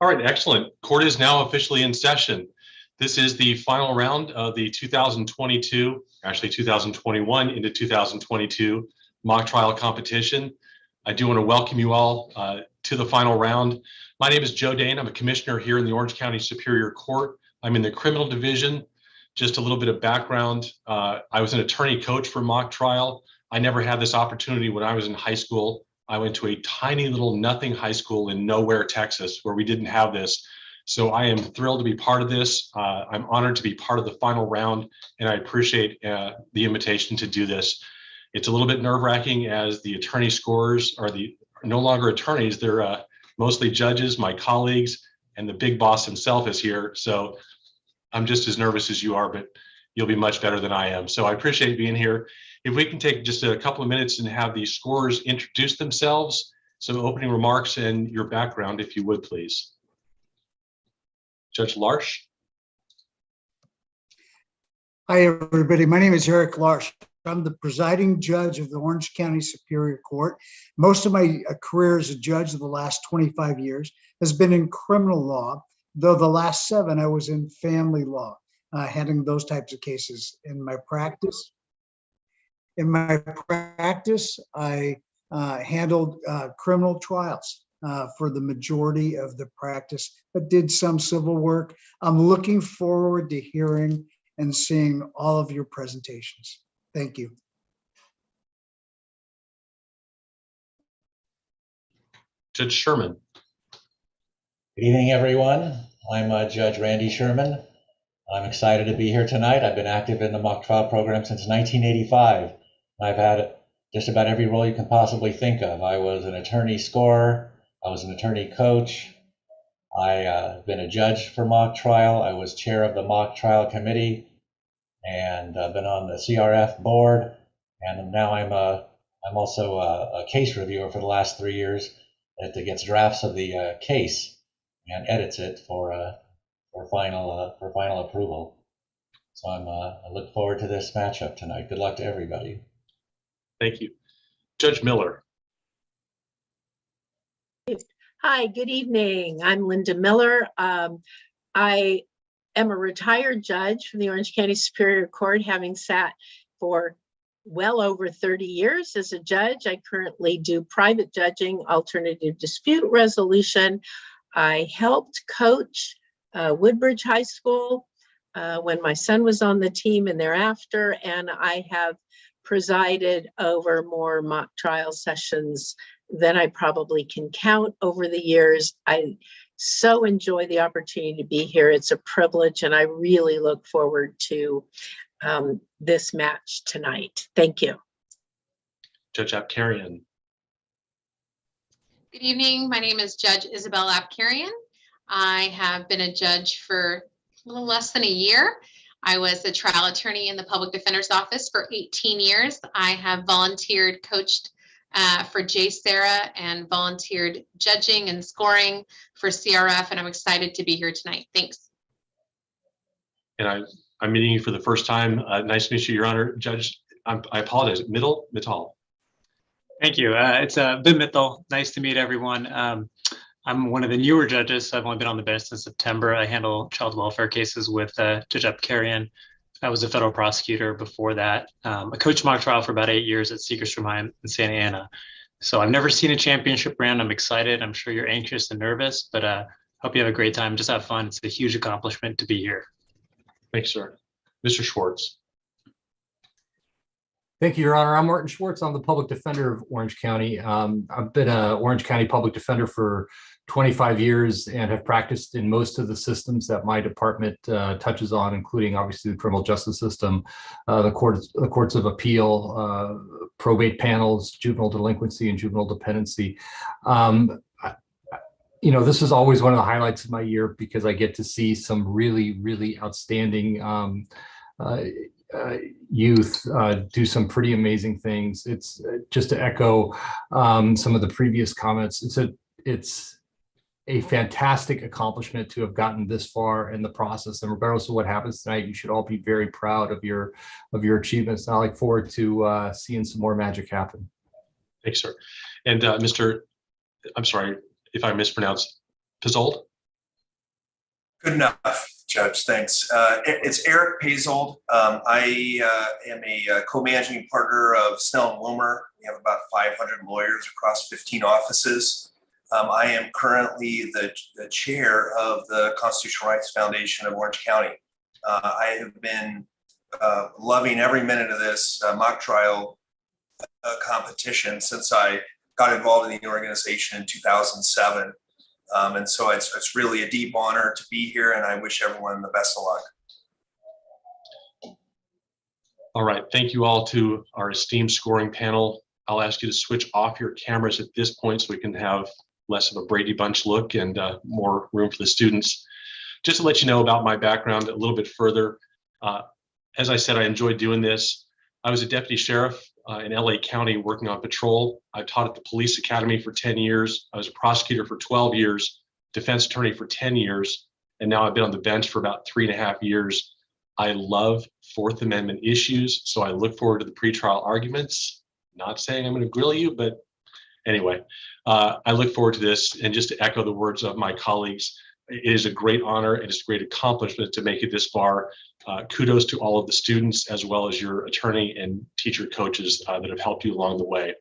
All right, excellent. Court is now officially in session. This is the final round of the 2022, actually 2021 into 2022 mock trial competition. I do want to welcome you all to the final round. My name is Joe Dane. I'm a commissioner here in the Orange County Superior Court. I'm in the criminal division. Just a little bit of background. I was an attorney coach for mock trial. I never had this opportunity when I was in high school. I went to a tiny little nothing high school in nowhere, Texas, where we didn't have this. So I am thrilled to be part of this. I'm honored to be part of the final round, and I appreciate the invitation to do this. It's a little bit nerve-wracking as the attorney scores are no longer attorneys. They're mostly judges, my colleagues, and the big boss himself is here. So I'm just as nervous as you are, but you'll be much better than I am. So I appreciate being here. If we can take just a couple of minutes and have the scorers introduce themselves, some opening remarks and your background, if you would, please. Judge Larsch. Hi, everybody. My name is Eric Larsch. I'm the presiding judge of the Orange County Superior Court. Most of my career as a judge of the last 25 years has been in criminal law, though the last 7 I was in family law, handling those types of cases. In my practice, I handled criminal trials for the majority of the practice, but did some civil work. I'm looking forward to hearing and seeing all of your presentations. Thank you. Judge Sherman. Good evening, everyone. I'm Judge Randy Sherman. I'm excited to be here tonight. I've been active in the mock trial program since 1985. I've had just about every role you can possibly think of. I was an attorney scorer. I was an attorney coach. I've been a judge for mock trial. I was chair of the mock trial committee, and I've been on the CRF board. And now I'm also a case reviewer for the last 3 years that gets drafts of the case and edits it for final approval. So I look forward to this matchup tonight. Good luck to everybody. Thank you. Judge Miller. Hi, good evening. I'm Linda Miller. I am a retired judge from the Orange County Superior Court, having sat for well over 30 years as a judge. I currently do private judging, alternative dispute resolution. I helped coach Woodbridge High School when my son was on the team and thereafter, and I have presided over more mock trial sessions than I probably can count over the years. I so enjoy the opportunity to be here. It's a privilege, and I really look forward to this match tonight. Thank you. Judge Apkarian. Good evening. My name is Judge Isabel Apkarian. I have been a judge for a little less than a year. I was a trial attorney in the public defender's office for 18 years. I have volunteered, coached for JSARA, and volunteered judging and scoring for CRF, and I'm excited to be here tonight. Thanks. And I'm meeting you for the first time. Nice to meet you, Your Honor. Judge, I apologize, Mittal. Thank you. It's Vin Mittal. Nice to meet everyone. I'm one of the newer judges, so I've only been on the bench since September. I handle child welfare cases with Judge Apkarian. I was a federal prosecutor before that. I coached mock trial for about 8 years at Seekerstrom High in Santa Ana. So I've never seen a championship round. I'm excited. I'm sure you're anxious and nervous, but hope you have a great time. Just have fun. It's a huge accomplishment to be here. Thanks, sir. Mr. Schwartz. Thank you, Your Honor. I'm Martin Schwartz. I'm the public defender of Orange County. I've been an Orange County public defender for 25 years and have practiced in most of the systems that my department touches on, including obviously the criminal justice system, the courts of appeal, probate panels, juvenile delinquency, and juvenile dependency. You know, this is always one of the highlights of my year because I get to see some really, really outstanding youth do some pretty amazing things. It's just to echo some of the previous comments. It's a fantastic accomplishment to have gotten this far in the process, and regardless of what happens tonight, you should all be very proud of your achievements. And I look forward to seeing some more magic happen. Thanks, sir. And I'm sorry if I mispronounced, Pizzold? Good enough, Judge. Thanks. It's Eric Pazold. I am a co-managing partner of Snell & Wilmer. We have about 500 lawyers across 15 offices. I am currently the chair of the Constitutional Rights Foundation of Orange County. I have been loving every minute of this mock trial competition since I got involved in the organization in 2007. And so it's really a deep honor to be here, and I wish everyone the best of luck. All right, thank you all to our esteemed scoring panel. I'll ask you to switch off your cameras at this point so we can have less of a Brady Bunch look and more room for the students. Just to let you know about my background a little bit further, as I said, I enjoyed doing this. I was a deputy sheriff in LA County working on patrol. I taught at the police academy for 10 years. I was a prosecutor for 12 years, defense attorney for 10 years, and now I've been on the bench for about 3.5 years. I love Fourth Amendment issues, so I look forward to the pretrial arguments. Not saying I'm going to grill you, but anyway, I look forward to this. And just to echo the words of my colleagues, it is a great honor and it's a great accomplishment to make it this far. Kudos to all of the students as well as your attorney and teacher coaches that have helped you along the way.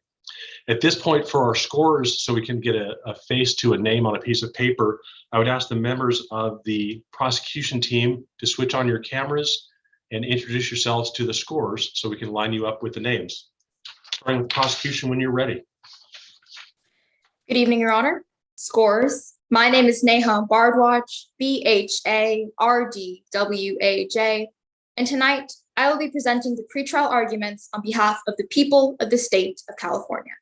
At this point, for our scorers, so we can get a face to a name on a piece of paper, I would ask the members of the prosecution team to switch on your cameras and introduce yourselves to the scorers so we can line you up with the names. Starting with prosecution when you're ready. Good evening, Your Honor. Scores. My name is Neha Bardwaj, BHARDWAJ, and tonight I will be presenting the pretrial arguments on behalf of the people of the state of California.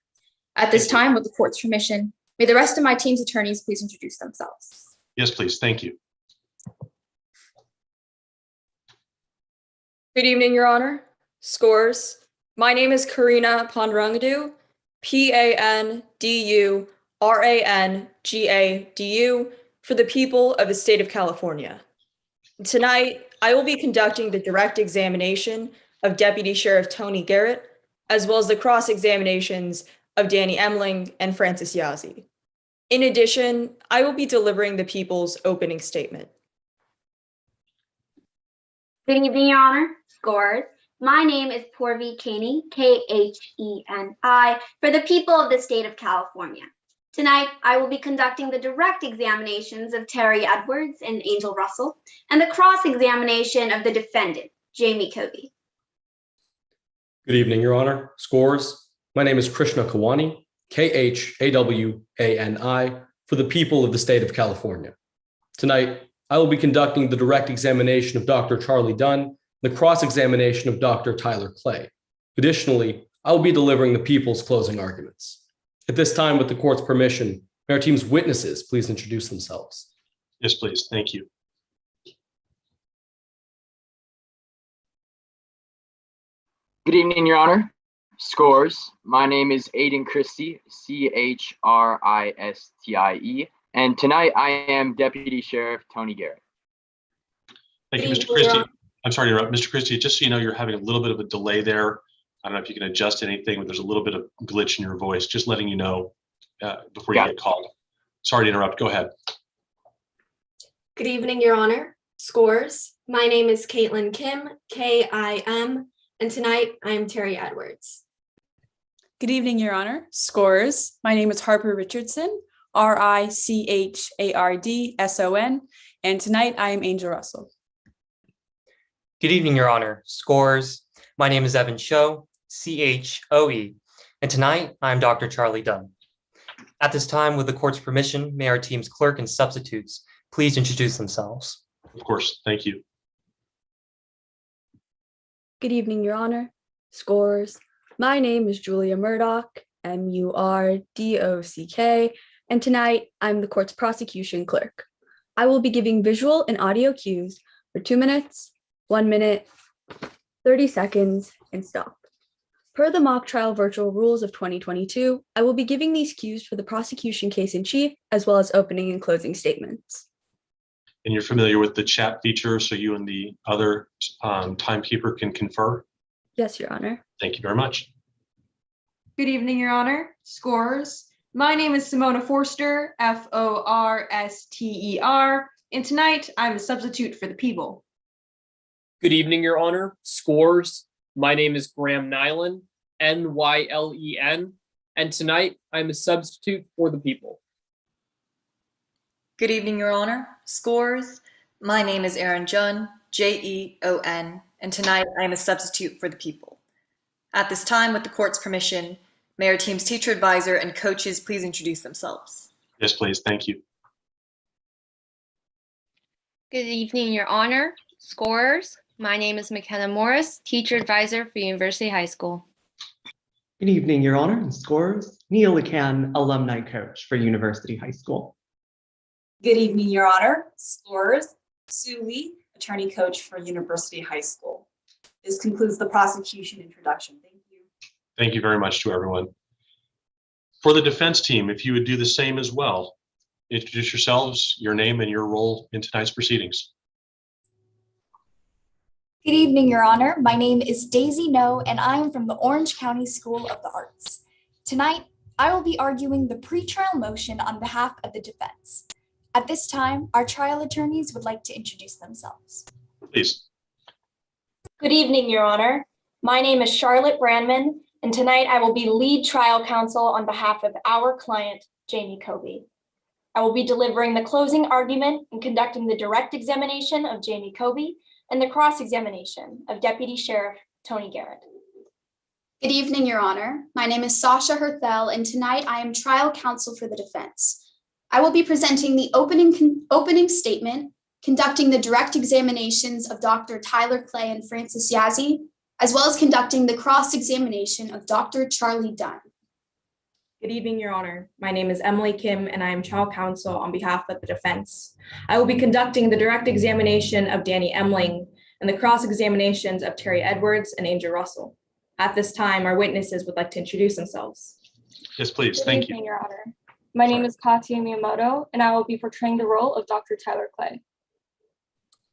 At this time, with the court's permission, may the rest of my team's attorneys please introduce themselves. Yes, please. Thank you. Good evening, Your Honor. Scores. My name is Karina Panrangadu, PANDURANGADU, for the people of the state of California. Tonight, I will be conducting the direct examination of Deputy Sheriff Toni Garrett, as well as the cross-examinations of Dani Emling and Francis Yazzie. In addition, I will be delivering the people's opening statement. Good evening, Your Honor. Scores. My name is Purvi Kani, KHENI, for the people of the state of California. Tonight, I will be conducting the direct examinations of Terry Edwards and Angel Russell, and the cross-examination of the defendant, Jamie Cobey. Good evening, Your Honor. Scores. My name is Krishna Kawani, KHAWANI, for the people of the state of California. Tonight, I will be conducting the direct examination of Dr. Charlie Dunn, the cross-examination of Dr. Tyler Clay. Additionally, I will be delivering the people's closing arguments. At this time, with the court's permission, may our team's witnesses please introduce themselves. Yes, please. Thank you. Good evening, Your Honor. Scores. My name is Aiden Christie, CHRISTIE, and tonight I am Deputy Sheriff Toni Garrett. Thank you, Mr. Christie. I'm sorry to interrupt, Mr. Christie. Just so you know, you're having a little bit of a delay there. I don't know if you can adjust anything, but there's a little bit of glitch in your voice. Just letting you know before you get called. Sorry to interrupt. Go ahead. Good evening, Your Honor. Scores. My name is Caitlin Kim, KIM, and tonight I am Terry Edwards. Good evening, Your Honor. Scores. My name is Harper Richardson, RICHARDSON, and tonight I am Angel Russell. Good evening, Your Honor. Scores. My name is Evan Cho, CHOE, and tonight I'm Dr. Charlie Dunn. At this time, with the court's permission, may our team's clerk and substitutes please introduce themselves. Of course. Thank you. Good evening, Your Honor. Scores. My name is Julia Murdoch, MURDOCK, and tonight I'm the court's prosecution clerk. I will be giving visual and audio cues for 2 minutes, 1 minute, 30 seconds, and stop. Per the mock trial virtual rules of 2022, I will be giving these cues for the prosecution case in chief, as well as opening and closing statements. And you're familiar with the chat feature, so you and the other timekeeper can confer? Yes, Your Honor. Thank you very much. Good evening, Your Honor. Scores. My name is Simona Forster, FORSTER, And tonight, I'm a substitute for the people. Good evening, Your Honor. Scores. My name is Graham Nylen, Nylen, and tonight I'm a substitute for the people. Good evening, Your Honor. Scores. My name is Aaron Junn, Jeon, and tonight I am a substitute for the people. At this time, with the court's permission, may our team's teacher advisor and coaches please introduce themselves. Yes, please. Thank you. Good evening, Your Honor. Scorers. My name is McKenna Morris, teacher advisor for University High School. Good evening, Your Honor, and scorers. Neil LeCan, alumni coach for University High School. Good evening, Your Honor. Scorers. Sue Lee, attorney coach for University High School. This concludes the prosecution introduction. Thank you. Thank you very much to everyone. For the defense team, if you would do the same as well, introduce yourselves, your name, and your role in tonight's proceedings. Good evening, Your Honor. My name is Daisy No, and I am from the Orange County School of the Arts. Tonight, I will be arguing the pretrial motion on behalf of the defense. At this time, our trial attorneys would like to introduce themselves. Please. Good evening, Your Honor. My name is Charlotte Brandman, and tonight I will be lead trial counsel on behalf of our client, Jamie Cobey. I will be delivering the closing argument and conducting the direct examination of Jamie Cobey and the cross-examination of Deputy Sheriff Toni Garrett. Good evening, Your Honor. My name is Sasha Herthel, and tonight I am trial counsel for the defense. I will be presenting the opening statement, conducting the direct examinations of Dr. Tyler Clay and Francis Yazzie, as well as conducting the cross-examination of Dr. Charlie Dunn. Good evening, Your Honor. My name is Emily Kim, and I am trial counsel on behalf of the defense. I will be conducting the direct examination of Dani Emling and the cross-examinations of Terry Edwards and Angel Russell. At this time, our witnesses would like to introduce themselves. Yes, please. Good Thank evening, you. Your Honor. My name is Katya Miyamoto, and I will be portraying the role of Dr. Tyler Clay.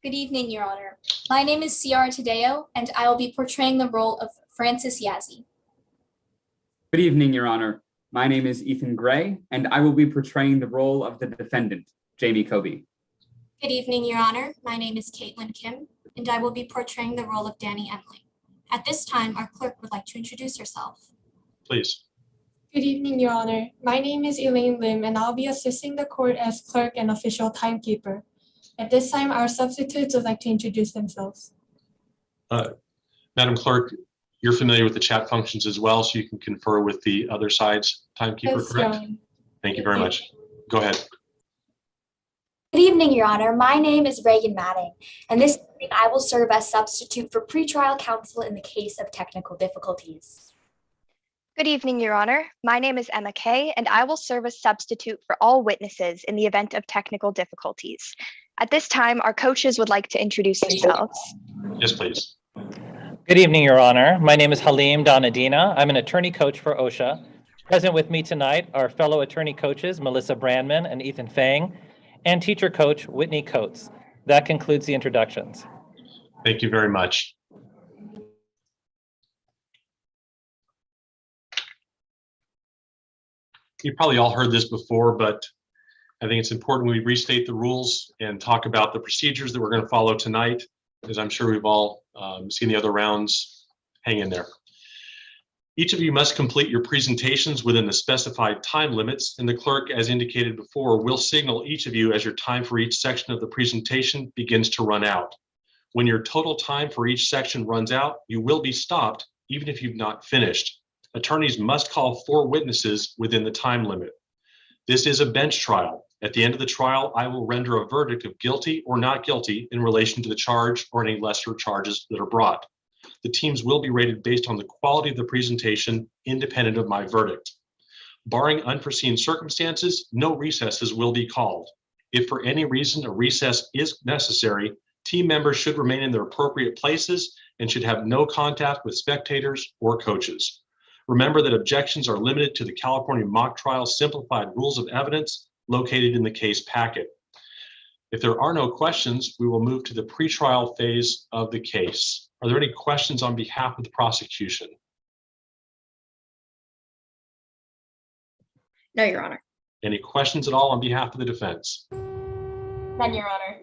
Good evening, Your Honor. My name is Ciara Tadeo, and I will be portraying the role of Francis Yazzie. Good evening, Your Honor. My name is Ethan Gray, and I will be portraying the role of the defendant, Jamie Cobey. Good evening, Your Honor. My name is Caitlin Kim, and I will be portraying the role of Dani Emling. At this time, our clerk would like to introduce herself. Please. Good evening, Your Honor. My name is Elaine Lim, and I'll be assisting the court as clerk and official timekeeper. At this time, our substitutes would like to introduce themselves. Madam Clerk, you're familiar with the chat functions as well, so you can confer with the other side's timekeeper, Yes, correct? Your Honor. Thank you very much. Go ahead. Good evening, Your Honor. My name is Reagan Matting, and this evening I will serve as substitute for pretrial counsel in the case of technical difficulties. Good evening, Your Honor. My name is Emma Kay, and I will serve as substitute for all witnesses in the event of technical difficulties. At this time, our coaches would like to introduce themselves. Yes, please. Good evening, Your Honor. My name is Halim Donadina. I'm an attorney coach for OSHA. Present with me tonight are fellow attorney coaches Melissa Brandman and Ethan Fang, and teacher coach Whitney Coates. That concludes the introductions. Thank you very much. You probably all heard this before, but I think it's important we restate the rules and talk about the procedures that we're going to follow tonight, as I'm sure we've all seen the other rounds. Hang in there. Each of you must complete your presentations within the specified time limits, and the clerk, as indicated before, will signal each of you as your time for each section of the presentation begins to run out. When your total time for each section runs out, you will be stopped even if you've not finished. Attorneys must call 4 witnesses within the time limit. This is a bench trial. At the end of the trial, I will render a verdict of guilty or not guilty in relation to the charge or any lesser charges that are brought. The teams will be rated based on the quality of the presentation, independent of my verdict. Barring unforeseen circumstances, no recesses will be called. If for any reason a recess is necessary, team members should remain in their appropriate places and should have no contact with spectators or coaches. Remember that objections are limited to the California Mock Trial Simplified Rules of Evidence located in the case packet. If there are no questions, we will move to the pretrial phase of the case. Are there any questions on behalf of the prosecution? No, Your Honor. Any questions at all on behalf of the defense? None, Your Honor.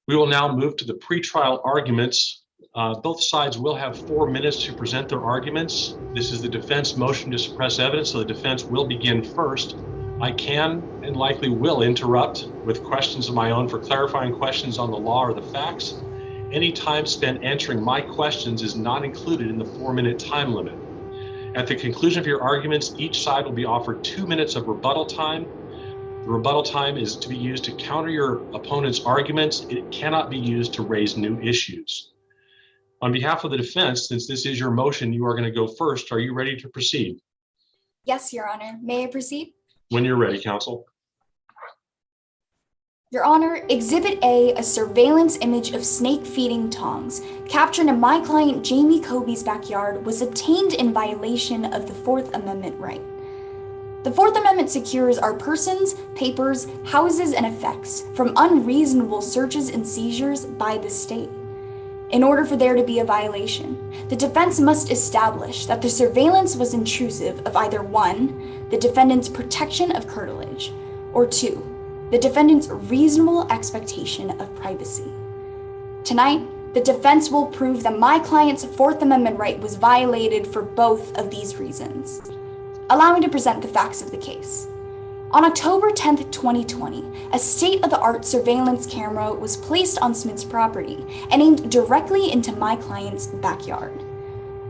We will now move to the pretrial arguments. Both sides will have 4 minutes to present their arguments. This is the defense motion to suppress evidence, so the defense will begin first. I can and likely will interrupt with questions of my own for clarifying questions on the law or the facts. Any time spent answering my questions is not included in the 4-minute time limit. At the conclusion of your arguments, each side will be offered 2 minutes of rebuttal time. The rebuttal time is to be used to counter your opponent's arguments. It cannot be used to raise new issues. On behalf of the defense, since this is your motion, you are going to go first. Are you ready to proceed? Yes, Your Honor. May I proceed? When you're ready, counsel. Your Honor, Exhibit A, a surveillance image of snake feeding tongs captured in my client Jamie Cobey's backyard, was obtained in violation of the Fourth Amendment right. The Fourth Amendment secures our persons, papers, houses, and effects from unreasonable searches and seizures by the state. In order for there to be a violation, the defense must establish that the surveillance was intrusive of either 1, the defendant's protection of curtilage, or 2, the defendant's reasonable expectation of privacy. Tonight, the defense will prove that my client's Fourth Amendment right was violated for both of these reasons. Allow me to present the facts of the case. On October 10th, 2020, a state-of-the-art surveillance camera was placed on Smith's property and aimed directly into my client's backyard.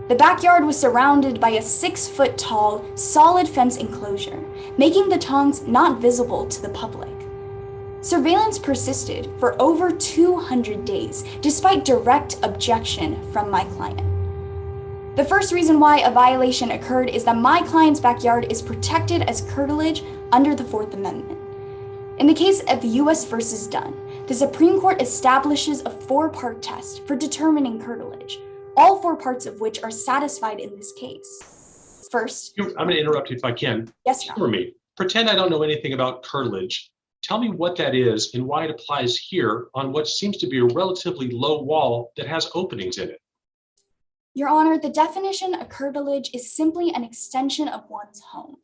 The backyard was surrounded by a 6-foot-tall, solid fence enclosure, making the tongs not visible to the public. Surveillance persisted for over 200 days, despite direct objection from my client. The first reason why a violation occurred is that my client's backyard is protected as curtilage under the Fourth Amendment. In the case of U.S. versus Dunn, the Supreme Court establishes a 4-part test for determining curtilage, all 4 parts of which are satisfied in this case. First, I'm going to interrupt you if I can. Yes, Your Honor. For me, pretend I don't know anything about curtilage. Tell me what that is and why it applies here on what seems to be a relatively low wall that has openings in it. Your Honor, the definition of curtilage is simply an extension of one's home.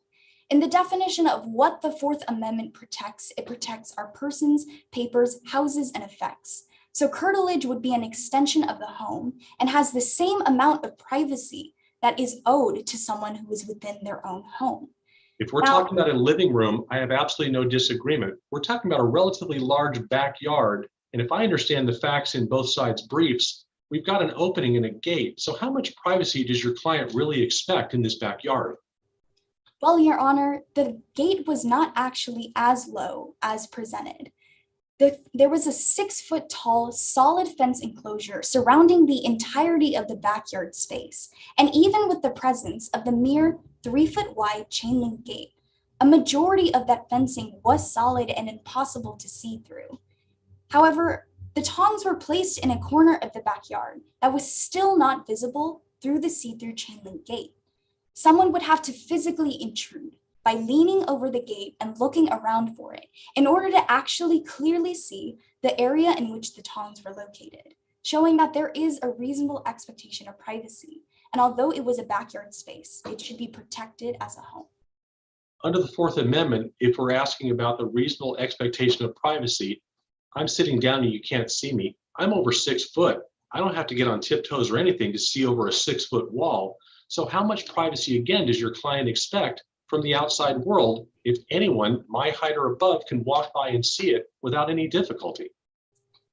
In the definition of what the Fourth Amendment protects, it protects our persons, papers, houses, and effects. So curtilage would be an extension of the home and has the same amount of privacy that is owed to someone who is within their own home. If we're talking about a living room, I have absolutely no disagreement. We're talking about a relatively large backyard. And if I understand the facts in both sides' briefs, we've got an opening and a gate. So how much privacy does your client really expect in this backyard? Well, Your Honor, the gate was not actually as low as presented. There was a 6-foot-tall solid fence enclosure surrounding the entirety of the backyard space. And even with the presence of the mere 3-foot-wide chain link gate, a majority of that fencing was solid and impossible to see through. However, the tongs were placed in a corner of the backyard that was still not visible through the see-through chain link gate. Someone would have to physically intrude by leaning over the gate and looking around for it in order to actually clearly see the area in which the tongs were located, showing that there is a reasonable expectation of privacy. And although it was a backyard space, it should be protected as a home. Under the Fourth Amendment, if we're asking about the reasonable expectation of privacy, I'm sitting down and you can't see me. I'm over 6 foot. I don't have to get on tiptoes or anything to see over a 6-foot wall. So how much privacy, again, does your client expect from the outside world if anyone, my height or above, can walk by and see it without any difficulty?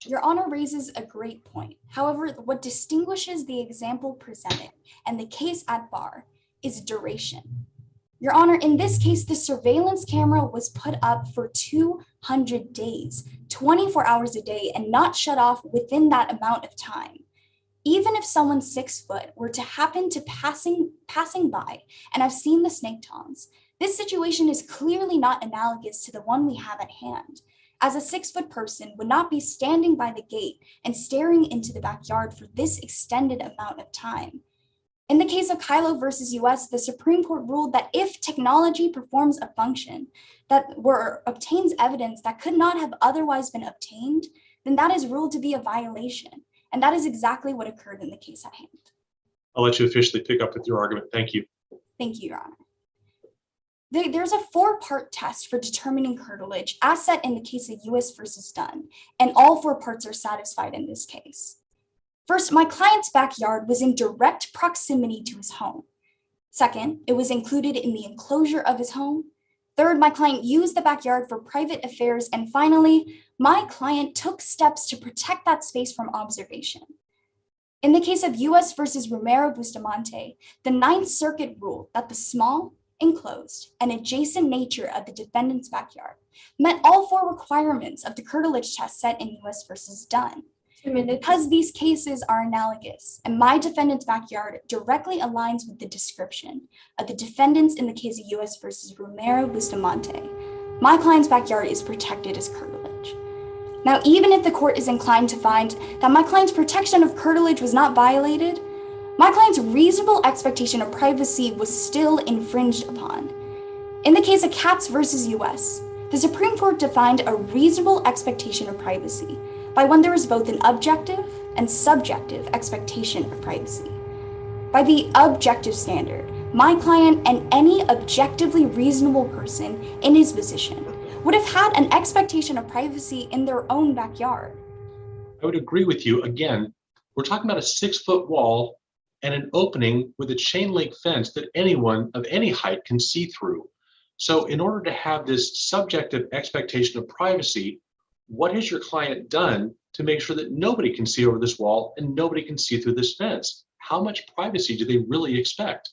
Your Honor raises a great point. However, what distinguishes the example presented and the case at bar is duration. Your Honor, in this case, the surveillance camera was put up for 200 days, 24 hours a day, and not shut off within that amount of time. Even if someone 6 foot were to happen to passing by and have seen the snake tongs, this situation is clearly not analogous to the one we have at hand, as a 6-foot person would not be standing by the gate and staring into the backyard for this extended amount of time. In the case of Kylo versus US, the Supreme Court ruled that if technology performs a function that obtains evidence that could not have otherwise been obtained, then that is ruled to be a violation. And that is exactly what occurred in the case at hand. I'll let you officially pick up with your argument. Thank you. Thank you, Your Honor. There's a 4-part test for determining curtilage, as set in the case of US versus Dunn, and all 4 parts are satisfied in this case. First, my client's backyard was in direct proximity to his home. Second, it was included in the enclosure of his home. Third, my client used the backyard for private affairs. And finally, my client took steps to protect that space from observation. In the case of US versus Romero Bustamante, the Ninth Circuit ruled that the small, enclosed, and adjacent nature of the defendant's backyard met all 4 requirements of the curtilage test set in US versus Dunn. Because these cases are analogous, and my defendant's backyard directly aligns with the description of the defendants in the case of US versus Romero Bustamante, my client's backyard is protected as curtilage. Now, even if the court is inclined to find that my client's protection of curtilage was not violated, my client's reasonable expectation of privacy was still infringed upon. In the case of Katz versus US, the Supreme Court defined a reasonable expectation of privacy by when there is both an objective and subjective expectation of privacy. By the objective standard, my client and any objectively reasonable person in his position would have had an expectation of privacy in their own backyard. I would agree with you. Again, we're talking about a 6-foot wall and an opening with a chain link fence that anyone of any height can see through. So in order to have this subjective expectation of privacy, what has your client done to make sure that nobody can see over this wall and nobody can see through this fence? How much privacy do they really expect?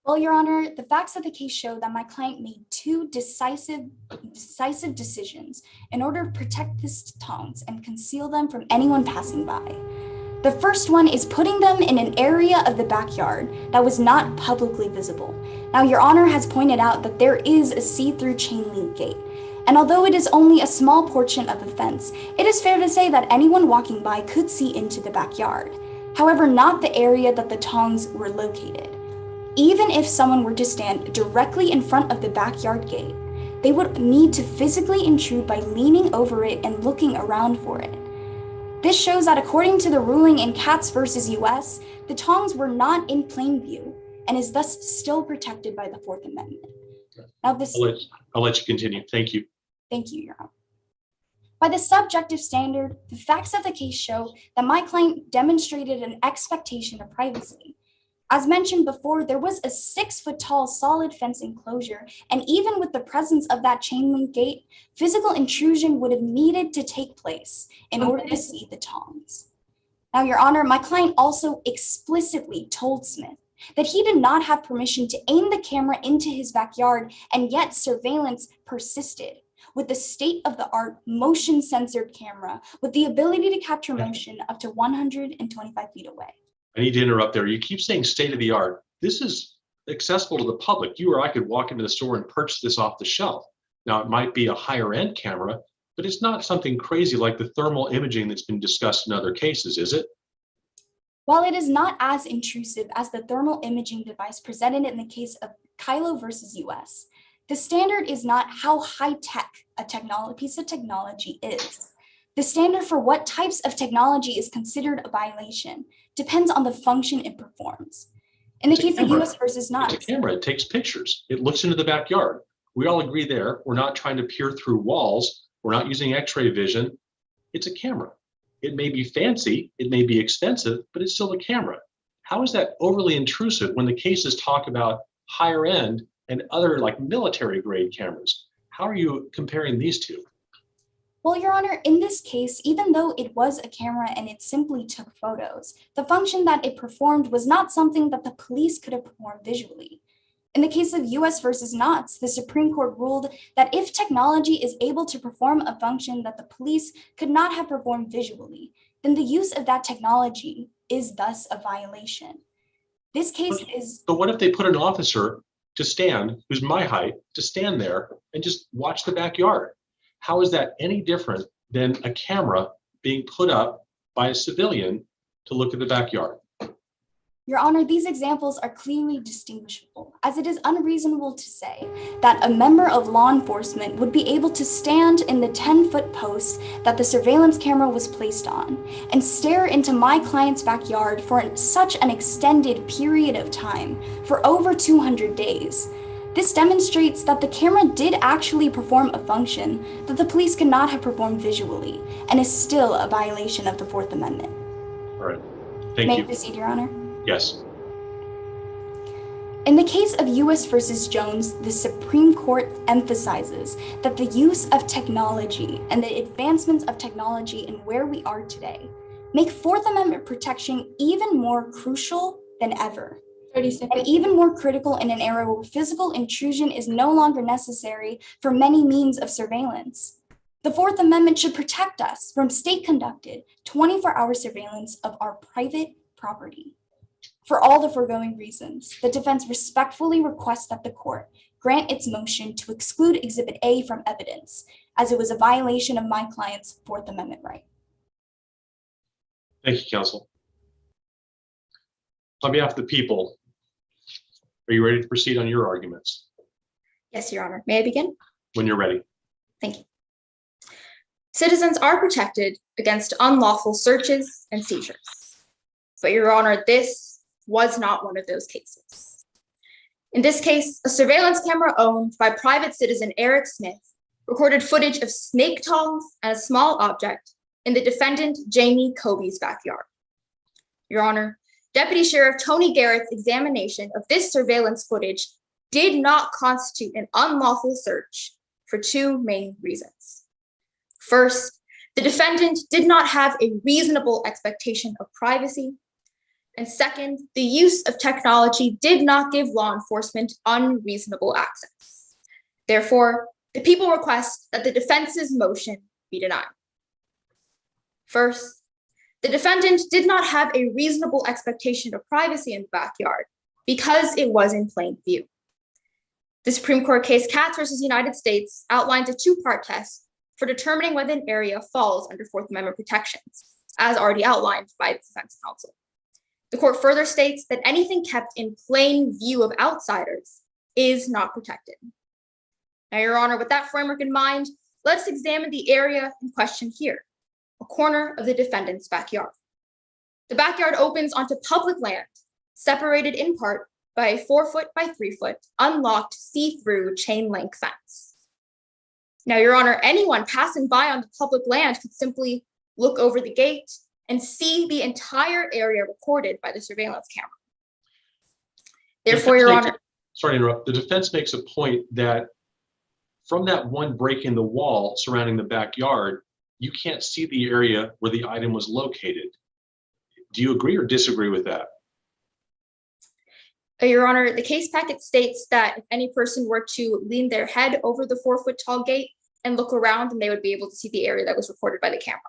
Well, Your Honor, the facts of the case show that my client made 2 decisive decisions in order to protect his tongs and conceal them from anyone passing by. The first one is putting them in an area of the backyard that was not publicly visible. Now, Your Honor has pointed out that there is a see-through chain link gate, and although it is only a small portion of the fence, it is fair to say that anyone walking by could see into the backyard. However, not the area that the tongs were located. Even if someone were to stand directly in front of the backyard gate, they would need to physically intrude by leaning over it and looking around for it. This shows that according to the ruling in Katz versus US, the tongs were not in plain view and is thus still protected by the 4th Amendment. Now I'll let you continue. Thank you. Thank you, Your Honor. By the subjective standard, the facts of the case show that my client demonstrated an expectation of privacy. As mentioned before, there was a 6-foot tall solid fence enclosure, and even with the presence of that chain link gate, physical intrusion would have needed to take place in order to see the tongs. Now, Your Honor, my client also explicitly told Smith that he did not have permission to aim the camera into his backyard, and yet surveillance persisted with the state-of-the-art motion-censored camera with the ability to capture motion up to 125 feet away. I need to interrupt there. You keep saying state of the art. This is accessible to the public. You or I could walk into the store and purchase this off the shelf. Now, it might be a higher end camera, but it's not something crazy like the thermal imaging that's been discussed in other cases, is it? While it is not as intrusive as the thermal imaging device presented in the case of Kylo versus US, the standard is not how high-tech a piece of technology is. The standard for what types of technology is considered a violation depends on the function it performs. In the case of US versus not. It's a camera. It takes pictures. It looks into the backyard. We all agree there. We're not trying to peer through walls. We're not using X-ray vision. It's a camera. It may be fancy. It may be expensive, but it's still a camera. How is that overly intrusive when the cases talk about higher end and other like military grade cameras? How are you comparing these two? Well, Your Honor, in this case, even though it was a camera and it simply took photos, the function that it performed was not something that the police could have performed visually. In the case of US versus Knott's, the Supreme Court ruled that if technology is able to perform a function that the police could not have performed visually, then the use of that technology is thus a violation. This case is... But what if they put an officer to stand, who's my height, to stand there and just watch the backyard? How is that any different than a camera being put up by a civilian to look at the backyard? Your Honor, these examples are clearly distinguishable, as it is unreasonable to say that a member of law enforcement would be able to stand in the 10-foot post that the surveillance camera was placed on and stare into my client's backyard for such an extended period of time, for over 200 days. This demonstrates that the camera did actually perform a function that the police could not have performed visually and is still a violation of the Fourth Amendment. All right. Thank May you. I proceed, Your Honor? Yes. In the case of U.S. versus Jones, the Supreme Court emphasizes that the use of technology and the advancements of technology and where we are today make Fourth Amendment protection even more crucial than ever. And even more critical in an era where physical intrusion is no longer necessary for many means of surveillance. The Fourth Amendment should protect us from state-conducted 24-hour surveillance of our private property. For all the foregoing reasons, the defense respectfully requests that the court grant its motion to exclude Exhibit A from evidence, as it was a violation of my client's Fourth Amendment right. Thank you, counsel. On behalf of the people, are you ready to proceed on your arguments? Yes, Your Honor. May I begin? When you're ready. Thank you. Citizens are protected against unlawful searches and seizures. But Your Honor, this was not one of those cases. In this case, a surveillance camera owned by private citizen Eric Smith recorded footage of snake tongues and a small object in the defendant Jamie Cobey's backyard. Your Honor, Deputy Sheriff Toni Garrett's examination of this surveillance footage did not constitute an unlawful search for two main reasons. First, the defendant did not have a reasonable expectation of privacy. And second, the use of technology did not give law enforcement unreasonable access. Therefore, the people request that the defense's motion be denied. First, the defendant did not have a reasonable expectation of privacy in the backyard because it was in plain view. The Supreme Court case Katz versus United States outlines a two-part test for determining whether an area falls under Fourth Amendment protections, as already outlined by the defense counsel. The court further states that anything kept in plain view of outsiders is not protected. Now, Your Honor, with that framework in mind, let's examine the area in question here, a corner of the defendant's backyard. The backyard opens onto public land, separated in part by a 4-foot by 3-foot unlocked see-through chain link fence. Now, Your Honor, anyone passing by on the public land could simply look over the gate and see the entire area recorded by the surveillance camera. Therefore, Your Honor. Sorry to interrupt. The defense makes a point that from that one break in the wall surrounding the backyard, you can't see the area where the item was located. Do you agree or disagree with that? Your Honor, the case packet states that if any person were to lean their head over the 4-foot tall gate and look around, then they would be able to see the area that was recorded by the camera.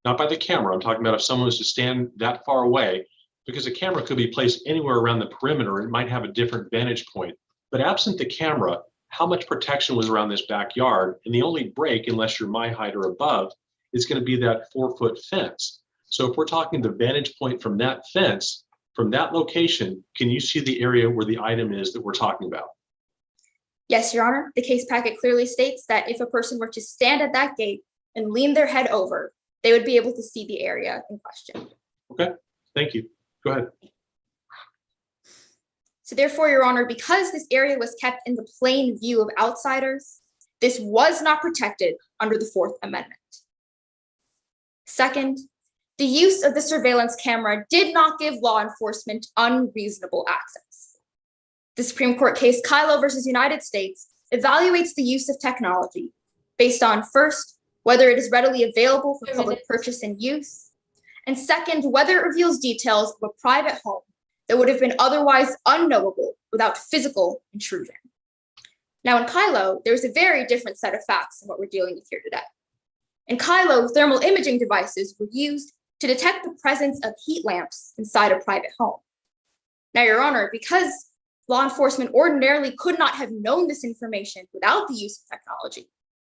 Not by the camera. I'm talking about if someone was to stand that far away, because a camera could be placed anywhere around the perimeter. It might have a different vantage point. But absent the camera, how much protection was around this backyard? And the only break, unless you're my height or above, is going to be that 4-foot fence. So if we're talking the vantage point from that fence, from that location, can you see the area where the item is that we're talking about? Yes, Your Honor. The case packet clearly states that if a person were to stand at that gate and lean their head over, they would be able to see the area in question. Okay, thank you. Go ahead. So therefore, Your Honor, because this area was kept in the plain view of outsiders, this was not protected under the Fourth Amendment. Second, the use of the surveillance camera did not give law enforcement unreasonable access. The Supreme Court case Kylo versus United States evaluates the use of technology based on, first, whether it is readily available for public purchase and use, and second, whether it reveals details of a private home that would have been otherwise unknowable without physical intrusion. Now in Kylo, there's a very different set of facts than what we're dealing with here today. In Kylo, thermal imaging devices were used to detect the presence of heat lamps inside a private home. Now, Your Honor, because law enforcement ordinarily could not have known this information without the use of technology,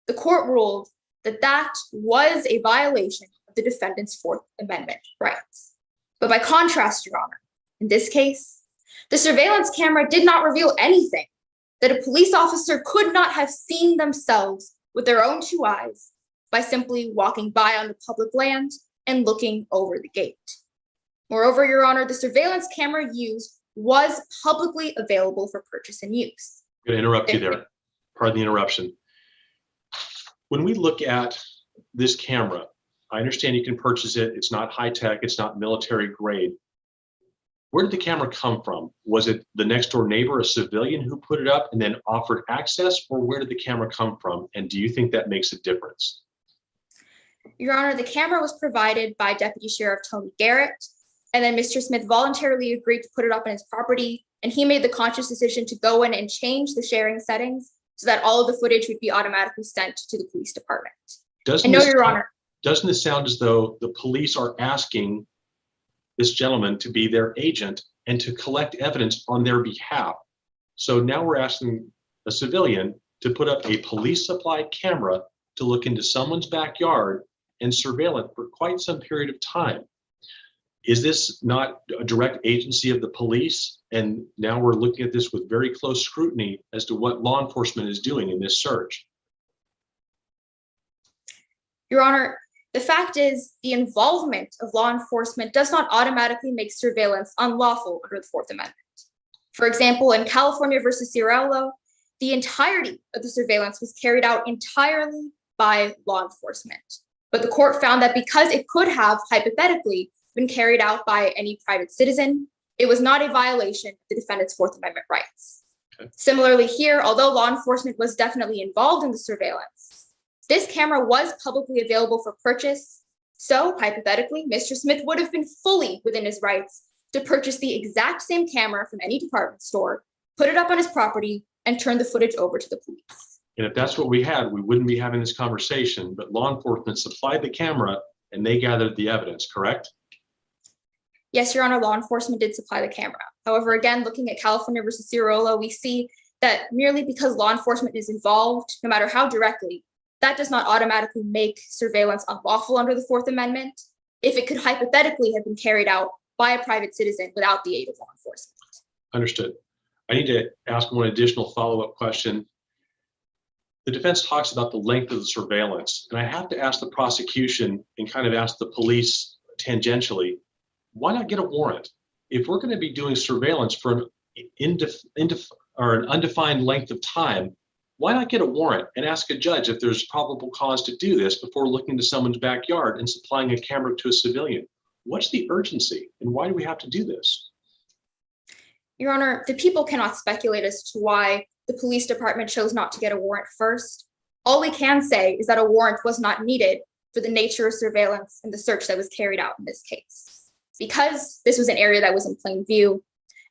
the court ruled that that was a violation of the defendant's Fourth Amendment rights. But by contrast, Your Honor, in this case, the surveillance camera did not reveal anything that a police officer could not have seen themselves with their own two eyes by simply walking by on the public land and looking over the gate. Moreover, Your Honor, the surveillance camera used was publicly available for purchase and use. going to interrupt you there. Pardon the interruption. When we look at this camera, I understand you can purchase it. It's not high tech. It's not military grade. Where did the camera come from? Was it the next door neighbor, a civilian who put it up and then offered access, or where did the camera come from? And do you think that makes a difference? Your Honor, the camera was provided by Deputy Sheriff Toni Garrett, and then Mr. Smith voluntarily agreed to put it up on his property, and he made the conscious decision to go in and change the sharing settings so that all of the footage would be automatically sent to the police department. Your Honor. Doesn't it sound as though the police are asking this gentleman to be their agent and to collect evidence on their behalf? So now we're asking a civilian to put up a police supplied camera to look into someone's backyard and surveil it for quite some period of time. Is this not a direct agency of the police? And now we're looking at this with very close scrutiny as to what law enforcement is doing in this search. Your Honor, the fact is the involvement of law enforcement does not automatically make surveillance unlawful under the Fourth Amendment. For example, in California versus Ciarello, the entirety of the surveillance was carried out entirely by law enforcement. But the court found that because it could have hypothetically been carried out by any private citizen, it was not a violation of the defendant's Fourth Amendment rights. Okay. Similarly here, although law enforcement was definitely involved in the surveillance, this camera was publicly available for purchase. So hypothetically, Mr. Smith would have been fully within his rights to purchase the exact same camera from any department store, put it up on his property, and turn the footage over to the police. And if that's what we had, we wouldn't be having this conversation, but law enforcement supplied the camera and they gathered the evidence, correct? Yes, Your Honor, law enforcement did supply the camera. However, again, looking at California versus Ciarello, we see that merely because law enforcement is involved, no matter how directly, that does not automatically make surveillance unlawful under the Fourth Amendment if it could hypothetically have been carried out by a private citizen without the aid of law enforcement. Understood. I need to ask one additional follow-up question. The defense talks about the length of the surveillance, and I have to ask the prosecution and kind of ask the police tangentially, why not get a warrant? If we're going to be doing surveillance for an undefined length of time, why not get a warrant and ask a judge if there's probable cause to do this before looking to someone's backyard and supplying a camera to a civilian? What's the urgency and why do we have to do this? Your Honor, the people cannot speculate as to why the police department chose not to get a warrant first. All we can say is that a warrant was not needed for the nature of surveillance and the search that was carried out in this case. Because this was an area that was in plain view,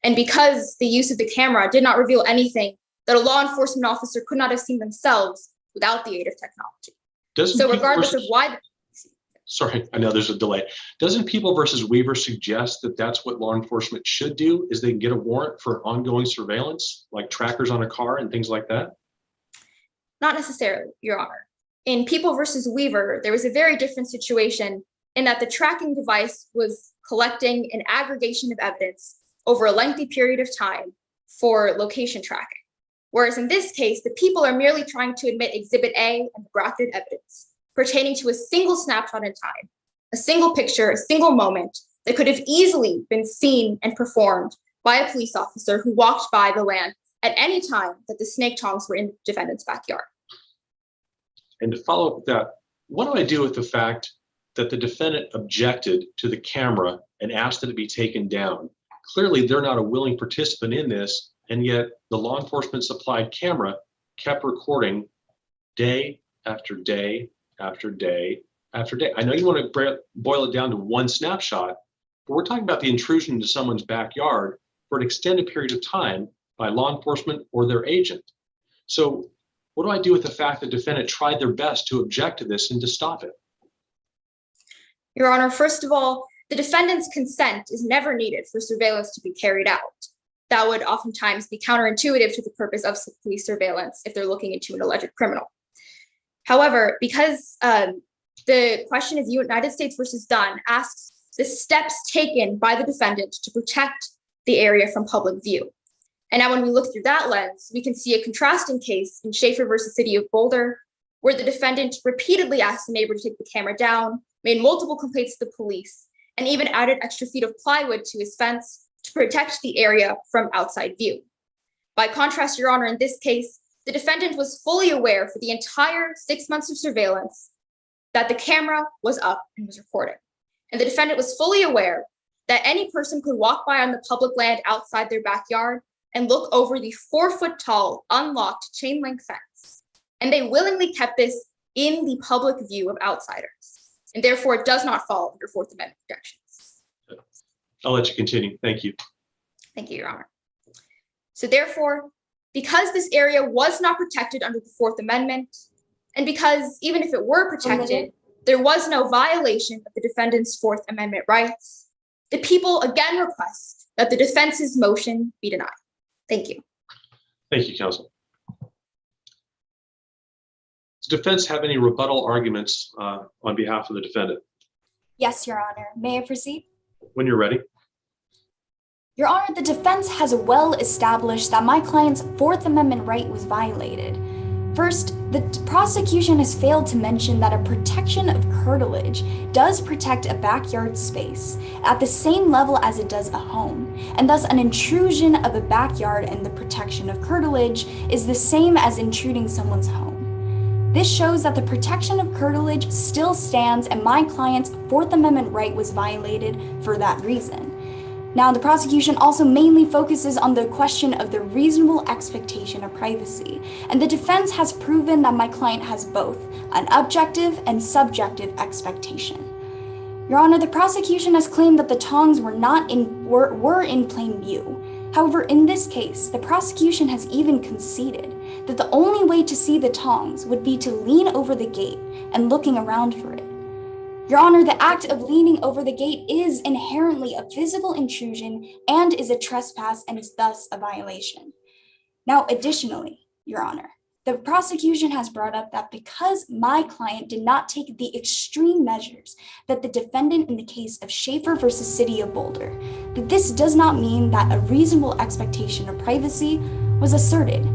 and because the use of the camera did not reveal anything that a law enforcement officer could not have seen themselves without the aid of technology. So regardless of why... Sorry, I know there's a delay. Doesn't People versus Weaver suggest that that's what law enforcement should do, is they can get a warrant for ongoing surveillance, like trackers on a car and things like that? Not necessarily, Your Honor. In People versus Weaver, there was a very different situation in that the tracking device was collecting an aggregation of evidence over a lengthy period of time for location tracking. Whereas in this case, the people are merely trying to admit Exhibit A and the bracketed evidence pertaining to a single snapshot in time, a single picture, a single moment that could have easily been seen and performed by a police officer who walked by the land at any time that the snake tongs were in the defendant's backyard. And to follow up with that, what do I do with the fact that the defendant objected to the camera and asked that it be taken down? Clearly, they're not a willing participant in this, and yet the law enforcement supplied camera kept recording day after day after day after day. I know you want to boil it down to one snapshot, but we're talking about the intrusion into someone's backyard for an extended period of time by law enforcement or their agent. So what do I do with the fact that the defendant tried their best to object to this and to stop it? Your Honor, first of all, the defendant's consent is never needed for surveillance to be carried out. That would oftentimes be counterintuitive to the purpose of police surveillance if they're looking into an alleged criminal. However, because the question of United States versus Dunn asks the steps taken by the defendant to protect the area from public view. And now when we look through that lens, we can see a contrasting case in Schaefer versus City of Boulder, where the defendant repeatedly asked the neighbor to take the camera down, made multiple complaints to the police, and even added extra feet of plywood to his fence to protect the area from outside view. By contrast, Your Honor, in this case, the defendant was fully aware for the entire 6 months of surveillance that the camera was up and was recording. And the defendant was fully aware that any person could walk by on the public land outside their backyard and look over the 4-foot-tall, unlocked chain link fence. And they willingly kept this in the public view of outsiders. And therefore, it does not fall under Fourth Amendment protections. I'll let you continue. Thank you. Thank you, Your Honor. So therefore, because this area was not protected under the Fourth Amendment, and because even if it were protected, there was no violation of the defendant's Fourth Amendment rights, the people again request that the defense's motion be denied. Thank you. Thank you, counsel. Does the defense have any rebuttal arguments on behalf of the defendant? Yes, Your Honor. May I proceed? When you're ready. Your Honor, the defense has well established that my client's Fourth Amendment right was violated. First, the prosecution has failed to mention that a protection of curtilage does protect a backyard space at the same level as it does a home, and thus an intrusion of a backyard and the protection of curtilage is the same as intruding someone's home. This shows that the protection of curtilage still stands and my client's Fourth Amendment right was violated for that reason. Now, the prosecution also mainly focuses on the question of the reasonable expectation of privacy, and the defense has proven that my client has both an objective and subjective expectation. Your Honor, the prosecution has claimed that the tongs were in plain view. However, in this case, the prosecution has even conceded that the only way to see the tongs would be to lean over the gate and looking around for it. Your Honor, the act of leaning over the gate is inherently a physical intrusion and is a trespass and is thus a violation. Now, additionally, Your Honor, the prosecution has brought up that because my client did not take the extreme measures that the defendant in the case of Schaefer versus City of Boulder, that this does not mean that a reasonable expectation of privacy was asserted.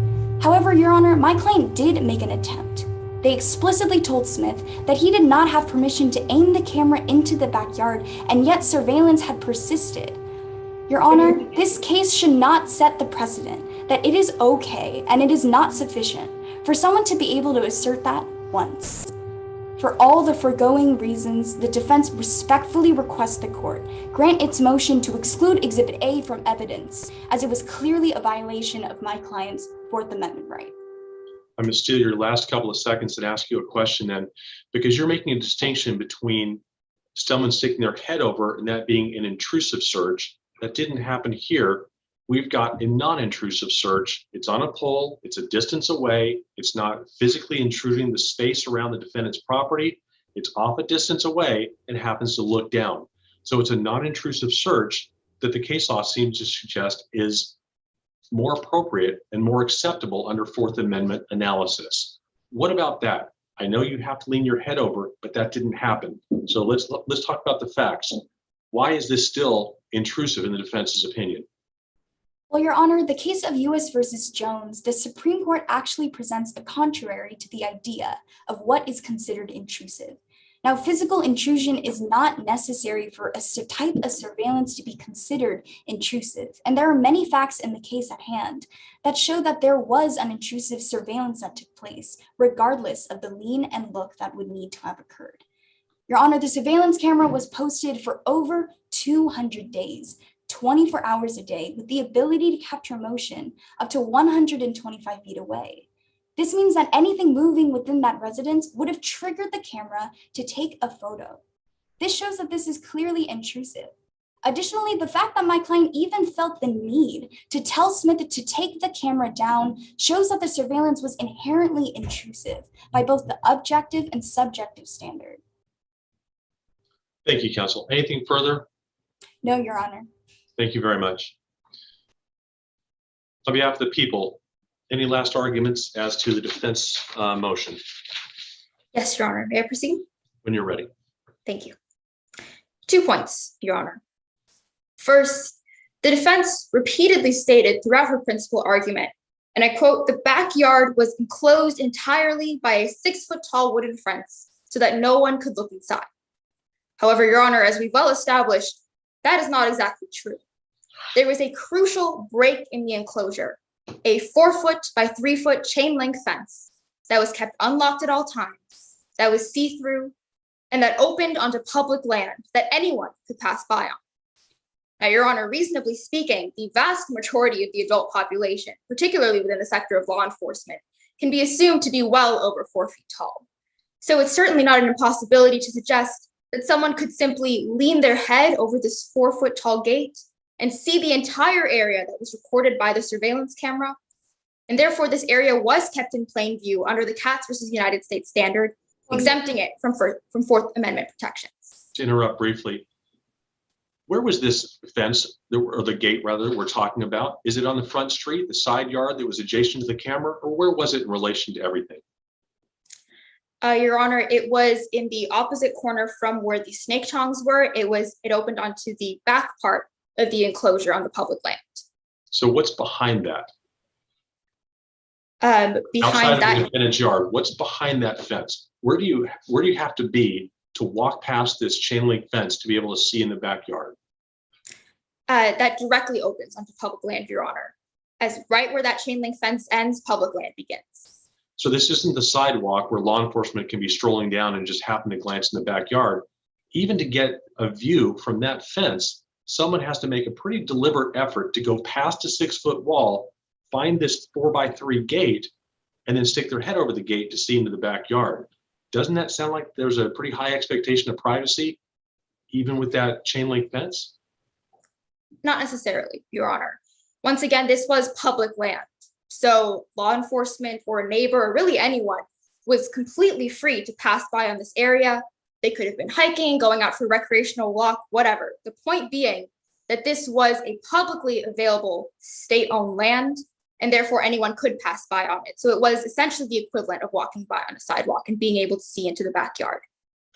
However, Your Honor, my client did make an attempt. They explicitly told Smith that he did not have permission to aim the camera into the backyard, and yet surveillance had persisted. Your Honor, this case should not set the precedent that it is okay and it is not sufficient for someone to be able to assert that once. For all the foregoing reasons, the defense respectfully requests the court grant its motion to exclude Exhibit A from evidence, as it was clearly a violation of my client's Fourth Amendment right. I'm going to steal your last couple of seconds and ask you a question then, because you're making a distinction between someone sticking their head over and that being an intrusive search. That didn't happen here. We've got a non-intrusive search. It's on a pole, it's a distance away, it's not physically intruding the space around the defendant's property, it's off a distance away and happens to look down. So it's a non-intrusive search that the case law seems to suggest is more appropriate and more acceptable under Fourth Amendment analysis. What about that? I know you have to lean your head over, but that didn't happen. So let's talk about the facts. Why is this still intrusive in the defense's opinion? Well, Your Honor, the case of U.S. versus Jones, the Supreme Court actually presents a contrary to the idea of what is considered intrusive. Now, physical intrusion is not necessary for a type of surveillance to be considered intrusive, and there are many facts in the case at hand that show that there was an intrusive surveillance that took place, regardless of the lean and look that would need to have occurred. Your Honor, the surveillance camera was posted for over 200 days, 24 hours a day, with the ability to capture motion up to 125 feet away. This means that anything moving within that residence would have triggered the camera to take a photo. This shows that this is clearly intrusive. Additionally, the fact that my client even felt the need to tell Smith to take the camera down shows that the surveillance was inherently intrusive by both the objective and subjective standard. Thank you, counsel. Anything further? No, Your Honor. Thank you very much. On behalf of the people, any last arguments as to the defense motion? Yes, Your Honor. May I proceed? When you're ready. Thank you. 2 points, Your Honor. First, the defense repeatedly stated throughout her principal argument, and I quote, "The backyard was enclosed entirely by a 6-foot-tall wooden fence so that no one could look inside." However, Your Honor, as we've well established, that is not exactly true. There was a crucial break in the enclosure, A 4-foot by 3-foot chain link fence that was kept unlocked at all times, that was see-through, and that opened onto public land that anyone could pass by on. Now, Your Honor, reasonably speaking, the vast majority of the adult population, particularly within the sector of law enforcement, can be assumed to be well over 4 feet tall. So it's certainly not an impossibility to suggest that someone could simply lean their head over this 4-foot tall gate and see the entire area that was recorded by the surveillance camera. And therefore, this area was kept in plain view under the Katz versus United States standard, exempting it from Fourth Amendment protections. To interrupt briefly, where was this fence, or the gate rather, we're talking about? Is it on the front street, the side yard that was adjacent to the camera, or where was it in relation to everything? Your Honor, it was in the opposite corner from where the snake tongs were. It opened onto the back part of the enclosure on the public land. So what's behind that? Behind Outside of the defendant's yard, what's behind that fence? Where do you have to be to walk past this chain link fence to be able to see in the backyard? That directly opens onto public land, Your Honor. As right where that chain link fence ends, public land begins. So this isn't the sidewalk where law enforcement can be strolling down and just happen to glance in the backyard. Even to get a view from that fence, someone has to make a pretty deliberate effort to go past a 6-foot wall, find this 4x3 gate, and then stick their head over the gate to see into the backyard. Doesn't that sound like there's a pretty high expectation of privacy, even with that chain link fence? Not necessarily, Your Honor. Once again, this was public land. So law enforcement or a neighbor or really anyone was completely free to pass by on this area. They could have been hiking, going out for a recreational walk, whatever. The point being that this was a publicly available state-owned land, and therefore anyone could pass by on it. So it was essentially the equivalent of walking by on a sidewalk and being able to see into the backyard.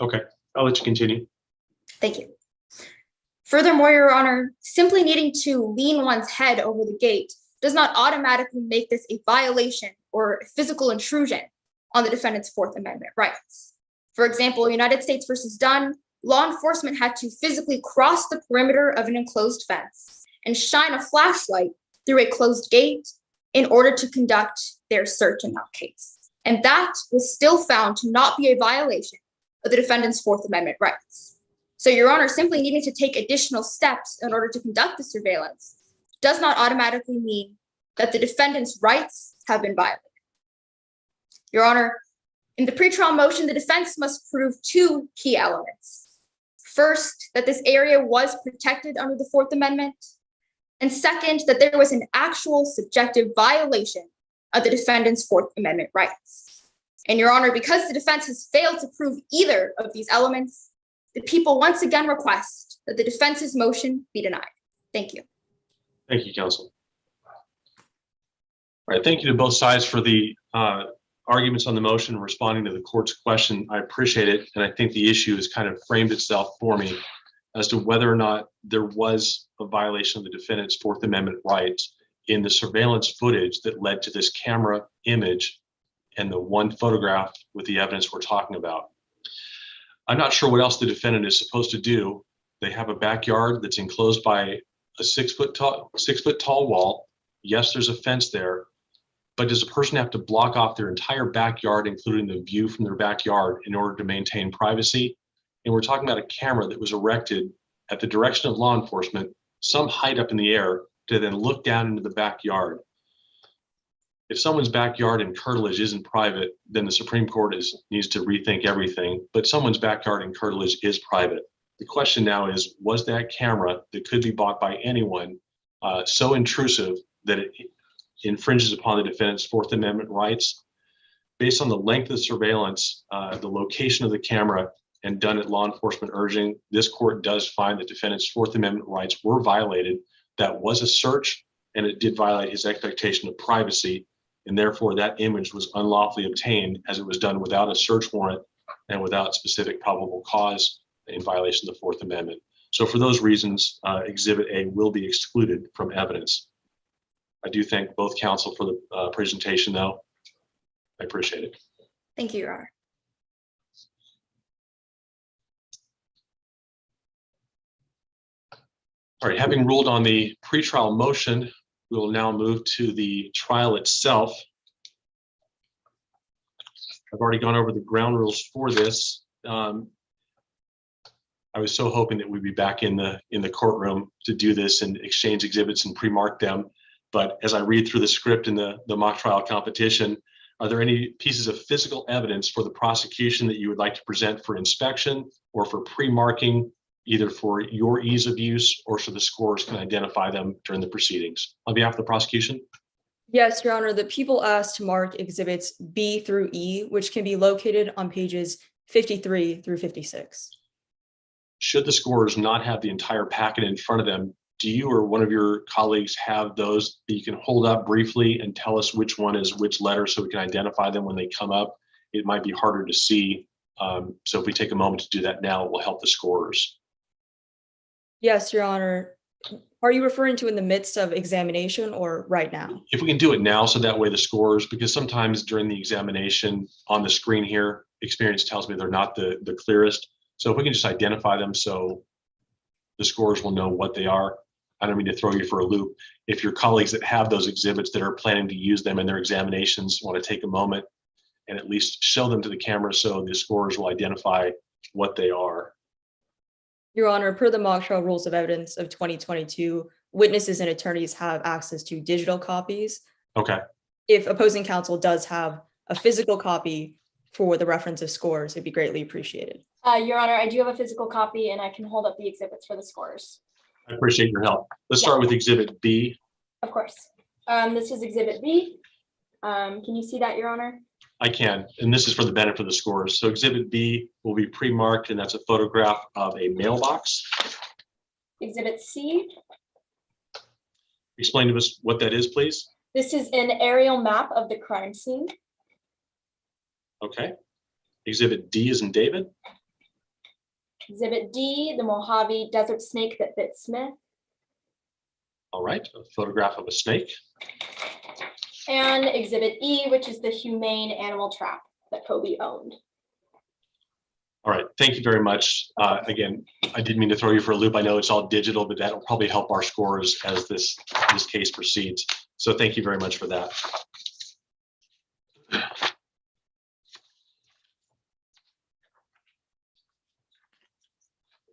Okay, I'll let you continue. Thank you. Furthermore, Your Honor, simply needing to lean one's head over the gate does not automatically make this a violation or a physical intrusion on the defendant's Fourth Amendment rights. For example, United States versus Dunn, law enforcement had to physically cross the perimeter of an enclosed fence and shine a flashlight through a closed gate in order to conduct their search in that case. And that was still found to not be a violation of the defendant's Fourth Amendment rights. So, Your Honor, simply needing to take additional steps in order to conduct the surveillance does not automatically mean that the defendant's rights have been violated. Your Honor, in the pretrial motion, the defense must prove 2 key elements. First, that this area was protected under the Fourth Amendment. And second, that there was an actual subjective violation of the defendant's Fourth Amendment rights. And Your Honor, because the defense has failed to prove either of these elements, the people once again request that the defense's motion be denied. Thank you. Thank you, counsel. All right, thank you to both sides for the arguments on the motion, responding to the court's question. I appreciate it, and I think the issue has kind of framed itself for me as to whether or not there was a violation of the defendant's Fourth Amendment rights in the surveillance footage that led to this camera image and the one photograph with the evidence we're talking about. I'm not sure what else the defendant is supposed to do. They have a backyard that's enclosed by a 6-foot tall wall. Yes, there's a fence there, but does a person have to block off their entire backyard, including the view from their backyard, in order to maintain privacy? And we're talking about a camera that was erected at the direction of law enforcement, some height up in the air, to then look down into the backyard. If someone's backyard and curtilage isn't private, then the Supreme Court needs to rethink everything, but someone's backyard and curtilage is private. The question now is, was that camera that could be bought by anyone so intrusive that it infringes upon the defendant's Fourth Amendment rights? Based on the length of the surveillance, the location of the camera, and done at law enforcement urging, this court does find that defendant's Fourth Amendment rights were violated. That was a search, and it did violate his expectation of privacy, and therefore that image was unlawfully obtained as it was done without a search warrant and without specific probable cause in violation of the Fourth Amendment. So for those reasons, Exhibit A will be excluded from evidence. I do thank both counsel for the presentation, though. I appreciate it. Thank you, Your Honor. All right, having ruled on the pretrial motion, We will now move to the trial itself. I've already gone over the ground rules for this. I was so hoping that we'd be back in the courtroom to do this and exchange exhibits and pre-mark them. But as I read through the script in the mock trial competition, are there any pieces of physical evidence for the prosecution that you would like to present for inspection or for pre-marking, either for your ease of use or so the scorers can identify them during the proceedings? On behalf of the prosecution? Yes, Your Honor, the people asked to mark exhibits B through E, which can be located on pages 53 through 56. Should the scorers not have the entire packet in front of them, do you or one of your colleagues have those that you can hold up briefly and tell us which one is which letter so we can identify them when they come up? It might be harder to see. So if we take a moment to do that now, it will help the scorers. Yes, Your Honor. Are you referring to in the midst of examination or right now? If we can do it now, so that way the scorers, because sometimes during the examination on the screen here, experience tells me they're not the clearest. So if we can just identify them so the scorers will know what they are. I don't mean to throw you for a loop. If your colleagues that have those exhibits that are planning to use them in their examinations want to take a moment and at least show them to the camera so the scorers will identify what they are. Your Honor, per the mock trial rules of evidence of 2022, witnesses and attorneys have access to digital copies. Okay. If opposing counsel does have a physical copy for the reference of scores, it'd be greatly appreciated. Your Honor, I do have a physical copy and I can hold up the exhibits for the scores. I appreciate your help. Let's start with Exhibit B. Of course. This is Exhibit B. Can you see that, Your Honor? I can, and this is for the benefit of the scorers. So Exhibit B will be pre-marked, and that's a photograph of a mailbox. Exhibit C. Explain to us what that is, please. This is an aerial map of the crime scene. Okay. Exhibit D is in David. Exhibit D, the Mojave desert snake that bit Smith. All right, a photograph of a snake. And Exhibit E, which is the humane animal trap that Cobey owned. All right, thank you very much. Again, I didn't mean to throw you for a loop. I know it's all digital, but that'll probably help our scorers as this case proceeds. So thank you very much for that.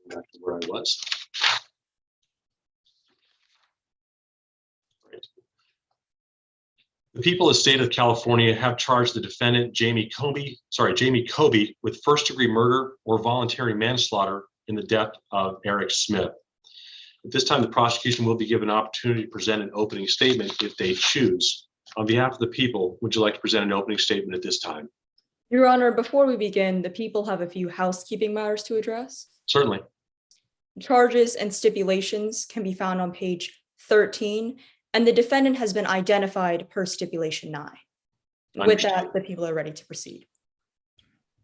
Back to where I was. Right. The people of the state of California have charged the defendant, Jamie Cobey, with first-degree murder or voluntary manslaughter in the death of Eric Smith. At this time, the prosecution will be given an opportunity to present an opening statement if they choose. On behalf of the people, would you like to present an opening statement at this time? Your Honor, before we begin, the people have a few housekeeping matters to address. Certainly. Charges and stipulations can be found on page 13, and the defendant has been identified per stipulation 9. With that, the people are ready to proceed.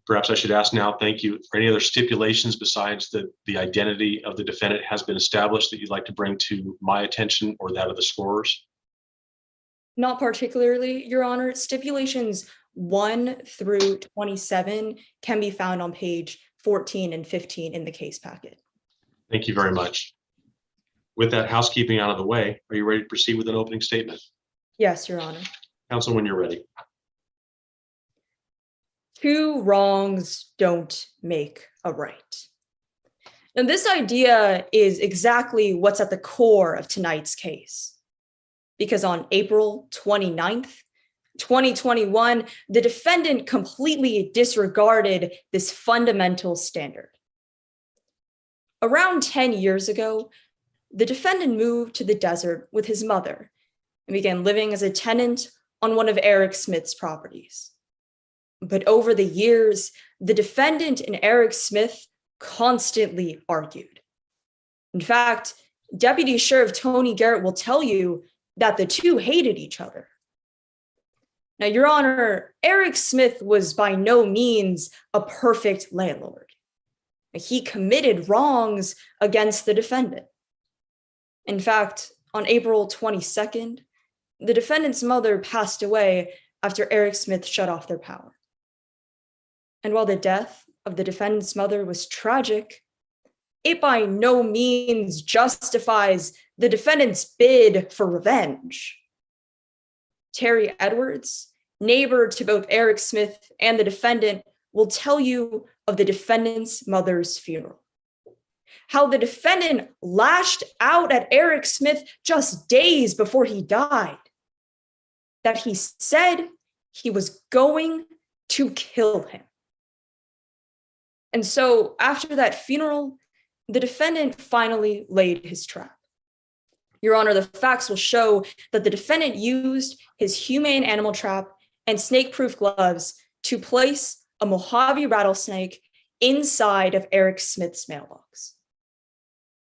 Perhaps I should ask now, thank you, are any other stipulations besides the identity of the defendant has been established that you'd like to bring to my attention or that of the scorers? Not particularly, Your Honor. Stipulations 1 through 27 can be found on page 14 and 15 in the case packet. Thank you very much. With that housekeeping out of the way, are you ready to proceed with an opening statement? Yes, Your Honor. Counsel, when you're ready. Two wrongs don't make a right. And this idea is exactly what's at the core of tonight's case. Because on April 29th, 2021, the defendant completely disregarded this fundamental standard. Around 10 years ago, the defendant moved to the desert with his mother and began living as a tenant on one of Eric Smith's properties. But over the years, the defendant and Eric Smith constantly argued. In fact, Deputy Sheriff Toni Garrett will tell you that the two hated each other. Now, Your Honor, Eric Smith was by no means a perfect landlord. He committed wrongs against the defendant. In fact, on April 22nd, the defendant's mother passed away after Eric Smith shut off their power. And while the death of the defendant's mother was tragic, it by no means justifies the defendant's bid for revenge. Terry Edwards, neighbor to both Eric Smith and the defendant, will tell you of the defendant's mother's funeral. How the defendant lashed out at Eric Smith just days before he died. That he said he was going to kill him. And so after that funeral, the defendant finally laid his trap. Your Honor, the facts will show that the defendant used his humane animal trap and snake-proof gloves to place a Mojave rattlesnake inside of Eric Smith's mailbox.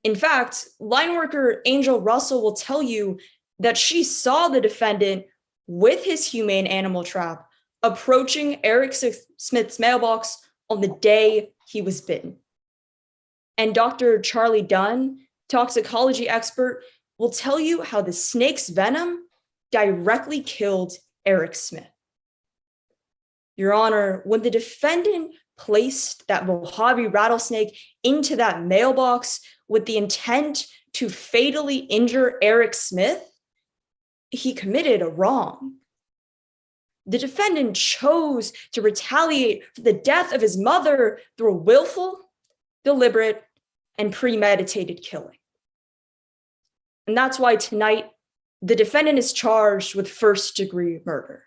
In fact, line worker Angel Russell will tell you that she saw the defendant with his humane animal trap approaching Eric Smith's mailbox on the day he was bitten. And Dr. Charlie Dunn, toxicology expert, will tell you how the snake's venom directly killed Eric Smith. Your Honor, when the defendant placed that Mojave rattlesnake into that mailbox with the intent to fatally injure Eric Smith, he committed a wrong. The defendant chose to retaliate for the death of his mother through a willful, deliberate, and premeditated killing. And that's why tonight, the defendant is charged with first-degree murder.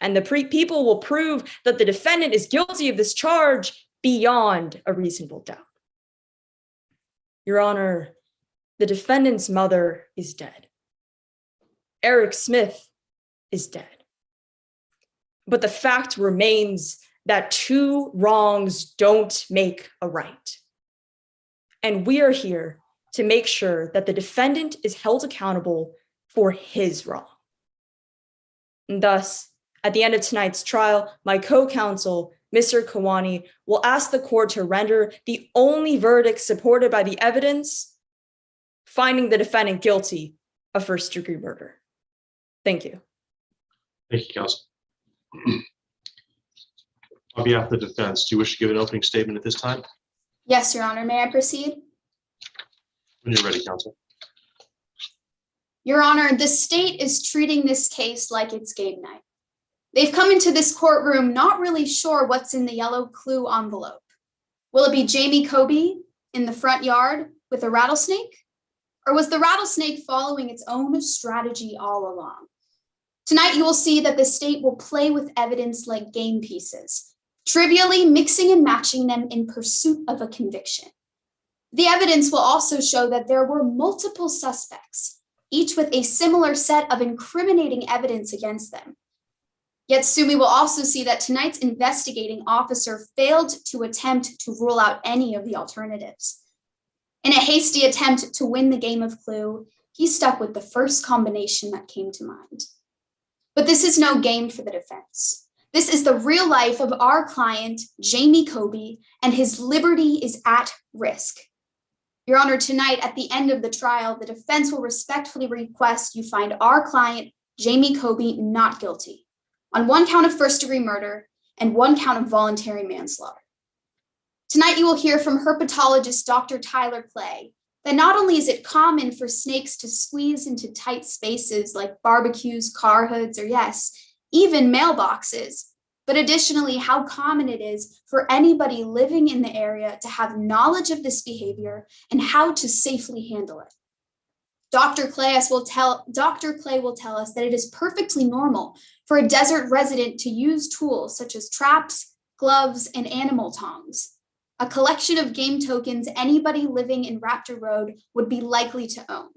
And the people will prove that the defendant is guilty of this charge beyond a reasonable doubt. Your Honor, the defendant's mother is dead. Eric Smith is dead. But the fact remains that two wrongs don't make a right. And we are here to make sure that the defendant is held accountable for his wrong. And thus, at the end of tonight's trial, my co-counsel, Mr. Kawani, will ask the court to render the only verdict supported by the evidence, finding the defendant guilty of first-degree murder. Thank you. Thank you, counsel. On behalf of the defense, do you wish to give an opening statement at this time? Yes, Your Honor. May I proceed? When you're ready, counsel. Your Honor, the state is treating this case like it's game night. They've come into this courtroom not really sure what's in the yellow clue envelope. Will it be Jamie Cobey in the front yard with a rattlesnake? Or was the rattlesnake following its own strategy all along? Tonight, you will see that the state will play with evidence like game pieces, trivially mixing and matching them in pursuit of a conviction. The evidence will also show that there were multiple suspects, each with a similar set of incriminating evidence against them. Yet Sumi will also see that tonight's investigating officer failed to attempt to rule out any of the alternatives. In a hasty attempt to win the game of Clue, he stuck with the first combination that came to mind. But this is no game for the defense. This is the real life of our client, Jamie Cobey, and his liberty is at risk. Your Honor, tonight at the end of the trial, the defense will respectfully request you find our client, Jamie Cobey, not guilty on one count of first-degree murder and one count of voluntary manslaughter. Tonight, you will hear from herpetologist Dr. Tyler Clay that not only is it common for snakes to squeeze into tight spaces like barbecues, car hoods, or yes, even mailboxes, but additionally how common it is for anybody living in the area to have knowledge of this behavior and how to safely handle it. Dr. Clay will tell us that it is perfectly normal for a desert resident to use tools such as traps, gloves, and animal tongs, a collection of game tokens anybody living in Raptor Road would be likely to own.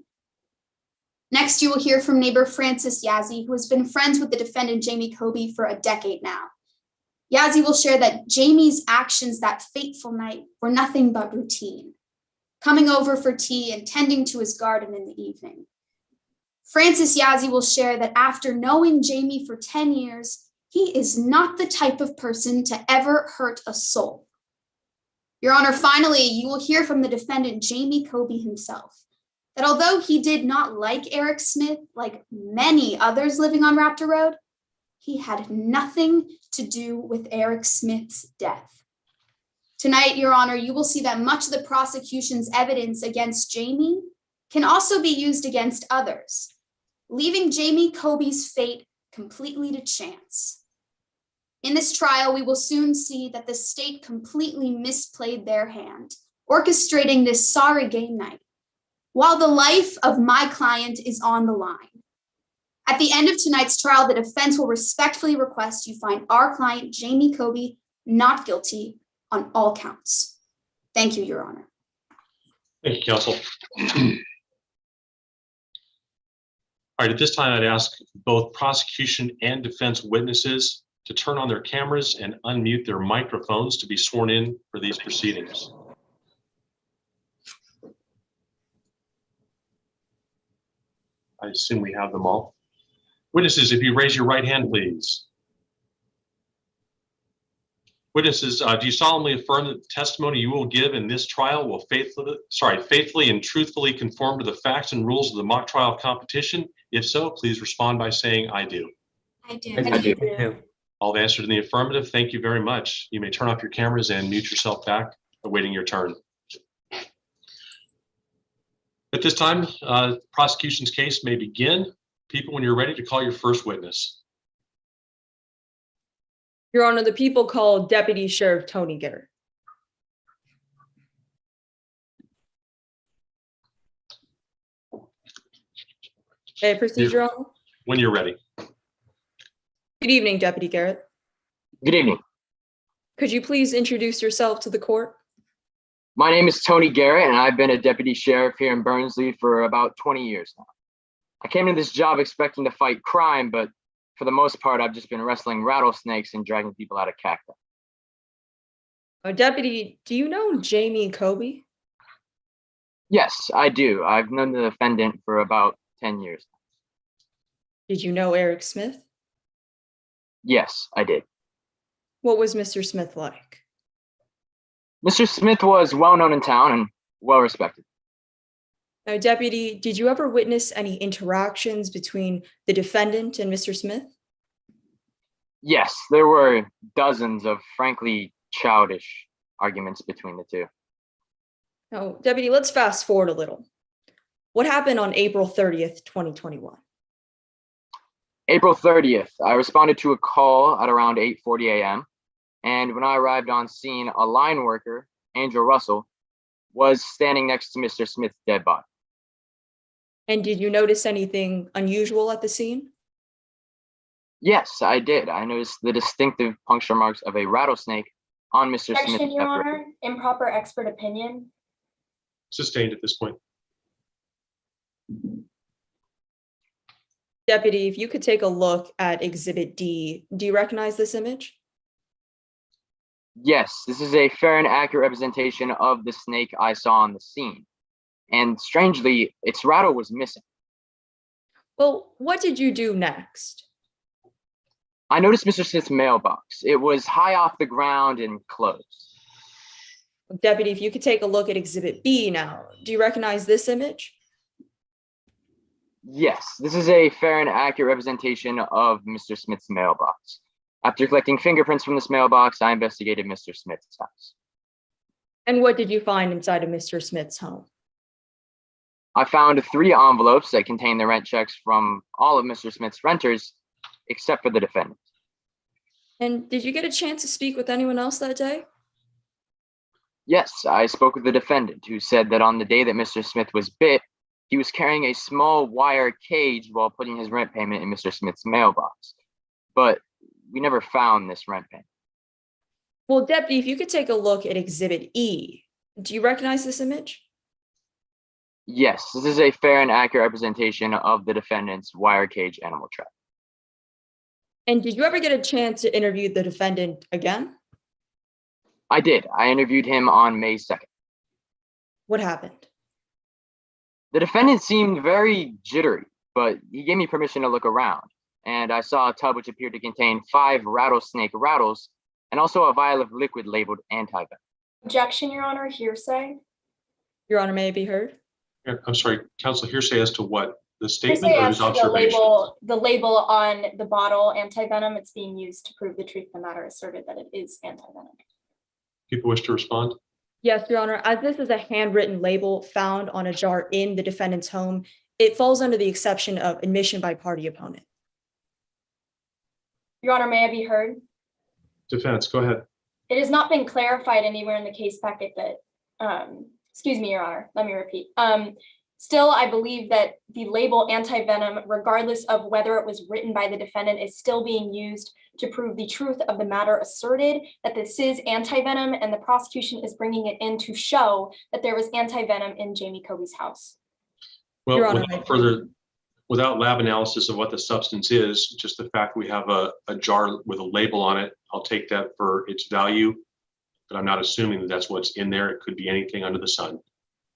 Next, you will hear from neighbor Francis Yazzie, who has been friends with the defendant Jamie Cobey for a decade now. Yazzie will share that Jamie's actions that fateful night were nothing but routine, coming over for tea and tending to his garden in the evening. Francis Yazzie will share that after knowing Jamie for 10 years, he is not the type of person to ever hurt a soul. Your Honor, finally, you will hear from the defendant Jamie Cobey himself, that although he did not like Eric Smith, like many others living on Raptor Road, he had nothing to do with Eric Smith's death. Tonight, Your Honor, you will see that much of the prosecution's evidence against Jamie can also be used against others, leaving Jamie Cobey's fate completely to chance. In this trial, we will soon see that the state completely misplayed their hand, orchestrating this sorry game night, while the life of my client is on the line. At the end of tonight's trial, the defense will respectfully request you find our client, Jamie Cobey, not guilty on all counts. Thank you, Your Honor. Thank you, counsel. All right, at this time, I'd ask both prosecution and defense witnesses to turn on their cameras and unmute their microphones to be sworn in for these proceedings. I assume we have them all. Witnesses, if you raise your right hand, please. Witnesses, do you solemnly affirm that the testimony you will give in this trial will faithfully and truthfully conform to the facts and rules of the mock trial competition? If so, please respond by saying, I do. I do. I do. All have answered in the affirmative. Thank you very much. You may turn off your cameras and mute yourself back, awaiting your turn. At this time, prosecution's case may begin. People, when you're ready to call your first witness. Your Honor, the people call Deputy Sheriff Toni Garrett. May I proceed, Your Honor? When you're ready. Good evening, Deputy Garrett. Good evening. Could you please introduce yourself to the court? My name is Toni Garrett, and I've been a deputy sheriff here in Burnsley for about 20 years now. I came into this job expecting to fight crime, but for the most part, I've just been wrestling rattlesnakes and dragging people out of cacti. Deputy, do you know Jamie Cobey? Yes, I do. I've known the defendant for about 10 years. Did you know Eric Smith? Yes, I did. What was Mr. Smith like? Mr. Smith was well known in town and well respected. Now, Deputy, did you ever witness any interactions between the defendant and Mr. Smith? Yes, there were dozens of frankly childish arguments between the two. Now, Deputy, let's fast forward a little. What happened on April 30th, 2021? April 30th, I responded to a call at around 8:40 a.m. And when I arrived on scene, a line worker, Angel Russell, was standing next to Mr. Smith's dead body. And did you notice anything unusual at the scene? Yes, I did. I noticed the distinctive puncture marks of a rattlesnake on Mr. Smith's Objection, Your left Honor. Improper expert opinion. Sustained at this point. Deputy, if you could take a look at Exhibit D, do you recognize this image? Yes, this is a fair and accurate representation of the snake I saw on the scene. And strangely, its rattle was missing. Well, what did you do next? I noticed Mr. Smith's mailbox. It was high off the ground and closed. Deputy, if you could take a look at Exhibit B now, do you recognize this image? Yes, this is a fair and accurate representation of Mr. Smith's mailbox. After collecting fingerprints from this mailbox, I investigated Mr. Smith's house. And what did you find inside of Mr. Smith's home? I found 3 envelopes that contained the rent checks from all of Mr. Smith's renters, except for the defendant. And did you get a chance to speak with anyone else that day? Yes, I spoke with the defendant, who said that on the day that Mr. Smith was bit, he was carrying a small wire cage while putting his rent payment in Mr. Smith's mailbox. But we never found this rent payment. Well, Deputy, if you could take a look at Exhibit E, do you recognize this image? Yes, this is a fair and accurate representation of the defendant's wire cage animal trap. And did you ever get a chance to interview the defendant again? I did. I interviewed him on May 2nd. What happened? The defendant seemed very jittery, but he gave me permission to look around. And I saw a tub which appeared to contain 5 rattlesnake rattles and also a vial of liquid labeled anti-venom. Objection, Your Honor. Hearsay. Your Honor, may it be heard? I'm sorry, counsel, hearsay as to what? The statement Hearsay or as his to observation? the label on the bottle, anti-venom. It's being used to prove the truth of the matter asserted that it is anti-venom. People wish to respond? Yes, Your Honor, as this is a handwritten label found on a jar in the defendant's home, it falls under the exception of admission by party opponent. Your Honor, may I be heard? Defense, go ahead. It has not been clarified anywhere in the case packet that, excuse me, Your Honor, let me repeat. Still, I believe that the label anti-venom, regardless of whether it was written by the defendant, is still being used to prove the truth of the matter asserted, that this is anti-venom, and the prosecution is bringing it in to show that there was anti-venom in Jamie Cobey's house. Well, Your Honor, without lab analysis of what the substance is, just the fact we have a jar with a label on it, I'll take that for its value, but I'm not assuming that that's what's in there. It could be anything under the sun.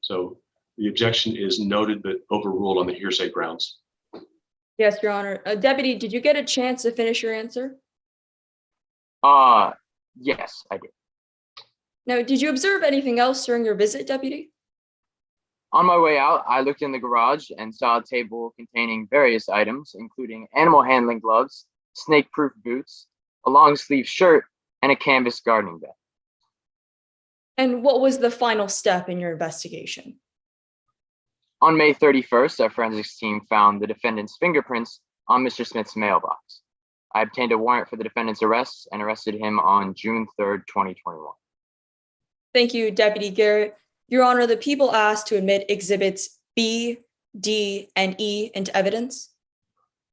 So the objection is noted but overruled on the hearsay grounds. Yes, Your Honor. Deputy, did you get a chance to finish your answer? Yes, I did. Now, did you observe anything else during your visit, Deputy? On my way out, I looked in the garage and saw a table containing various items, including animal handling gloves, snake-proof boots, a long-sleeve shirt, and a canvas gardening bag. And what was the final step in your investigation? On May 31st, our forensics team found the defendant's fingerprints on Mr. Smith's mailbox. I obtained a warrant for the defendant's arrest and arrested him on June 3rd, 2021. Thank you, Deputy Garrett. Your Honor, the people asked to admit exhibits B, D, and E into evidence.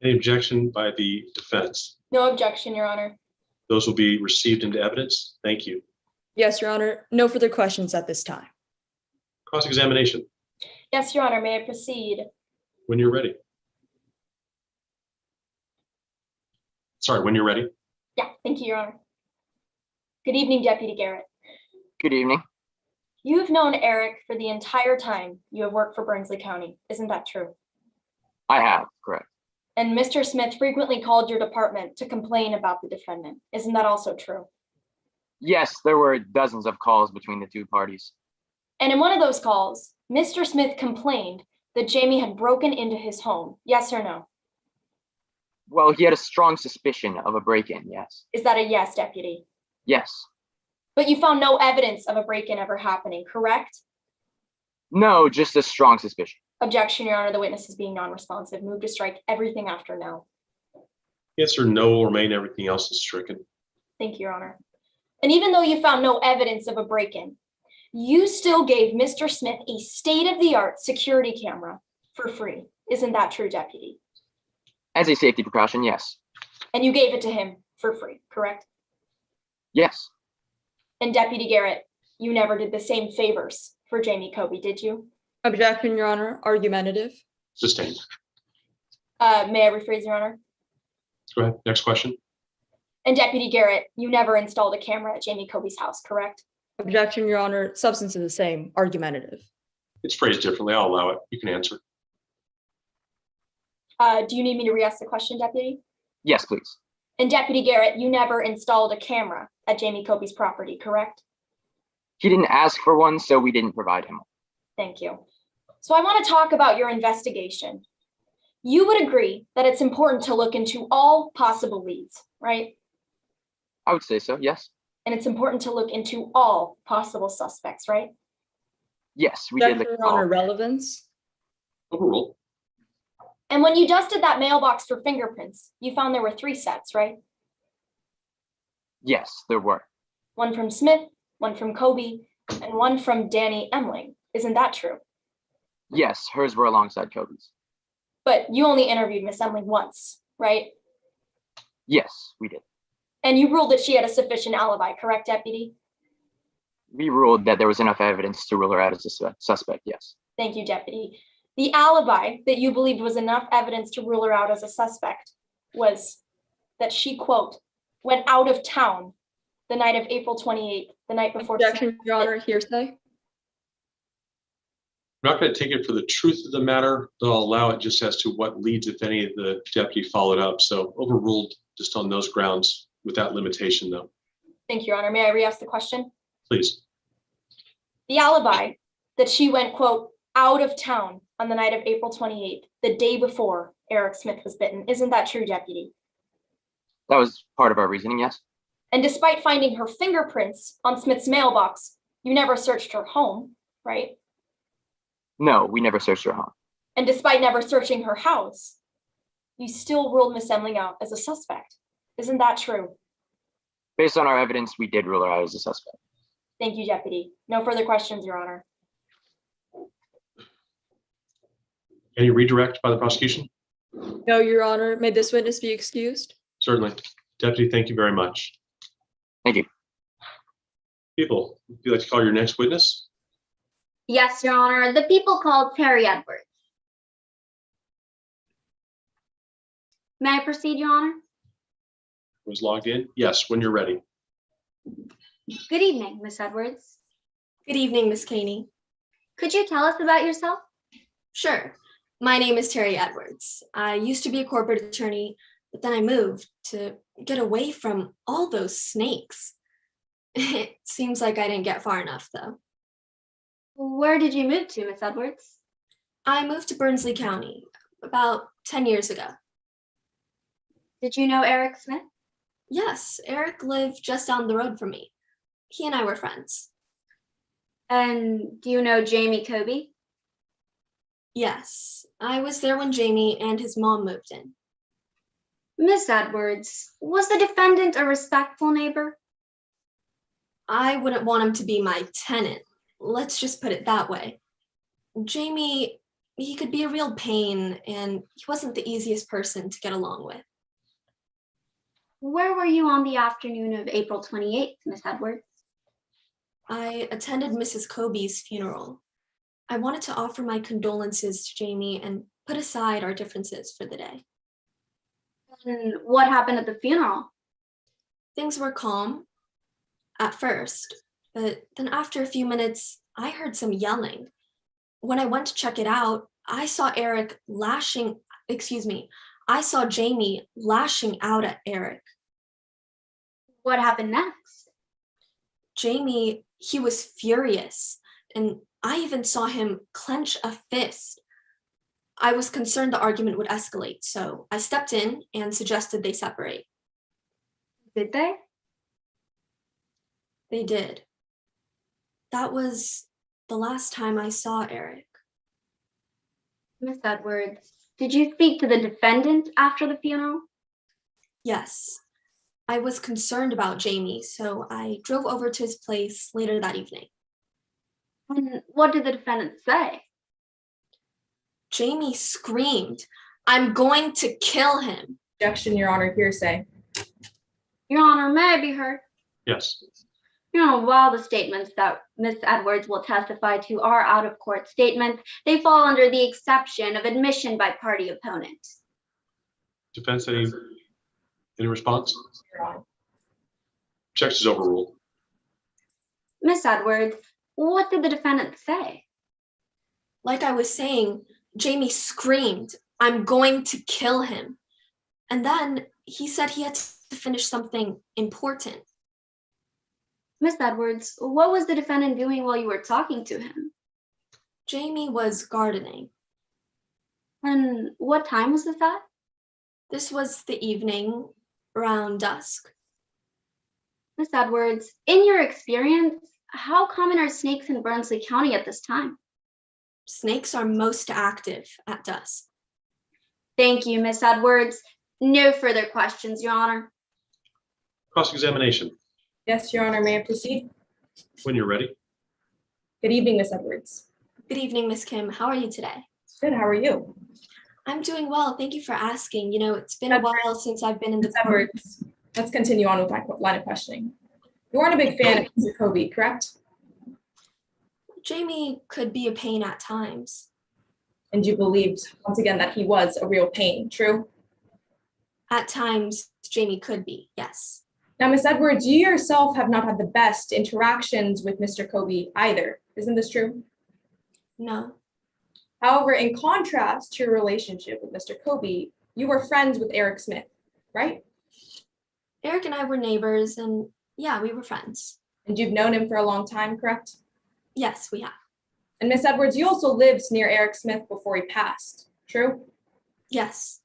Any objection by the defense? No objection, Your Honor. Those will be received into evidence. Thank you. Yes, Your Honor. No further questions at this time. Cross-examination, Yes, Your Honor, may I proceed? when you're ready. Sorry, when you're ready. Yeah, thank you, Your Honor. Good evening, Deputy Garrett. Good evening. You have known Eric for the entire time you have worked for Bernsley County. Isn't that true? I have, correct. And Mr. Smith frequently called your department to complain about the defendant. Isn't that also true? Yes, there were dozens of calls between the two parties. And in one of those calls, Mr. Smith complained that Jamie had broken into his home. Yes or no? Well, he had a strong suspicion of a break-in, yes. Is that a yes, Deputy? Yes. But you found no evidence of a break-in ever happening, correct? No, just a strong suspicion. Objection, Your Honor. The witness is being non-responsive. Move to strike everything after no. Yes or no will remain. Everything else is stricken. Thank you, Your Honor. And even though you found no evidence of a break-in, you still gave Mr. Smith a state-of-the-art security camera for free. Isn't that true, Deputy? As a safety precaution, yes. And you gave it to him for free, correct? Yes. And Deputy Garrett, you never did the same favors for Jamie Cobey, did you? Objection, Your Honor. Argumentative. Sustained. May I rephrase, Your Honor? Go ahead. Next question. And Deputy Garrett, you never installed a camera at Jamie Cobey's house, correct? Objection, Your Honor. Substance is the same. Argumentative. It's phrased differently. I'll allow it. You can answer. Do you need me to re-ask the question, Deputy? Yes, please. And Deputy Garrett, you never installed a camera at Jamie Cobey's property, correct? He didn't ask for one, so we didn't provide him one. Thank you. So I want to talk about your investigation. You would agree that it's important to look into all possible leads, right? I would say so, yes. And it's important to look into all possible suspects, right? Yes, we did look Objection, at Your Honor. all. Relevance. Overruled. And when you dusted that mailbox for fingerprints, you found there were 3 sets, right? Yes, there were. One from Smith, one from Cobey, and one from Dani Emling. Isn't that true? Yes, hers were alongside Cobey's. But you only interviewed Miss Emling once, right? Yes, we did. And you ruled that she had a sufficient alibi, correct, Deputy? We ruled that there was enough evidence to rule her out as a suspect, yes. Thank you, Deputy. The alibi that you believed was enough evidence to rule her out as a suspect was that she, quote, went out of town the night of April 28th, the night before. Objection, Your Honor. Hearsay. I'm not going to take it for the truth of the matter, but I'll allow it just as to what leads, if any, the deputy followed up. So overruled just on those grounds with that limitation, though. Thank you, Your Honor. May I re-ask the question? Please. The alibi that she went, quote, out of town on the night of April 28th, the day before Eric Smith was bitten. Isn't that true, Deputy? That was part of our reasoning, yes. And despite finding her fingerprints on Smith's mailbox, you never searched her home, right? No, we never searched her home. And despite never searching her house, you still ruled Miss Emling out as a suspect. Isn't that true? Based on our evidence, we did rule her out as a suspect. Thank you, Deputy. No further questions, Your Honor. Any redirect by the prosecution? No, Your Honor. May this witness be excused? Certainly. Deputy, thank you very much. Thank you. People, would you like to call your next witness? Yes, Your Honor. The people called Terry Edwards. May I proceed, Your Honor? Was logged in? Yes, when you're ready. Good evening, Miss Edwards. Good evening, Miss Caney. Could you tell us about yourself? Sure. My name is Terry Edwards. I used to be a corporate attorney, but then I moved to get away from all those snakes. It seems like I didn't get far enough, though. Where did you move to, Miss Edwards? I moved to Burnsley County about 10 years ago. Did you know Eric Smith? Yes, Eric lived just down the road from me. He and I were friends. And do you know Jamie Cobey? Yes, I was there when Jamie and his mom moved in. Miss Edwards, was the defendant a respectful neighbor? I wouldn't want him to be my tenant. Let's just put it that way. Jamie, he could be a real pain, and he wasn't the easiest person to get along with. Where were you on the afternoon of April 28th, Miss Edwards? I attended Mrs. Cobey's funeral. I wanted to offer my condolences to Jamie and put aside our differences for the day. And what happened at the funeral? Things were calm at first, but then after a few minutes, I heard some yelling. When I went to check it out, I saw Jamie lashing out at Eric. What happened next? Jamie, he was furious, and I even saw him clench a fist. I was concerned the argument would escalate, so I stepped in and suggested they separate. Did they? They did. That was the last time I saw Eric. Miss Edwards, did you speak to the defendant after the funeral? Yes. I was concerned about Jamie, so I drove over to his place later that evening. And what did the defendant say? Jamie screamed, "I'm going to kill him." Objection, Your Honor, hearsay. Your Honor, may I be heard? Yes. You know, while the statements that Miss Edwards will testify to are out-of-court statements, they fall under the exception of admission by party opponent. Defense, any response? Objection is overruled. Miss Edwards, what did the defendant say? Like I was saying, Jamie screamed, "I'm going to kill him." And then he said he had to finish something important. Miss Edwards, what was the defendant doing while you were talking to him? Jamie was gardening. And what time was this at? This was the evening, around dusk. Miss Edwards, in your experience, how common are snakes in Burnsley County at this time? Snakes are most active at dusk. Thank you, Miss Edwards. No further questions, Your Honor. Cross-examination. Yes, Your Honor, may I proceed? When you're ready. Good evening, Miss Edwards. Good evening, Miss Kim. How are you today? Good, how are you? I'm doing well. Thank you for asking. You know, it's been a while since I've been in the Miss Edwards, let's continue on with my line of questioning. You aren't a big fan of Mr. Cobey, correct? Jamie could be a pain at times. And you believed, once again, that he was a real pain, true? At times, Jamie could be, yes. Now, Miss Edwards, you yourself have not had the best interactions with Mr. Cobey either. Isn't this true? No. However, in contrast to your relationship with Mr. Cobey, you were friends with Eric Smith, right? Eric and I were neighbors, and yeah, we were friends. And you've known him for a long time, correct? Yes, we have. And Miss Edwards, you also lived near Eric Smith before he passed, true? Yes.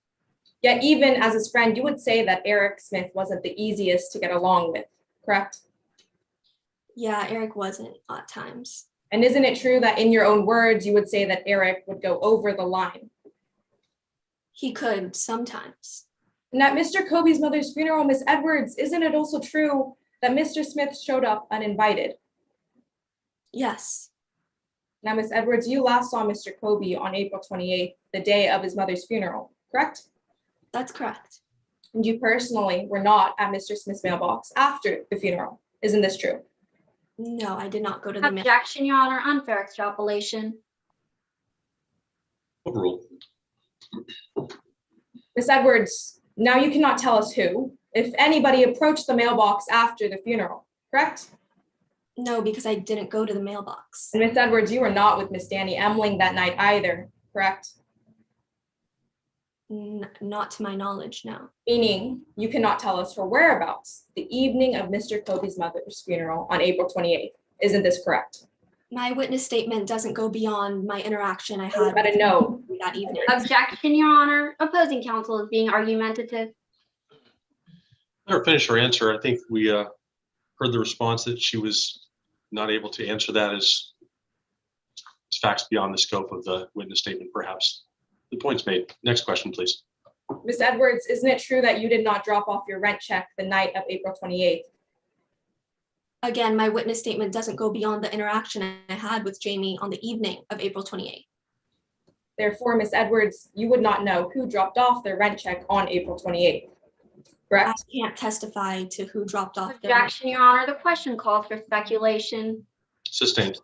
Yet even as his friend, you would say that Eric Smith wasn't the easiest to get along with, correct? Yeah, Eric wasn't at times. And isn't it true that in your own words, you would say that Eric would go over the line? He could sometimes. And at Mr. Cobey's mother's funeral, Miss Edwards, isn't it also true that Mr. Smith showed up uninvited? Yes. Now, Miss Edwards, you last saw Mr. Cobey on April 28th, the day of his mother's funeral, correct? That's correct. And you personally were not at Mr. Smith's mailbox after the funeral. Isn't this true? No, I did not go to the mail. Objection, Your Honor, unfair extrapolation. Overruled. Miss Edwards, now you cannot tell us who, if anybody, approached the mailbox after the funeral, correct? No, because I didn't go to the mailbox. And Miss Edwards, you were not with Miss Dani Emling that night either, correct? Not to my knowledge, no. Meaning you cannot tell us her whereabouts the evening of Mr. Cobey's mother's funeral on April 28th. Isn't this correct? My witness statement doesn't go beyond my interaction I had But no. that evening. Objection, Your Honor. Opposing counsel is being argumentative. Let her finish her answer. I think we heard the response that she was not able to answer that as facts beyond the scope of the witness statement, perhaps. The point's made. Next question, please. Miss Edwards, isn't it true that you did not drop off your rent check the night of April 28th? Again, my witness statement doesn't go beyond the interaction I had with Jamie on the evening of April 28th. Therefore, Miss Edwards, you would not know who dropped off their rent check on April 28th, correct? I can't testify to who dropped off their rent. Objection, Your Honor. The question calls for speculation. Sustained.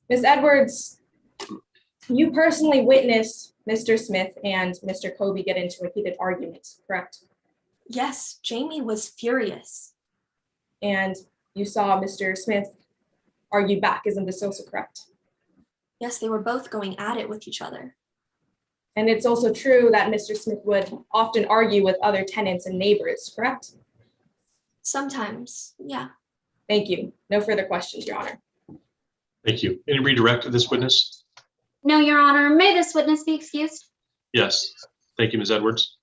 Miss Edwards, you personally witnessed Mr. Smith and Mr. Cobey get into a heated argument, correct? Yes, Jamie was furious. And you saw Mr. Smith argue back. Isn't this also correct? Yes, they were both going at it with each other. And it's also true that Mr. Smith would often argue with other tenants and neighbors, correct? Sometimes, yeah. Thank you. No further questions, Your Honor. Thank you. Any redirect of this witness? No, Your Honor. May this witness be excused? Yes. Thank you, Ms. Edwards.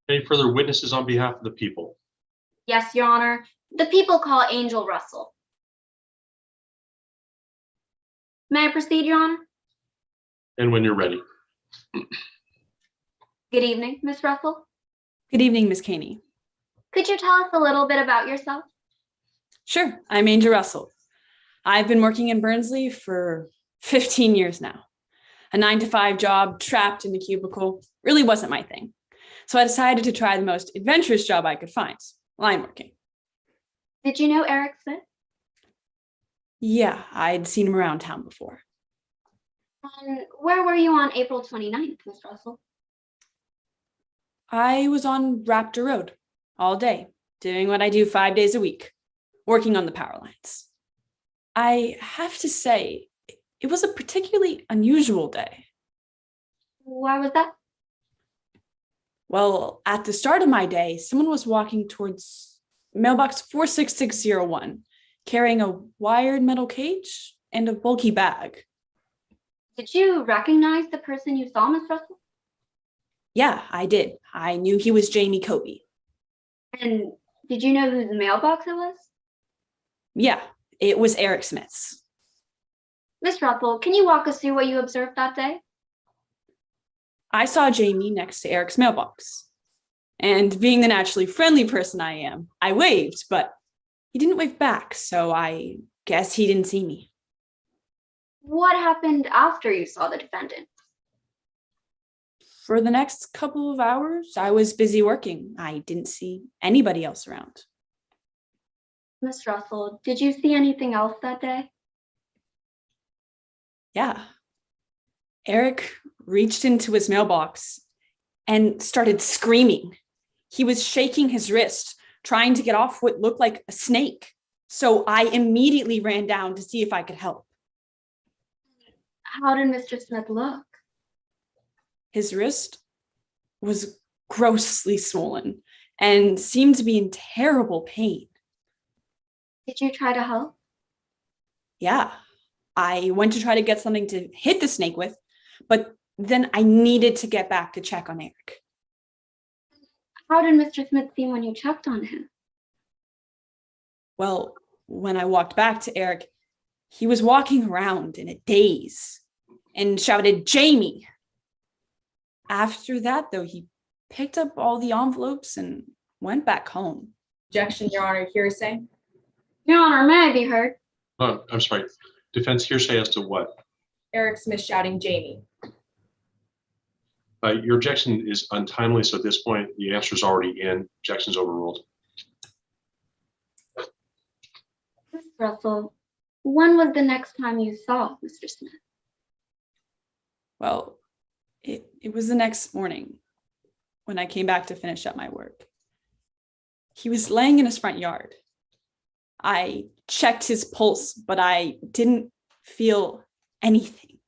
Any further witnesses on behalf of the people? Yes, Your Honor. The people call Angel Russell. May I proceed, Your Honor? And when you're ready. Good evening, Ms. Russell. Good evening, Ms. Caney. Could you tell us a little bit about yourself? Sure, I'm Angel Russell. I've been working in Burnsley for 15 years now. A 9-to-5 job trapped in a cubicle really wasn't my thing. So I decided to try the most adventurous job I could find, line working. Did you know Eric Smith? Yeah, I'd seen him around town before. And where were you on April 29th, Ms. Russell? I was on Raptor Road all day, doing what I do 5 days a week, working on the power lines. I have to say, it was a particularly unusual day. Why was that? Well, at the start of my day, someone was walking towards mailbox 46601, carrying a wired metal cage and a bulky bag. Did you recognize the person you saw, Ms. Russell? Yeah, I did. I knew he was Jamie Cobey. And did you know whose mailbox it was? Yeah, it was Eric Smith's. Ms. Russell, can you walk us through what you observed that day? I saw Jamie next to Eric's mailbox. And being the naturally friendly person I am, I waved, but he didn't wave back, so I guess he didn't see me. What happened after you saw the defendant? For the next couple of hours, I was busy working. I didn't see anybody else around. Ms. Russell, did you see anything else that day? Yeah. Eric reached into his mailbox and started screaming. He was shaking his wrist, trying to get off what looked like a snake. So I immediately ran down to see if I could help. How did Mr. Smith look? His wrist was grossly swollen and seemed to be in terrible pain. Did you try to help? Yeah, I went to try to get something to hit the snake with, but then I needed to get back to check on Eric. How did Mr. Smith seem when you checked on him? Well, when I walked back to Eric, he was walking around in a daze and shouted, "Jamie!" After that, though, he picked up all the envelopes and went back home. Objection, Your Honor, hearsay. Your Honor, may I be heard? Oh, I'm sorry. Defense hearsay as to what? Eric Smith shouting Jamie. Your objection is untimely, so at this point, the answer is already in. Objection's overruled. Ms. Russell, when was the next time you saw Mr. Smith? Well, it was the next morning when I came back to finish up my work. He was laying in his front yard. I checked his pulse, but I didn't feel anything.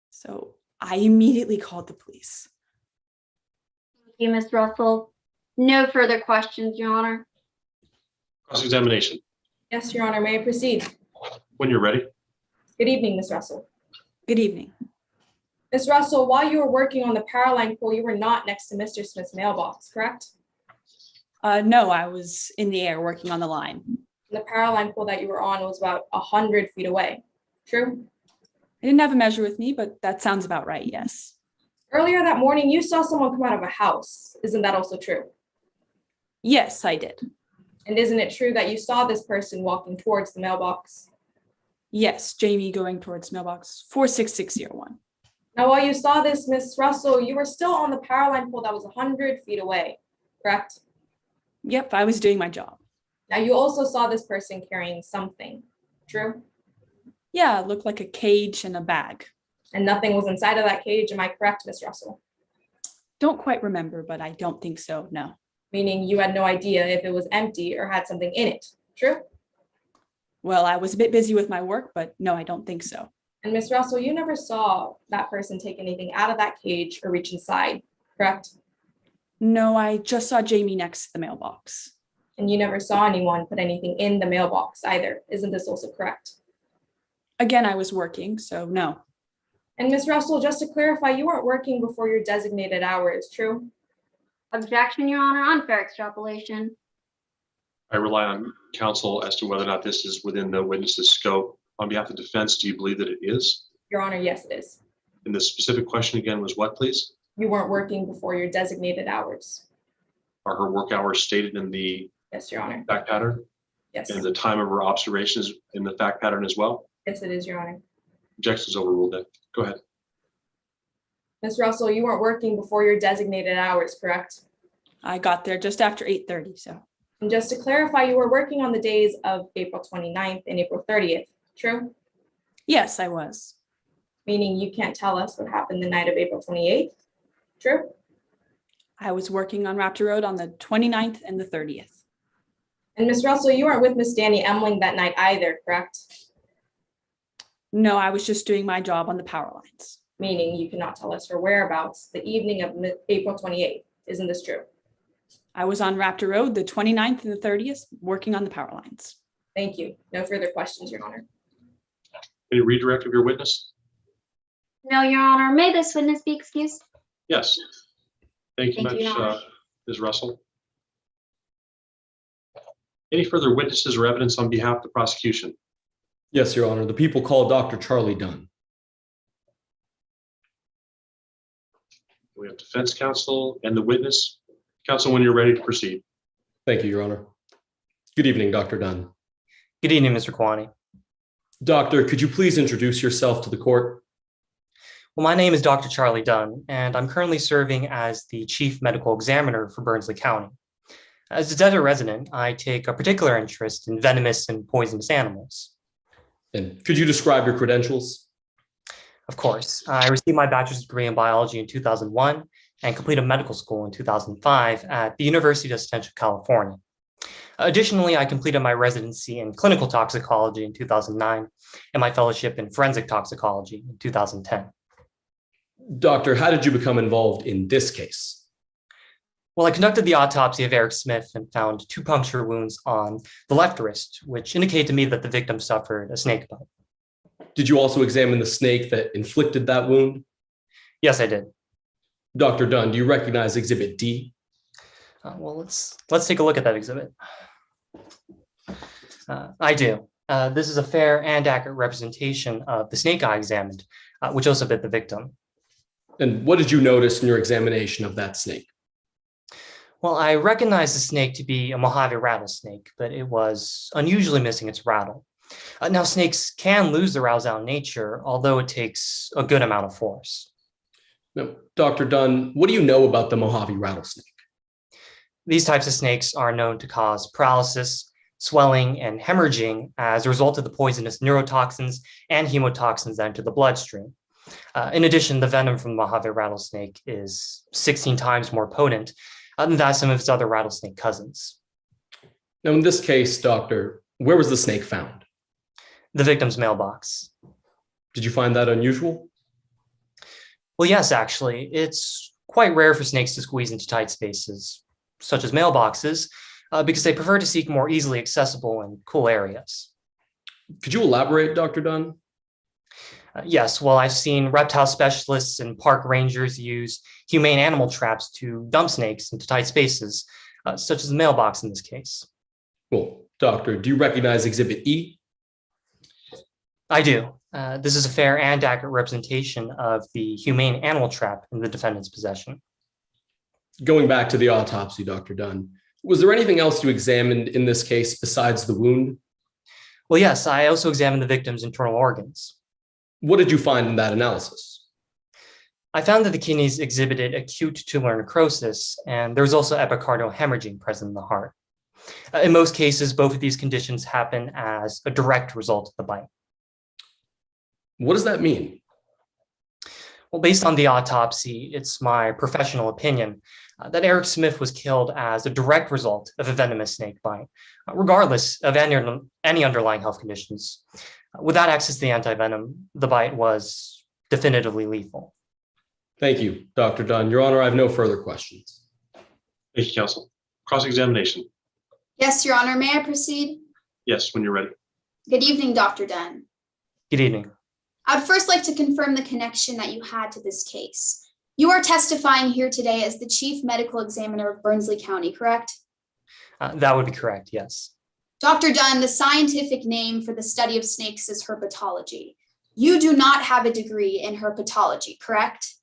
So I immediately called the police. Thank you, Ms. Russell. No further questions, Your Honor. Cross-examination. Yes, Your Honor, may I proceed? When you're ready. Good evening, Ms. Russell. Good evening. Ms. Russell, while you were working on the power line pole, you were not next to Mr. Smith's mailbox, correct? No, I was in the air working on the line. The power line pole that you were on was about 100 feet away, true? I didn't have a measure with me, but that sounds about right, yes. Earlier that morning, you saw someone come out of a house. Isn't that also true? Yes, I did. And isn't it true that you saw this person walking towards the mailbox? Yes, Jamie going towards mailbox 46601. Now, while you saw this, Ms. Russell, you were still on the power line pole that was 100 feet away, correct? Yep, I was doing my job. Now, you also saw this person carrying something, true? Yeah, it looked like a cage and a bag. And nothing was inside of that cage, am I correct, Ms. Russell? Don't quite remember, but I don't think so, no. Meaning you had no idea if it was empty or had something in it, true? Well, I was a bit busy with my work, but no, I don't think so. And Ms. Russell, you never saw that person take anything out of that cage or reach inside, correct? No, I just saw Jamie next to the mailbox. And you never saw anyone put anything in the mailbox either. Isn't this also correct? Again, I was working, so no. And Ms. Russell, just to clarify, you weren't working before your designated hours, true? Objection, Your Honor, unfair extrapolation. I rely on counsel as to whether or not this is within the witness's scope. On behalf of defense, do you believe that it is? Your Honor, yes, it is. And the specific question again was what, please? You weren't working before your designated hours. Are her work hours stated in the Yes, Your Honor. fact pattern? Yes. And the time of her observations in the fact pattern as well? Yes, it is, Your Honor. Objection is overruled then. Go ahead. Ms. Russell, you weren't working before your designated hours, correct? I got there just after 8:30, so. And just to clarify, you were working on the days of April 29th and April 30th, true? Yes, I was. Meaning you can't tell us what happened the night of April 28th, true? I was working on Raptor Road on the 29th and the 30th. And Ms. Russell, you weren't with Miss Dani Emling that night either, correct? No, I was just doing my job on the power lines. Meaning you cannot tell us her whereabouts the evening of April 28th. Isn't this true? I was on Raptor Road the 29th and the 30th, working on the power lines. Thank you. No further questions, Your Honor. Any redirect of your witness? No, Your Honor. May this witness be excused? Yes. Thank you Thank you, much, Your Honor. Ms. Russell. Any further witnesses or evidence on behalf of the prosecution? Yes, Your Honor. The people call Dr. Charlie Dunn. We have defense counsel and the witness. Counsel, when you're ready to proceed. Thank you, Your Honor. Good evening, Dr. Dunn. Good evening, Mr. Kwani. Doctor, could you please introduce yourself to the court? Well, my name is Dr. Charlie Dunn, and I'm currently serving as the Chief Medical Examiner for Burnsley County. As a desert resident, I take a particular interest in venomous and poisonous animals. And could you describe your credentials? Of course. I received my bachelor's degree in biology in 2001 and completed medical school in 2005 at the University of Central California. Additionally, I completed my residency in clinical toxicology in 2009 and my fellowship in forensic toxicology in 2010. Doctor, how did you become involved in this case? Well, I conducted the autopsy of Eric Smith and found 2 puncture wounds on the left wrist, which indicated to me that the victim suffered a snake bite. Did you also examine the snake that inflicted that wound? Yes, I did. Dr. Dunn, do you recognize Exhibit D? Well, let's take a look at that exhibit. I do. This is a fair and accurate representation of the snake I examined, which also bit the victim. And what did you notice in your examination of that snake? Well, I recognized the snake to be a Mojave rattlesnake, but it was unusually missing its rattle. Now, snakes can lose their rattles out in nature, although it takes a good amount of force. Now, Dr. Dunn, what do you know about the Mojave rattlesnake? These types of snakes are known to cause paralysis, swelling, and hemorrhaging as a result of the poisonous neurotoxins and hemotoxins that enter the bloodstream. In addition, the venom from the Mojave rattlesnake is 16 times more potent than that of some of its other rattlesnake cousins. Now, in this case, doctor, where was the snake found? The victim's mailbox. Did you find that unusual? Well, yes, actually. It's quite rare for snakes to squeeze into tight spaces, such as mailboxes, because they prefer to seek more easily accessible and cool areas. Could you elaborate, Dr. Dunn? Yes, well, I've seen reptile specialists and park rangers use humane animal traps to dump snakes into tight spaces, such as the mailbox in this case. Well, doctor, do you recognize Exhibit E? I do. This is a fair and accurate representation of the humane animal trap in the defendant's possession. Going back to the autopsy, Dr. Dunn, was there anything else you examined in this case besides the wound? Well, yes, I also examined the victim's internal organs. What did you find in that analysis? I found that the kidneys exhibited acute tubular necrosis, and there was also epicardial hemorrhaging present in the heart. In most cases, both of these conditions happen as a direct result of the bite. What does that mean? Well, based on the autopsy, it's my professional opinion that Eric Smith was killed as a direct result of a venomous snake bite, regardless of any underlying health conditions. Without access to the antivenom, the bite was definitively lethal. Thank you, Dr. Dunn. Your Honor, I have no further questions. Thank you, counsel. Cross-examination. Yes, Your Honor. May I proceed? Yes, when you're ready. Good evening, Dr. Dunn. Good evening. I'd first like to confirm the connection that you had to this case. You are testifying here today as the Chief Medical Examiner of Bernsley County, correct? That would be correct, yes. Dr. Dunn, the scientific name for the study of snakes is herpetology. You do not have a degree in herpetology, correct?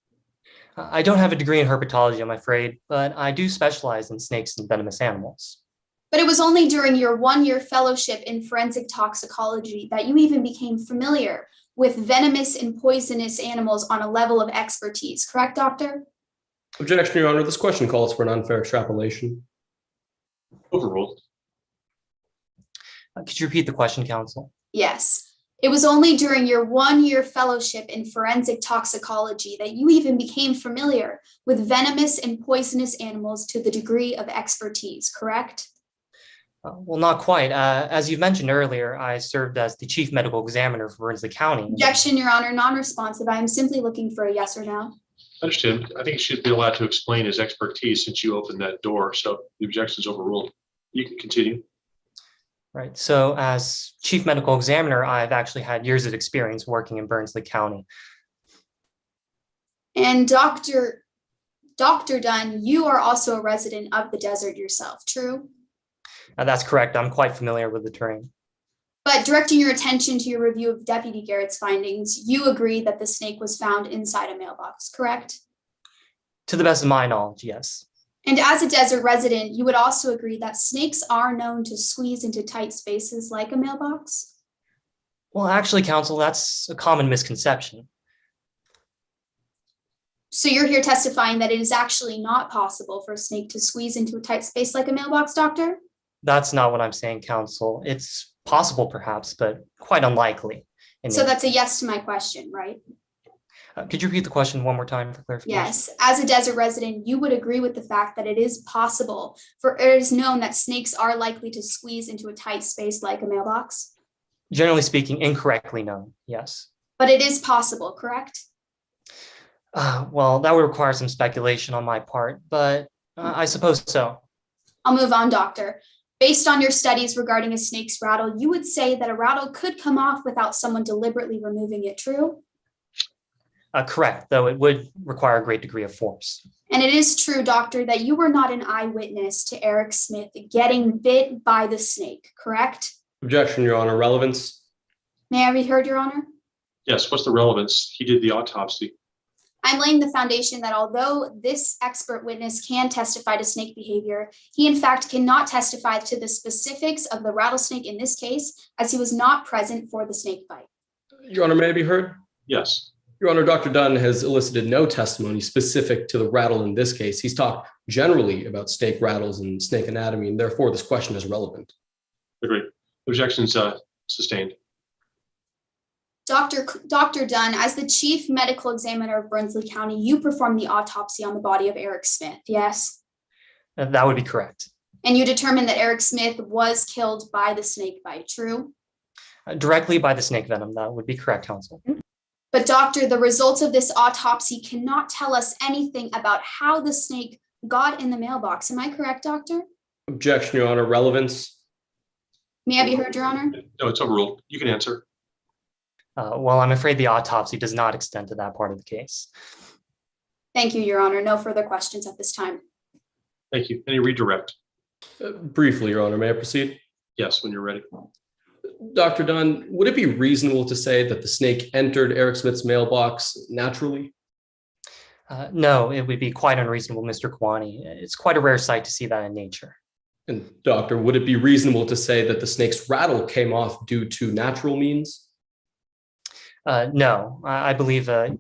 I don't have a degree in herpetology, I'm afraid, but I do specialize in snakes and venomous animals. But it was only during your one-year fellowship in forensic toxicology that you even became familiar with venomous and poisonous animals on a level of expertise, correct, Doctor? Objection, Your Honor. This question calls for an unfair extrapolation. Overruled. Could you repeat the question, counsel? Yes. It was only during your one-year fellowship in forensic toxicology that you even became familiar with venomous and poisonous animals to the degree of expertise, correct? Well, not quite. As you mentioned earlier, I served as the Chief Medical Examiner for Bernsley County. Objection, Your Honor, non-responsive. I am simply looking for a yes or no. Understood. I think he should be allowed to explain his expertise since you opened that door. So the objection is overruled. You can continue. Right. So as Chief Medical Examiner, I've actually had years of experience working in Bernsley County. And Dr. Dunn, you are also a resident of the desert yourself, true? That's correct. I'm quite familiar with the terrain. But directing your attention to your review of Deputy Garrett's findings, you agree that the snake was found inside a mailbox, correct? To the best of my knowledge, yes. And as a desert resident, you would also agree that snakes are known to squeeze into tight spaces like a mailbox? Well, actually, counsel, that's a common misconception. So you're here testifying that it is actually not possible for a snake to squeeze into a tight space like a mailbox, Doctor? That's not what I'm saying, counsel. It's possible, perhaps, but quite unlikely. So that's a yes to my question, right? Could you repeat the question one more time for clarification? Yes. As a desert resident, you would agree with the fact that it is possible, for it is known that snakes are likely to squeeze into a tight space like a mailbox? Generally speaking, incorrectly known, yes. But it is possible, correct? Well, that would require some speculation on my part, but I suppose so. I'll move on, Doctor. Based on your studies regarding a snake's rattle, you would say that a rattle could come off without someone deliberately removing it, true? Correct, though it would require a great degree of force. And it is true, doctor, that you were not an eyewitness to Eric Smith getting bit by the snake, correct? Objection, Your Honor. Relevance? May I be heard, Your Honor? Yes, what's the relevance? He did the autopsy. I'm laying the foundation that although this expert witness can testify to snake behavior, he in fact cannot testify to the specifics of the rattlesnake in this case, as he was not present for the snake bite. Your Honor, may I be heard? Yes. Your Honor, Dr. Dunn has elicited no testimony specific to the rattle in this case. He's talked generally about snake rattles and snake anatomy, and therefore this question is relevant. Agreed. Objections sustained. Dr. Dunn, as the chief medical examiner of Brinsley County, you performed the autopsy on the body of Eric Smith, yes? That would be correct. And you determined that Eric Smith was killed by the snake bite, true? Directly by the snake venom, that would be correct, counsel. But doctor, the results of this autopsy cannot tell us anything about how the snake got in the mailbox. Am I correct, doctor? Objection, Your Honor. Relevance? May I be heard, Your Honor? No, it's overruled. You can answer. Well, I'm afraid the autopsy does not extend to that part of the case. Thank you, Your Honor. No further questions at this time. Thank you. Any redirect? Briefly, Your Honor, may I proceed? Yes, when you're ready. Dr. Dunn, would it be reasonable to say that the snake entered Eric Smith's mailbox naturally? No, it would be quite unreasonable, Mr. Kwani. It's quite a rare sight to see that in nature. And doctor, would it be reasonable to say that the snake's rattle came off due to natural means? No, I believe a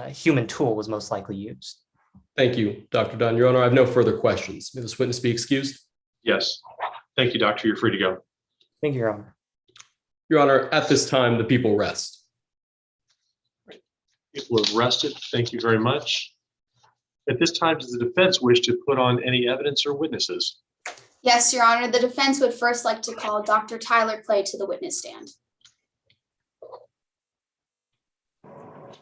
human tool was most likely used. Thank you, Dr. Dunn. Your Honor, I have no further questions. May this witness be excused? Yes. Thank you, doctor. You're free to go. Thank you, Your Honor. Your Honor, at this time, the people rest. People have rested. Thank you very much. At this time, does the defense wish to put on any evidence or witnesses? Yes, Your Honor. The defense would first like to call Dr. Tyler Clay to the witness stand.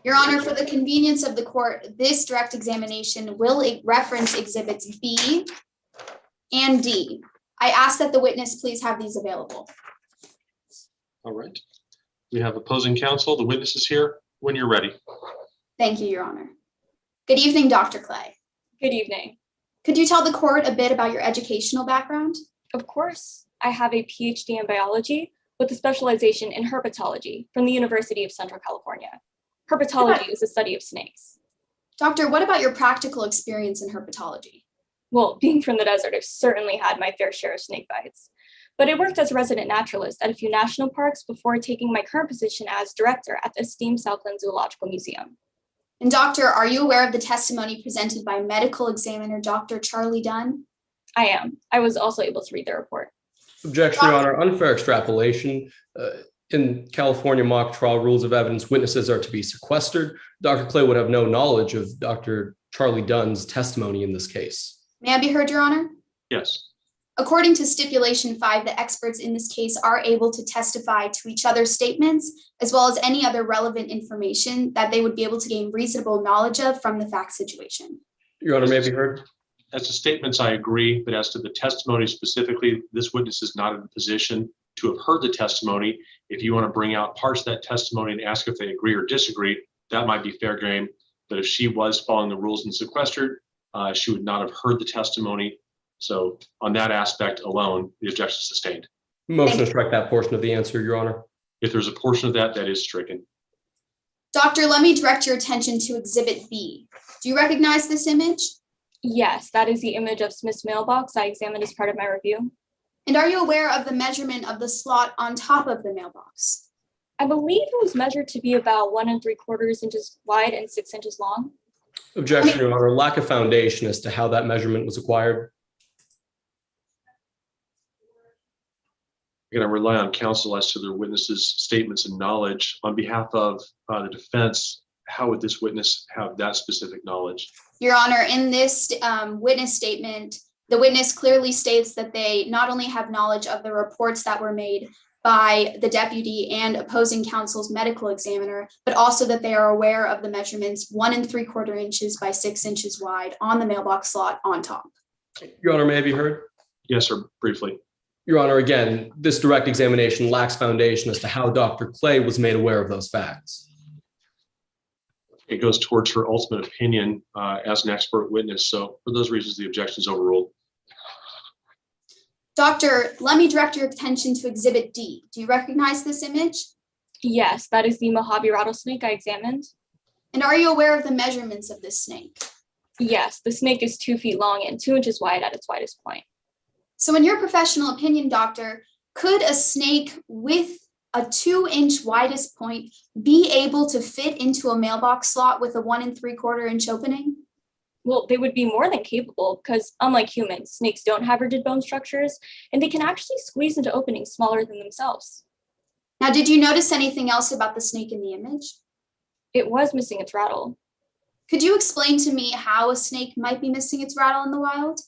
Your Honor, for the convenience of the court, this direct examination will reference exhibits B and D. I ask that the witness please have these available. All right. We have opposing counsel. The witness is here when you're ready. Thank you, Your Honor. Good evening, Dr. Clay. Good evening. Could you tell the court a bit about your educational background? Of course. I have a PhD in biology with a specialization in herpetology from the University of Central California. Herpetology is the study of snakes. Doctor, what about your practical experience in herpetology? Well, being from the desert, I've certainly had my fair share of snake bites. But I worked as a resident naturalist at a few national parks before taking my current position as director at the esteemed Southland Zoological Museum. And doctor, are you aware of the testimony presented by medical examiner Dr. Charlie Dunn? I am. I was also able to read the report. Objection, Your Honor. Unfair extrapolation. In California mock trial rules of evidence, witnesses are to be sequestered. Dr. Clay would have no knowledge of Dr. Charlie Dunn's testimony in this case. May I be heard, Your Honor? Yes. According to stipulation 5, the experts in this case are able to testify to each other's statements, as well as any other relevant information that they would be able to gain reasonable knowledge of from the fact situation. Your Honor, may be heard? As to statements, I agree, but as to the testimony specifically, this witness is not in a position to have heard the testimony. If you want to bring out parts of that testimony and ask if they agree or disagree, that might be fair game. But if she was following the rules and sequestered, she would not have heard the testimony. So on that aspect alone, the objection is sustained. Motion to strike that portion of the answer, Your Honor. If there's a portion of that is stricken. Doctor, let me direct your attention to Exhibit B. Do you recognize this image? Yes, that is the image of Smith's mailbox I examined as part of my review. And are you aware of the measurement of the slot on top of the mailbox? I believe it was measured to be about 1 3/4 inches wide and 6 inches long. Objection, Your Honor. Lack of foundation as to how that measurement was acquired. We're going to rely on counsel as to their witnesses' statements and knowledge. On behalf of the defense, how would this witness have that specific knowledge? Your Honor, in this witness statement, the witness clearly states that they not only have knowledge of the reports that were made by the deputy and opposing counsel's medical examiner, but also that they are aware of the measurements 1 3/4 inches by 6 inches wide on the mailbox slot on top. Your Honor, may I be heard? Yes, sir, briefly. Your Honor, again, this direct examination lacks foundation as to how Dr. Clay was made aware of those facts. it goes towards her ultimate opinion as an expert witness. So for those reasons, the objection is overruled. Doctor, let me direct your attention to Exhibit D. Do you recognize this image? Yes, that is the Mojave rattlesnake I examined. And are you aware of the measurements of this snake? Yes, the snake is 2 feet long and 2 inches wide at its widest point. So in your professional opinion, doctor, could a snake with a 2-inch widest point be able to fit into a mailbox slot with a 1 3/4 inch opening? Well, they would be more than capable because unlike humans, snakes don't have rigid bone structures and they can actually squeeze into openings smaller than themselves. Now, did you notice anything else about the snake in the image? It was missing its rattle. Could you explain to me how a snake might be missing its rattle in the wild?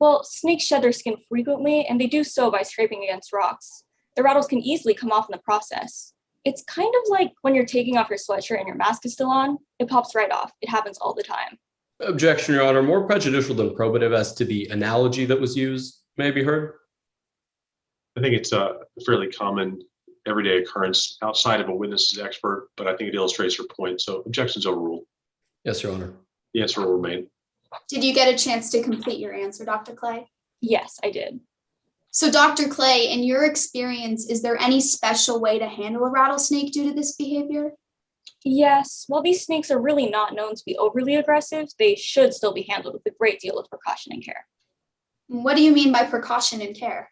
Well, snakes shed their skin frequently and they do so by scraping against rocks. The rattles can easily come off in the process. It's kind of like when you're taking off your sweatshirt and your mask is still on, it pops right off. It happens all the time. Objection, Your Honor. More prejudicial than probative as to the analogy that was used may be heard. I think it's a fairly common everyday occurrence outside of a witness's expert, but I think it illustrates her point. So objection's overruled. Yes, Your Honor. The answer will remain. Did you get a chance to complete your answer, Dr. Clay? Yes, I did. So Dr. Clay, in your experience, is there any special way to handle a rattlesnake due to this behavior? Yes, while these snakes are really not known to be overly aggressive, they should still be handled with a great deal of precaution and care. What do you mean by precaution and care?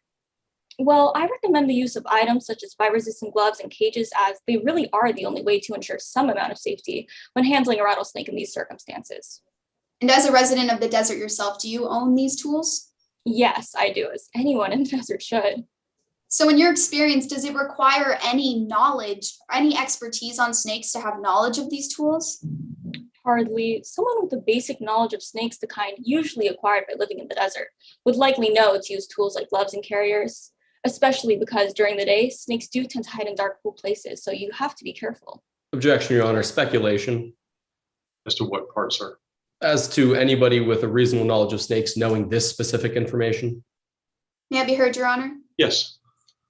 Well, I recommend the use of items such as bite-resistant gloves and cages as they really are the only way to ensure some amount of safety when handling a rattlesnake in these circumstances. And as a resident of the desert yourself, do you own these tools? Yes, I do, as anyone in the desert should. So in your experience, does it require any knowledge, any expertise on snakes to have knowledge of these tools? Hardly. Someone with a basic knowledge of snakes, the kind usually acquired by living in the desert, would likely know to use tools like gloves and carriers, especially because during the day, snakes do tend to hide in dark, cool places, so you have to be careful. Objection, Your Honor. Speculation. As to what part, sir? As to anybody with a reasonable knowledge of snakes knowing this specific information. May I be heard, Your Honor? Yes.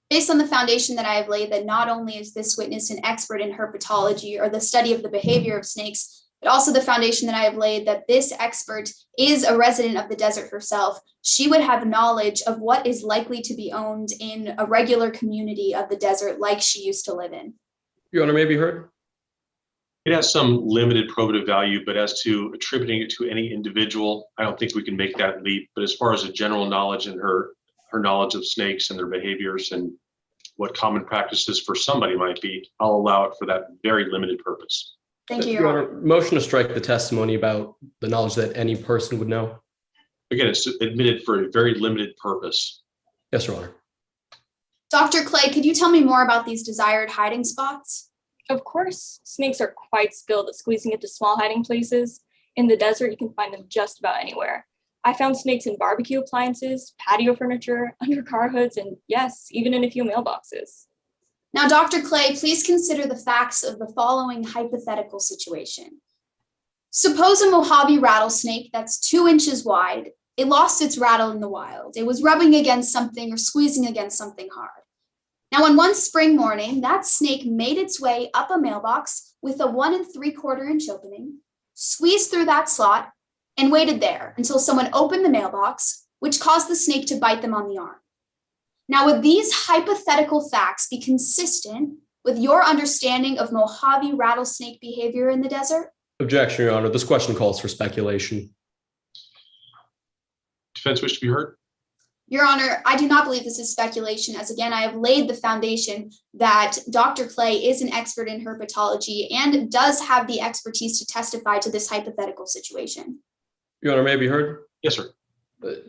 Based on the foundation that I have laid that not only is this witness an expert in herpetology or the study of the behavior of snakes, but also the foundation that I have laid that this expert is a resident of the desert herself, she would have knowledge of what is likely to be owned in a regular community of the desert like she used to live in. Your Honor, may be heard. It has some limited probative value, but as to attributing it to any individual, I don't think we can make that leap. But as far as a general knowledge and her knowledge of snakes and their behaviors and what common practices for somebody might be, I'll allow it for that very limited purpose. Thank you, Your Honor. Motion to strike the testimony about the knowledge that any person would know. Again, it's admitted for a very limited purpose. Yes, Your Honor. Dr. Clay, could you tell me more about these desired hiding spots? Of course, snakes are quite skilled at squeezing into small hiding places. In the desert, you can find them just about anywhere. I found snakes in barbecue appliances, patio furniture, under car hoods, and yes, even in a few mailboxes. Now, Dr. Clay, please consider the facts of the following hypothetical situation. Suppose a Mojave rattlesnake that's 2 inches wide, it lost its rattle in the wild. It was rubbing against something or squeezing against something hard. Now, on one spring morning, that snake made its way up a mailbox with a 1 3/4 inch opening, squeezed through that slot, and waited there until someone opened the mailbox, which caused the snake to bite them on the arm. Now, would these hypothetical facts be consistent with your understanding of Mojave rattlesnake behavior in the desert? Objection, Your Honor. This question calls for speculation. Defense wish to be heard? Your Honor, I do not believe this is speculation, as again, I have laid the foundation that Dr. Clay is an expert in herpetology and does have the expertise to testify to this hypothetical situation. Your Honor, may be heard? Yes, sir.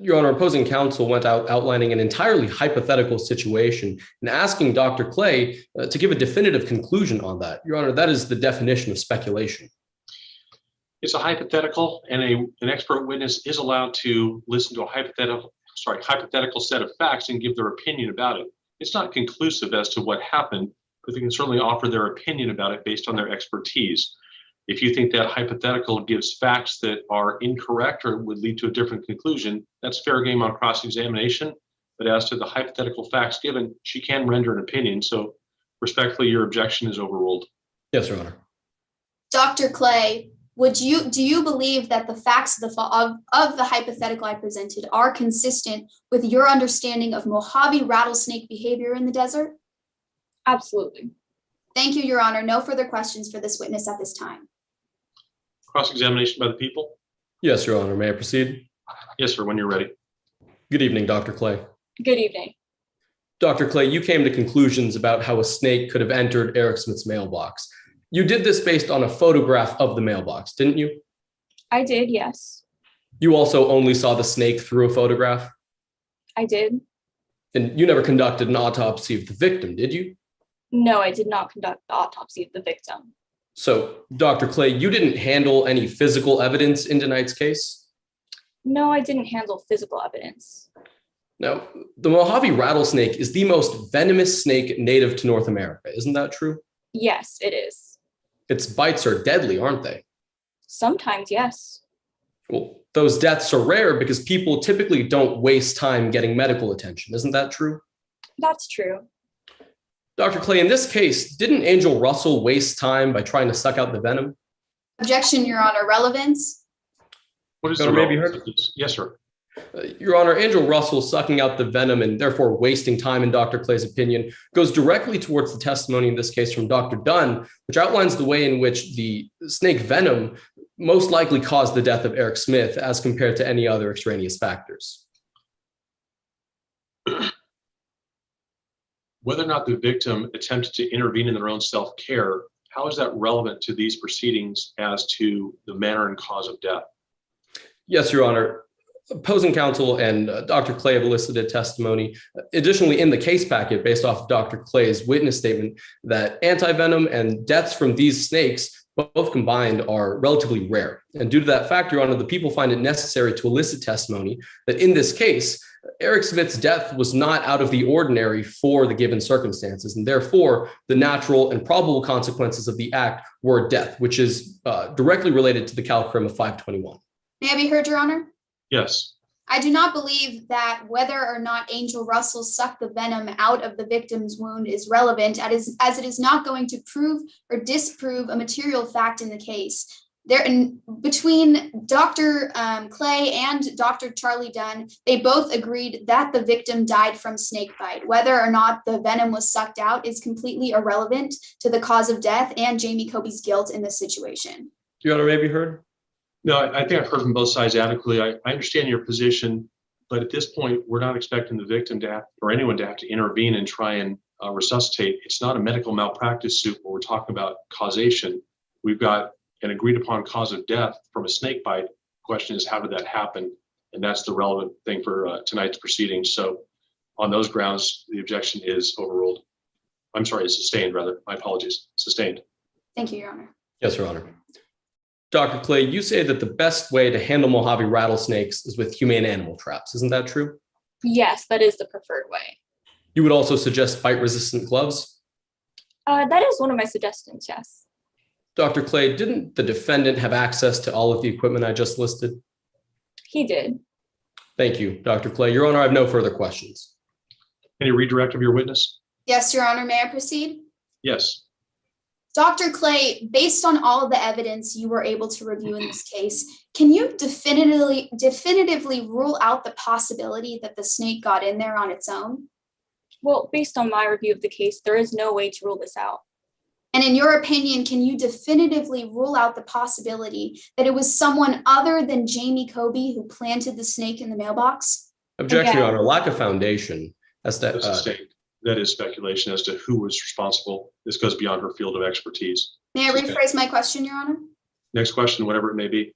Your Honor, opposing counsel went out outlining an entirely hypothetical situation and asking Dr. Clay to give a definitive conclusion on that. Your Honor, that is the definition of speculation. It's a hypothetical, and an expert witness is allowed to listen to a hypothetical set of facts and give their opinion about it. It's not conclusive as to what happened, but they can certainly offer their opinion about it based on their expertise. If you think that hypothetical gives facts that are incorrect or would lead to a different conclusion, that's fair game on cross-examination. But as to the hypothetical facts given, she can render an opinion. So respectfully, your objection is overruled. Yes, Your Honor. Dr. Clay, do you believe that the facts of the hypothetical I presented are consistent with your understanding of Mojave rattlesnake behavior in the desert? Absolutely. Thank you, Your Honor. No further questions for this witness at this time. Cross-examination by the people? Yes, Your Honor. May I proceed? Yes, sir, when you're ready. Good evening, Dr. Clay. Good evening. Dr. Clay, you came to conclusions about how a snake could have entered Eric Smith's mailbox. You did this based on a photograph of the mailbox, didn't you? I did, yes. You also only saw the snake through a photograph? I did. And you never conducted an autopsy of the victim, did you? No, I did not conduct the autopsy of the victim. So, Dr. Clay, you didn't handle any physical evidence in tonight's case? No, I didn't handle physical evidence. Now, the Mojave rattlesnake is the most venomous snake native to North America. Isn't that true? Yes, it is. Its bites are deadly, aren't they? Sometimes, yes. Well, those deaths are rare because people typically don't waste time getting medical attention. Isn't that true? That's true. Dr. Clay, in this case, didn't Angel Russell waste time by trying to suck out the venom? Objection, Your Honor. Relevance? What is Your the Honor, may I be relevance heard? of this? Yes, sir. Your Honor, Angel Russell sucking out the venom and therefore wasting time, in Dr. Clay's opinion, goes directly towards the testimony in this case from Dr. Dunn, which outlines the way in which the snake venom most likely caused the death of Eric Smith as compared to any other extraneous factors. Whether or not the victim attempted to intervene in their own self-care, how is that relevant to these proceedings as to the manner and cause of death? Yes, Your Honor. Opposing counsel and Dr. Clay have elicited testimony. Additionally, in the case packet, based off of Dr. Clay's witness statement, that antivenom and deaths from these snakes, both combined, are relatively rare. And due to that fact, Your Honor, the people find it necessary to elicit testimony that in this case, Eric Smith's death was not out of the ordinary for the given circumstances, and therefore the natural and probable consequences of the act were death, which is directly related to the CalCrim of 521. May I be heard, Your Honor? Yes. I do not believe that whether or not Angel Russell sucked the venom out of the victim's wound is relevant, as it is not going to prove or disprove a material fact in the case. Between Dr. Clay and Dr. Charlie Dunn, they both agreed that the victim died from snake bite. Whether or not the venom was sucked out is completely irrelevant to the cause of death and Jamie Cobey's guilt in this situation. Your Honor, may I be heard? No, I think I've heard from both sides adequately. I understand your position, but at this point, we're not expecting the victim to have, or anyone to have to intervene and try and resuscitate. It's not a medical malpractice suit where we're talking about causation. We've got an agreed upon cause of death from a snake bite. Question is, how did that happen? And that's the relevant thing for tonight's proceedings. So on those grounds, the objection is overruled. I'm sorry, it's sustained rather. My apologies, sustained. Thank you, Your Honor. Yes, Your Honor. Dr. Clay, you say that the best way to handle Mojave rattlesnakes is with humane animal traps. Isn't that true? Yes, that is the preferred way. You would also suggest bite-resistant gloves? That is one of my suggestions, yes. Dr. Clay, didn't the defendant have access to all of the equipment I just listed? He did. Thank you, Dr. Clay. Your Honor, I have no further questions. Any redirect of your witness? Yes, Your Honor. May I proceed? Yes. Dr. Clay, based on all of the evidence you were able to review in this case, can you definitively rule out the possibility that the snake got in there on its own? Well, based on my review of the case, there is no way to rule this out. And in your opinion, can you definitively rule out the possibility that it was someone other than Jamie Cobey who planted the snake in the mailbox? Objection, Your Honor. Lack of foundation. That is speculation as to who was responsible. This goes beyond her field of expertise. May I rephrase my question, Your Honor? Next question, whatever it may be.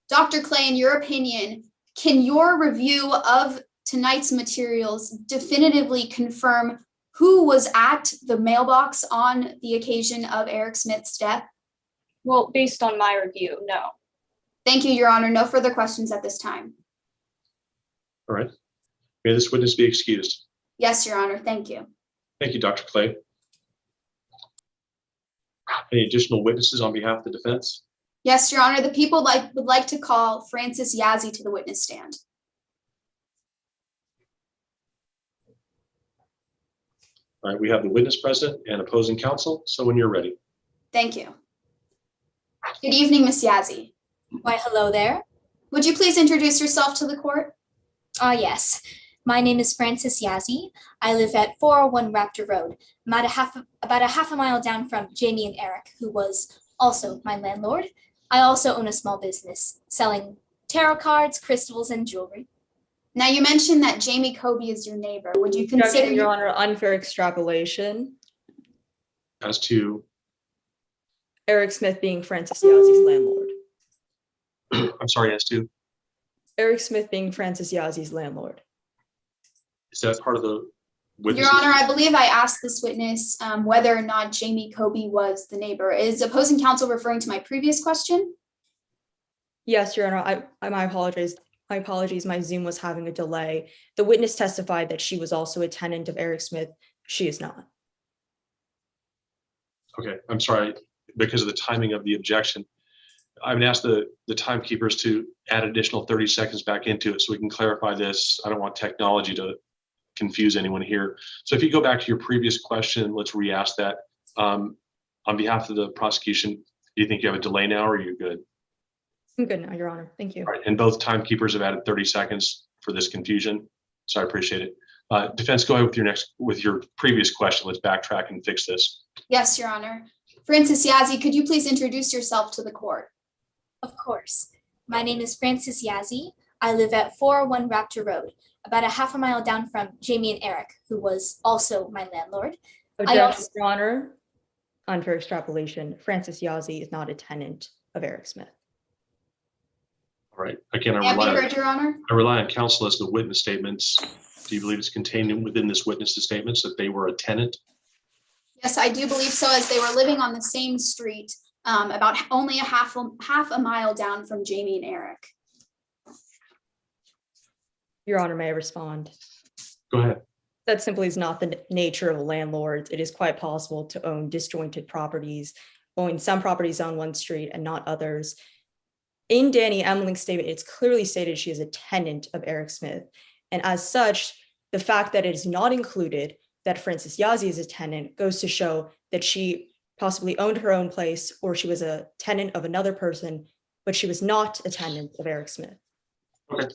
Dr. Clay, in your opinion, can your review of tonight's materials definitively confirm who was at the mailbox on the occasion of Eric Smith's death? Well, based on my review, no. Thank you, Your Honor. No further questions at this time. All right. May this witness be excused. Yes, Your Honor. Thank you. Thank you, Dr. Clay. Any additional witnesses on behalf of the defense? Yes, Your Honor. The people would like to call Francis Yazzie to the witness stand. All right, we have the witness present and opposing counsel. So when you're ready. Thank you. Good evening, Miss Yazzie. Why, hello there. Would you please introduce yourself to the court? Yes. My name is Frances Yazzie. I live at 401 Raptor Road, about a half a mile down from Jamie and Eric, who was also my landlord. I also own a small business selling tarot cards, crystals, and jewelry. Now, you mentioned that Jamie Cobey is your neighbor. Would you consider Your Honor, unfair extrapolation. As to, Eric Smith being Frances Yazzie's landlord. I'm sorry, as to, Eric Smith being Frances Yazzie's landlord. is that part of the witness? Your Honor, I believe I asked this witness whether or not Jamie Cobey was the neighbor. Is opposing counsel referring to my previous question? Yes, Your Honor, my apologies. My apologies, my Zoom was having a delay. The witness testified that she was also a tenant of Eric Smith. She is not. Okay, I'm sorry, because of the timing of the objection. I would ask the timekeepers to add additional 30 seconds back into it so we can clarify this. I don't want technology to confuse anyone here. So if you go back to your previous question, let's re-ask that. On behalf of the prosecution, do you think you have a delay now or are you good? I'm good now, Your Honor. Thank you. All right, and both timekeepers have added 30 seconds for this confusion. So I appreciate it. Defense, go ahead with your previous question. Let's backtrack and fix this. Yes, Your Honor. Frances Yazzie, could you please introduce yourself to the court? Of course. My name is Frances Yazzie. I live at 401 Raptor Road, about a half a mile down from Jamie and Eric, who was also my landlord. Objection, Your Honor. Unfair extrapolation. Frances Yazzie is not a tenant of Eric Smith. All right, again, May I be heard, Your Honor? I rely on counsel as the witness statements. Do you believe it's contained within this witness's statements that they were a tenant? Yes, I do believe so, as they were living on the same street, about only a half a mile down from Jamie and Eric. Your Honor, may I respond? Go ahead. That simply is not the nature of landlords. It is quite possible to own disjointed properties, own some properties on one street and not others. In Dani Emling's statement, it's clearly stated she is a tenant of Eric Smith. And as such, the fact that it is not included that Frances Yazzie is a tenant goes to show that she possibly owned her own place or she was a tenant of another person, but she was not a tenant of Eric Smith. Okay.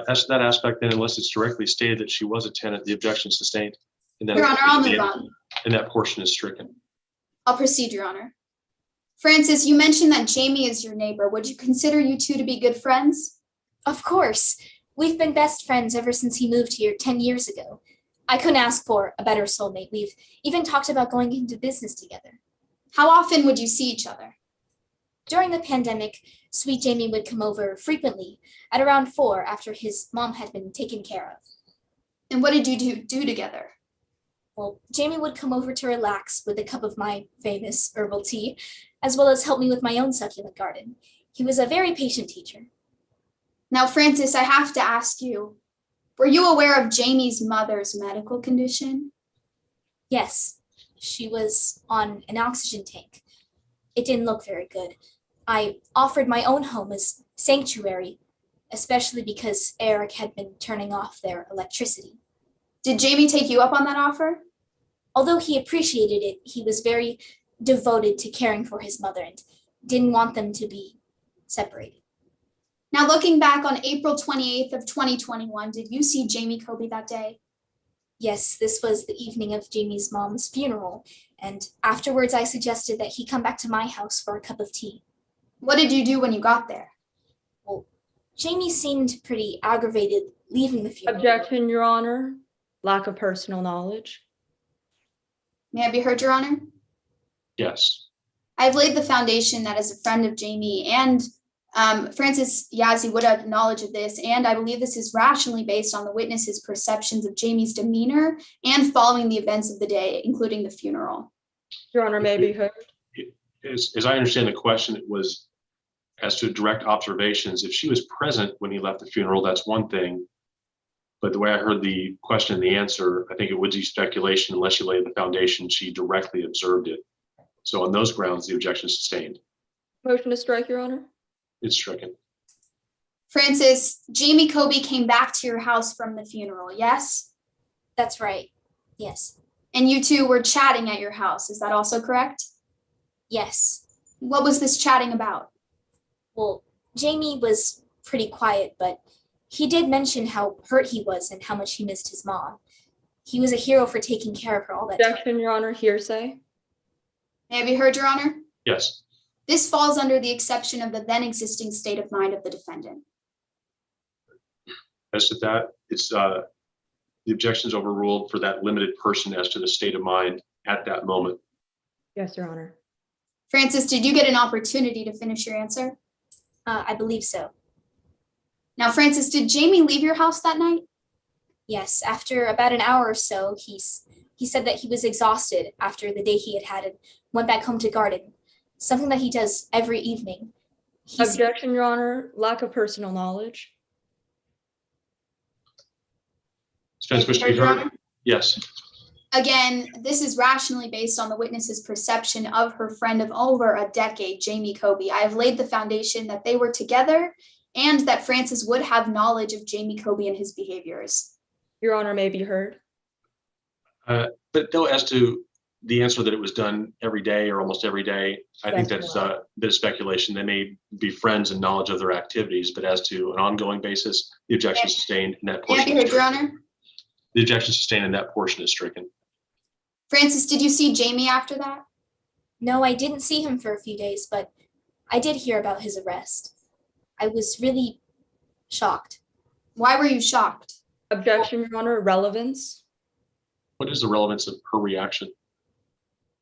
As to that aspect, then, unless it's directly stated that she was a tenant, the objection is sustained. And Your Honor, I'll move on. And that portion is stricken. I'll proceed, Your Honor. Frances, you mentioned that Jamie is your neighbor. Would you consider you two to be good friends? Of course. We've been best friends ever since he moved here 10 years ago. I couldn't ask for a better soulmate. We've even talked about going into business together. How often would you see each other? During the pandemic, sweet Jamie would come over frequently at around 4 after his mom had been taken care of. And what did you do together? Well, Jamie would come over to relax with a cup of my famous herbal tea, as well as help me with my own succulent garden. He was a very patient teacher. Now, Frances, I have to ask you, were you aware of Jamie's mother's medical condition? Yes, she was on an oxygen tank. It didn't look very good. I offered my own home as sanctuary, especially because Eric had been turning off their electricity. Did Jamie take you up on that offer? Although he appreciated it, he was very devoted to caring for his mother and didn't want them to be separated. Now, looking back on April 28th of 2021, did you see Jamie Cobey that day? Yes, this was the evening of Jamie's mom's funeral, and afterwards I suggested that he come back to my house for a cup of tea. What did you do when you got there? Well, Jamie seemed pretty aggravated leaving the funeral. Objection, Your Honor. Lack of personal knowledge. May I be heard, Your Honor? Yes. I've laid the foundation that as a friend of Jamie and Frances Yazzie would have knowledge of this, and I believe this is rationally based on the witness's perceptions of Jamie's demeanor and following the events of the day, including the funeral. Your Honor, may I be heard? As I understand the question, it was as to direct observations. If she was present when he left the funeral, that's one thing. But the way I heard the question and the answer, I think it would be speculation unless you laid the foundation, she directly observed it. So on those grounds, the objection is sustained. Motion to strike, Your Honor. It's stricken. Frances, Jamie Cobey came back to your house from the funeral, yes? That's right, yes. And you two were chatting at your house, is that also correct? Yes. What was this chatting about? Well, Jamie was pretty quiet, but he did mention how hurt he was and how much he missed his mom. He was a hero for taking care of her all that time. Objection, Your Honor, hearsay. May I be heard, Your Honor? Yes. This falls under the exception of the then existing state of mind of the defendant. As to that, it's the objection is overruled for that limited person as to the state of mind at that moment. Yes, Your Honor. Francis, did you get an opportunity to finish your answer? I believe so. Now, Francis, did Jamie leave your house that night? Yes, after about an hour or so, he said that he was exhausted after the day he had had and went back home to garden, something that he does every evening. Objection, Your Honor, lack of personal knowledge. Spence, wish to be heard? Yes. Again, this is rationally based on the witness's perception of her friend of over a decade, Jamie Cobey. I have laid the foundation that they were together and that Francis would have knowledge of Jamie Cobey and his behaviors. Your Honor may be heard. But though, as to the answer that it was done every day or almost every day, I think that's a bit of speculation. They may be friends and knowledge of their activities, but as to an ongoing basis, the objection is sustained and that portion. May I be heard, Your Honor? The objection sustained and that portion is stricken. Francis, did you see Jamie after that? No, I didn't see him for a few days, but I did hear about his arrest. I was really shocked. Why were you shocked? Objection, Your Honor, relevance. What is the relevance of her reaction?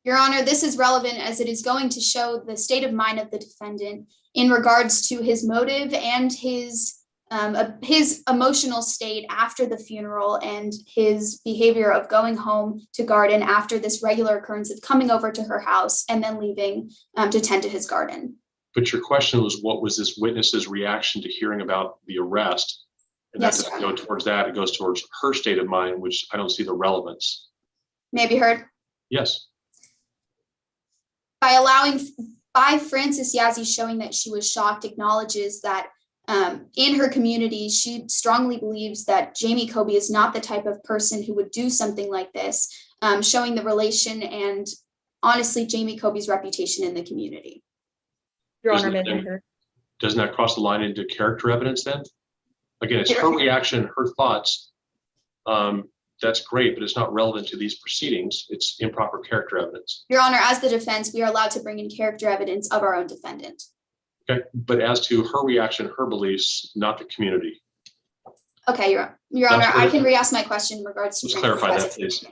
Your Honor, this is relevant as it is going to show the state of mind of the defendant in regards to his motive and his emotional state after the funeral and his behavior of going home to garden after this regular occurrence of coming over to her house and then leaving to tend to his garden. But your question was, what was this witness's reaction to hearing about the arrest? And that doesn't go towards that. It goes towards her state of mind, which I don't see the relevance. May I be heard? Yes. By Francis Yazzie showing that she was shocked, acknowledges that in her community, she strongly believes that Jamie Cobey is not the type of person who would do something like this, showing the relation and honestly, Jamie Cobey's reputation in the community. Your Honor, may I be heard? Doesn't that cross the line into character evidence then? Again, it's her reaction, her thoughts. That's great, but it's not relevant to these proceedings. It's improper character evidence. Your Honor, as the defense, we are allowed to bring in character evidence of our own defendant. Okay, but as to her reaction, her beliefs, not the community. Okay, Your Honor, I can re-ask my question in regards to. Let's clarify that, please.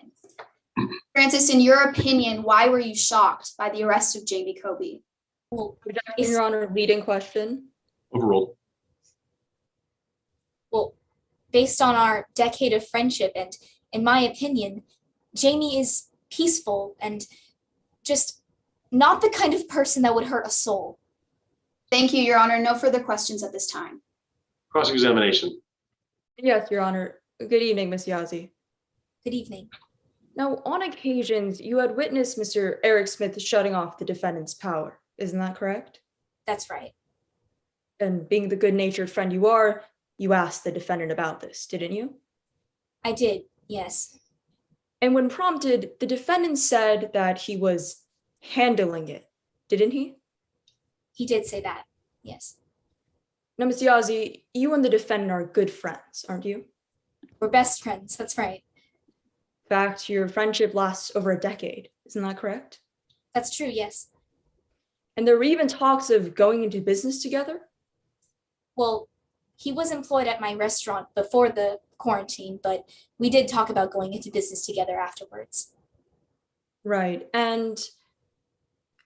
Francis, in your opinion, why were you shocked by the arrest of Jamie Cobey? Well, Your Honor, leading question. Overruled. Well, based on our decade of friendship and in my opinion, Jamie is peaceful and just not the kind of person that would hurt a soul. Thank you, Your Honor. No further questions at this time. Cross-examination. Yes, Your Honor. Good evening, Ms. Yazzie. Good evening. Now, on occasions, you had witnessed Mr. Eric Smith shutting off the defendant's power. Isn't that correct? That's right. And being the good-natured friend you are, you asked the defendant about this, didn't you? I did, yes. And when prompted, the defendant said that he was handling it, didn't he? He did say that, yes. Now, Ms. Yazzie, you and the defendant are good friends, aren't you? We're best friends, that's right. In fact, your friendship lasts over a decade, isn't that correct? That's true, yes. And there were even talks of going into business together? Well, he was employed at my restaurant before the quarantine, but we did talk about going into business together afterwards. Right, and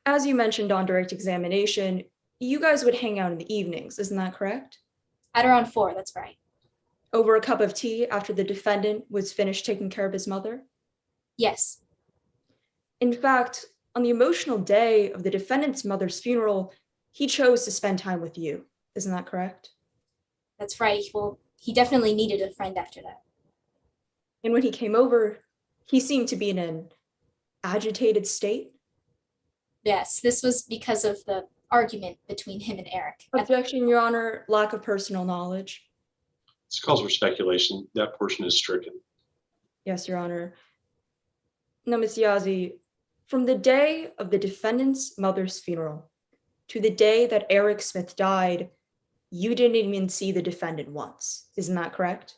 as you mentioned on direct examination, you guys would hang out in the evenings, isn't that correct? At around 4, that's right. Over a cup of tea after the defendant was finished taking care of his mother? Yes. In fact, on the emotional day of the defendant's mother's funeral, he chose to spend time with you, isn't that correct? That's right. Well, he definitely needed a friend after that. And when he came over, he seemed to be in an agitated state? Yes, this was because of the argument between him and Eric. Objection, Your Honor, lack of personal knowledge. This calls for speculation. That portion is stricken. Yes, Your Honor. Now, Ms. Yazzie, from the day of the defendant's mother's funeral to the day that Eric Smith died, you didn't even see the defendant once. Isn't that correct?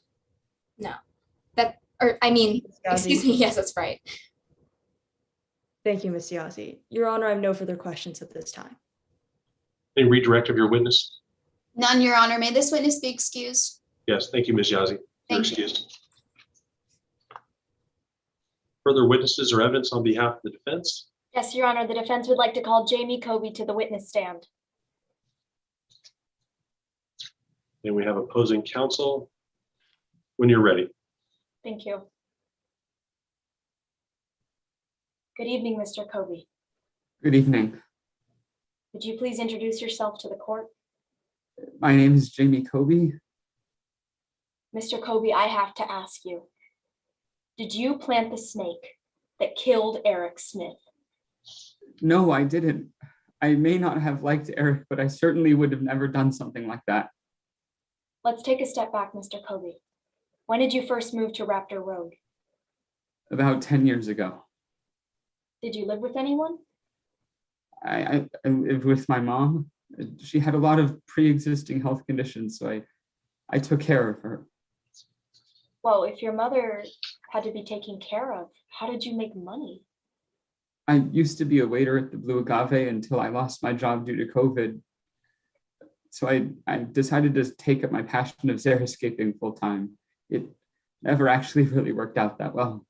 No, excuse me, yes, that's right. Thank you, Ms. Yazzie. Your Honor, I have no further questions at this time. Any redirect of your witness? None, Your Honor. May this witness be excused? Yes, thank you, Ms. Yazzie. You're Thank you. excused. Further witnesses or evidence on behalf of the defense? Yes, Your Honor, the defense would like to call Jamie Cobey to the witness stand. And we have opposing counsel when you're ready. Thank you. Good evening, Mr. Cobey. Good evening. Would you please introduce yourself to the court? My name is Jamie Cobey. Mr. Cobey, I have to ask you, did you plant the snake that killed Eric Smith? No, I didn't. I may not have liked Eric, but I certainly would have never done something like that. Let's take a step back, Mr. Cobey. When did you first move to Raptor Road? About 10 years ago. Did you live with anyone? I lived with my mom. She had a lot of pre-existing health conditions, so I took care of her. Well, if your mother had to be taken care of, how did you make money? I used to be a waiter at the Blue Agave until I lost my job due to COVID. So I decided to take up my passion of xeriscaping full time. It never actually really worked out that well.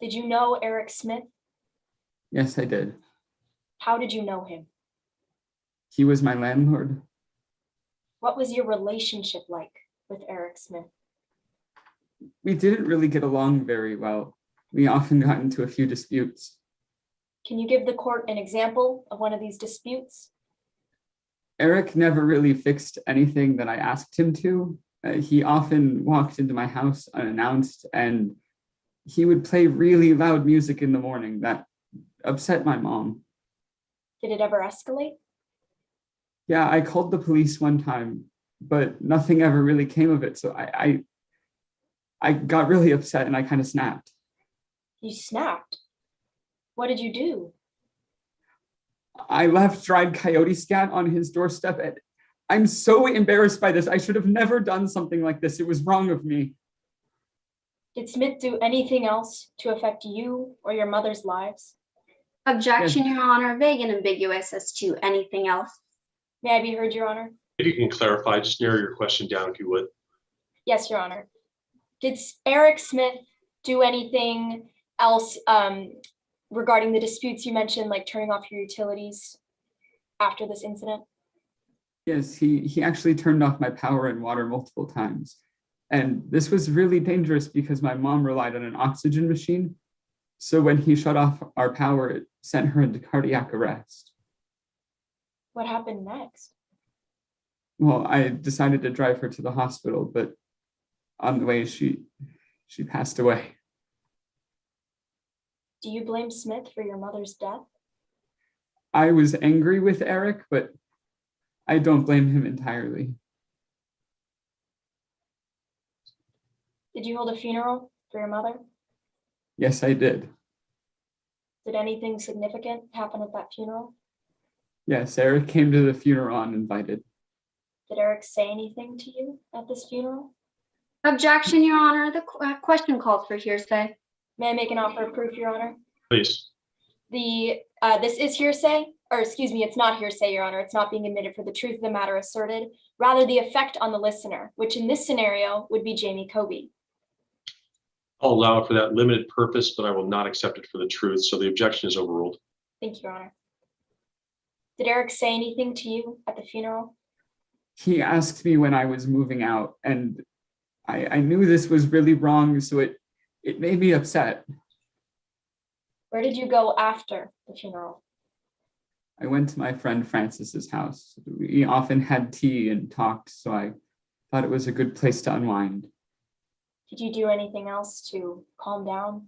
Did you know Eric Smith? Yes, I did. How did you know him? He was my landlord. What was your relationship like with Eric Smith? We didn't really get along very well. We often got into a few disputes. Can you give the court an example of one of these disputes? Eric never really fixed anything that I asked him to. He often walked into my house unannounced, and he would play really loud music in the morning that upset my mom. Did it ever escalate? Yeah, I called the police one time, but nothing ever really came of it. So I got really upset and I kind of snapped. You snapped? What did you do? I left dried coyote scat on his doorstep. And I'm so embarrassed by this. I should have never done something like this. It was wrong of me. Did Smith do anything else to affect you or your mother's lives? Objection, Your Honor, vague and ambiguous as to anything else. May I be heard, Your Honor? If you can clarify, just narrow your question down if you would. Yes, Your Honor. Did Eric Smith do anything else regarding the disputes you mentioned, like turning off your utilities after this incident? Yes, he actually turned off my power and water multiple times. And this was really dangerous because my mom relied on an oxygen machine. So when he shut off our power, it sent her into cardiac arrest. What happened next? Well, I decided to drive her to the hospital, but on the way, she passed away. Do you blame Smith for your mother's death? I was angry with Eric, but I don't blame him entirely. Did you hold a funeral for your mother? Yes, I did. Did anything significant happen at that funeral? Yes, Eric came to the funeral uninvited. Did Eric say anything to you at this funeral? Objection, Your Honor. The question calls for hearsay. May I make an offer of proof, Your Honor? Please. This is hearsay, or excuse me, it's not hearsay, Your Honor. It's not being admitted for the truth of the matter asserted, rather the effect on the listener, which in this scenario would be Jamie Cobey. I'll allow it for that limited purpose, but I will not accept it for the truth. So the objection is overruled. Thank you, Your Honor. Did Eric say anything to you at the funeral? He asked me when I was moving out, and I knew this was really wrong, so it made me upset. Where did you go after the funeral? I went to my friend Francis's house. We often had tea and talked, so I thought it was a good place to unwind. Did you do anything else to calm down?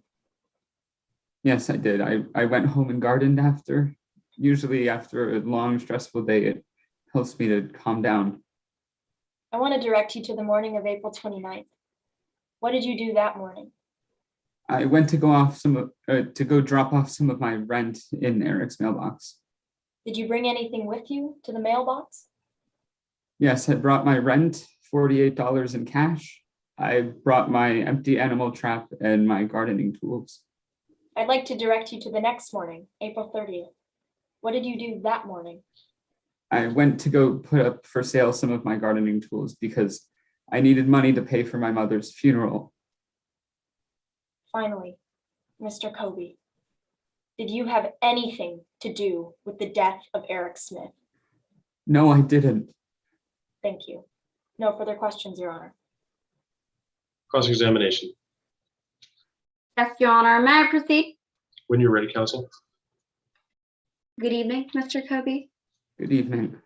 Yes, I did. I went home and gardened after. Usually after a long, stressful day, it helps me to calm down. I want to direct you to the morning of April 29th. What did you do that morning? I went to go drop off some of my rent in Eric's mailbox. Did you bring anything with you to the mailbox? Yes, I brought my rent, $48 in cash. I brought my empty animal trap and my gardening tools. I'd like to direct you to the next morning, April 30th. What did you do that morning? I went to go put up for sale some of my gardening tools because I needed money to pay for my mother's funeral. Finally, Mr. Cobey, did you have anything to do with the death of Eric Smith? No, I didn't. Thank you. No further questions, Your Honor. Cross-examination. Yes, Your Honor. May I proceed? When you're ready, counsel. Good evening, Mr. Cobey. Good evening.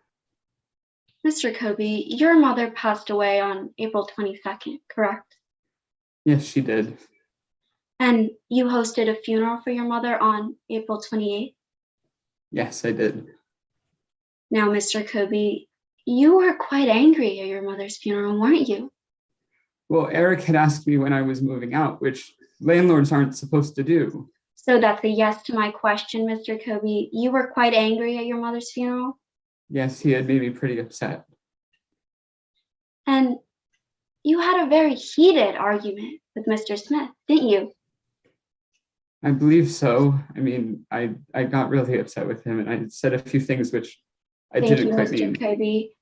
Mr. Cobey, your mother passed away on April 22nd, correct? Yes, she did. And you hosted a funeral for your mother on April 28th? Yes, I did. Now, Mr. Cobey, you were quite angry at your mother's funeral, weren't you? Well, Eric had asked me when I was moving out, which landlords aren't supposed to do. So that's a yes to my question, Mr. Cobey. You were quite angry at your mother's funeral? Yes, he had made me pretty upset. And you had a very heated argument with Mr. Smith, didn't you? I believe so. I mean, I got really upset with him and I said a few things which I didn't quite mean. Thank you, Mr. Cobey.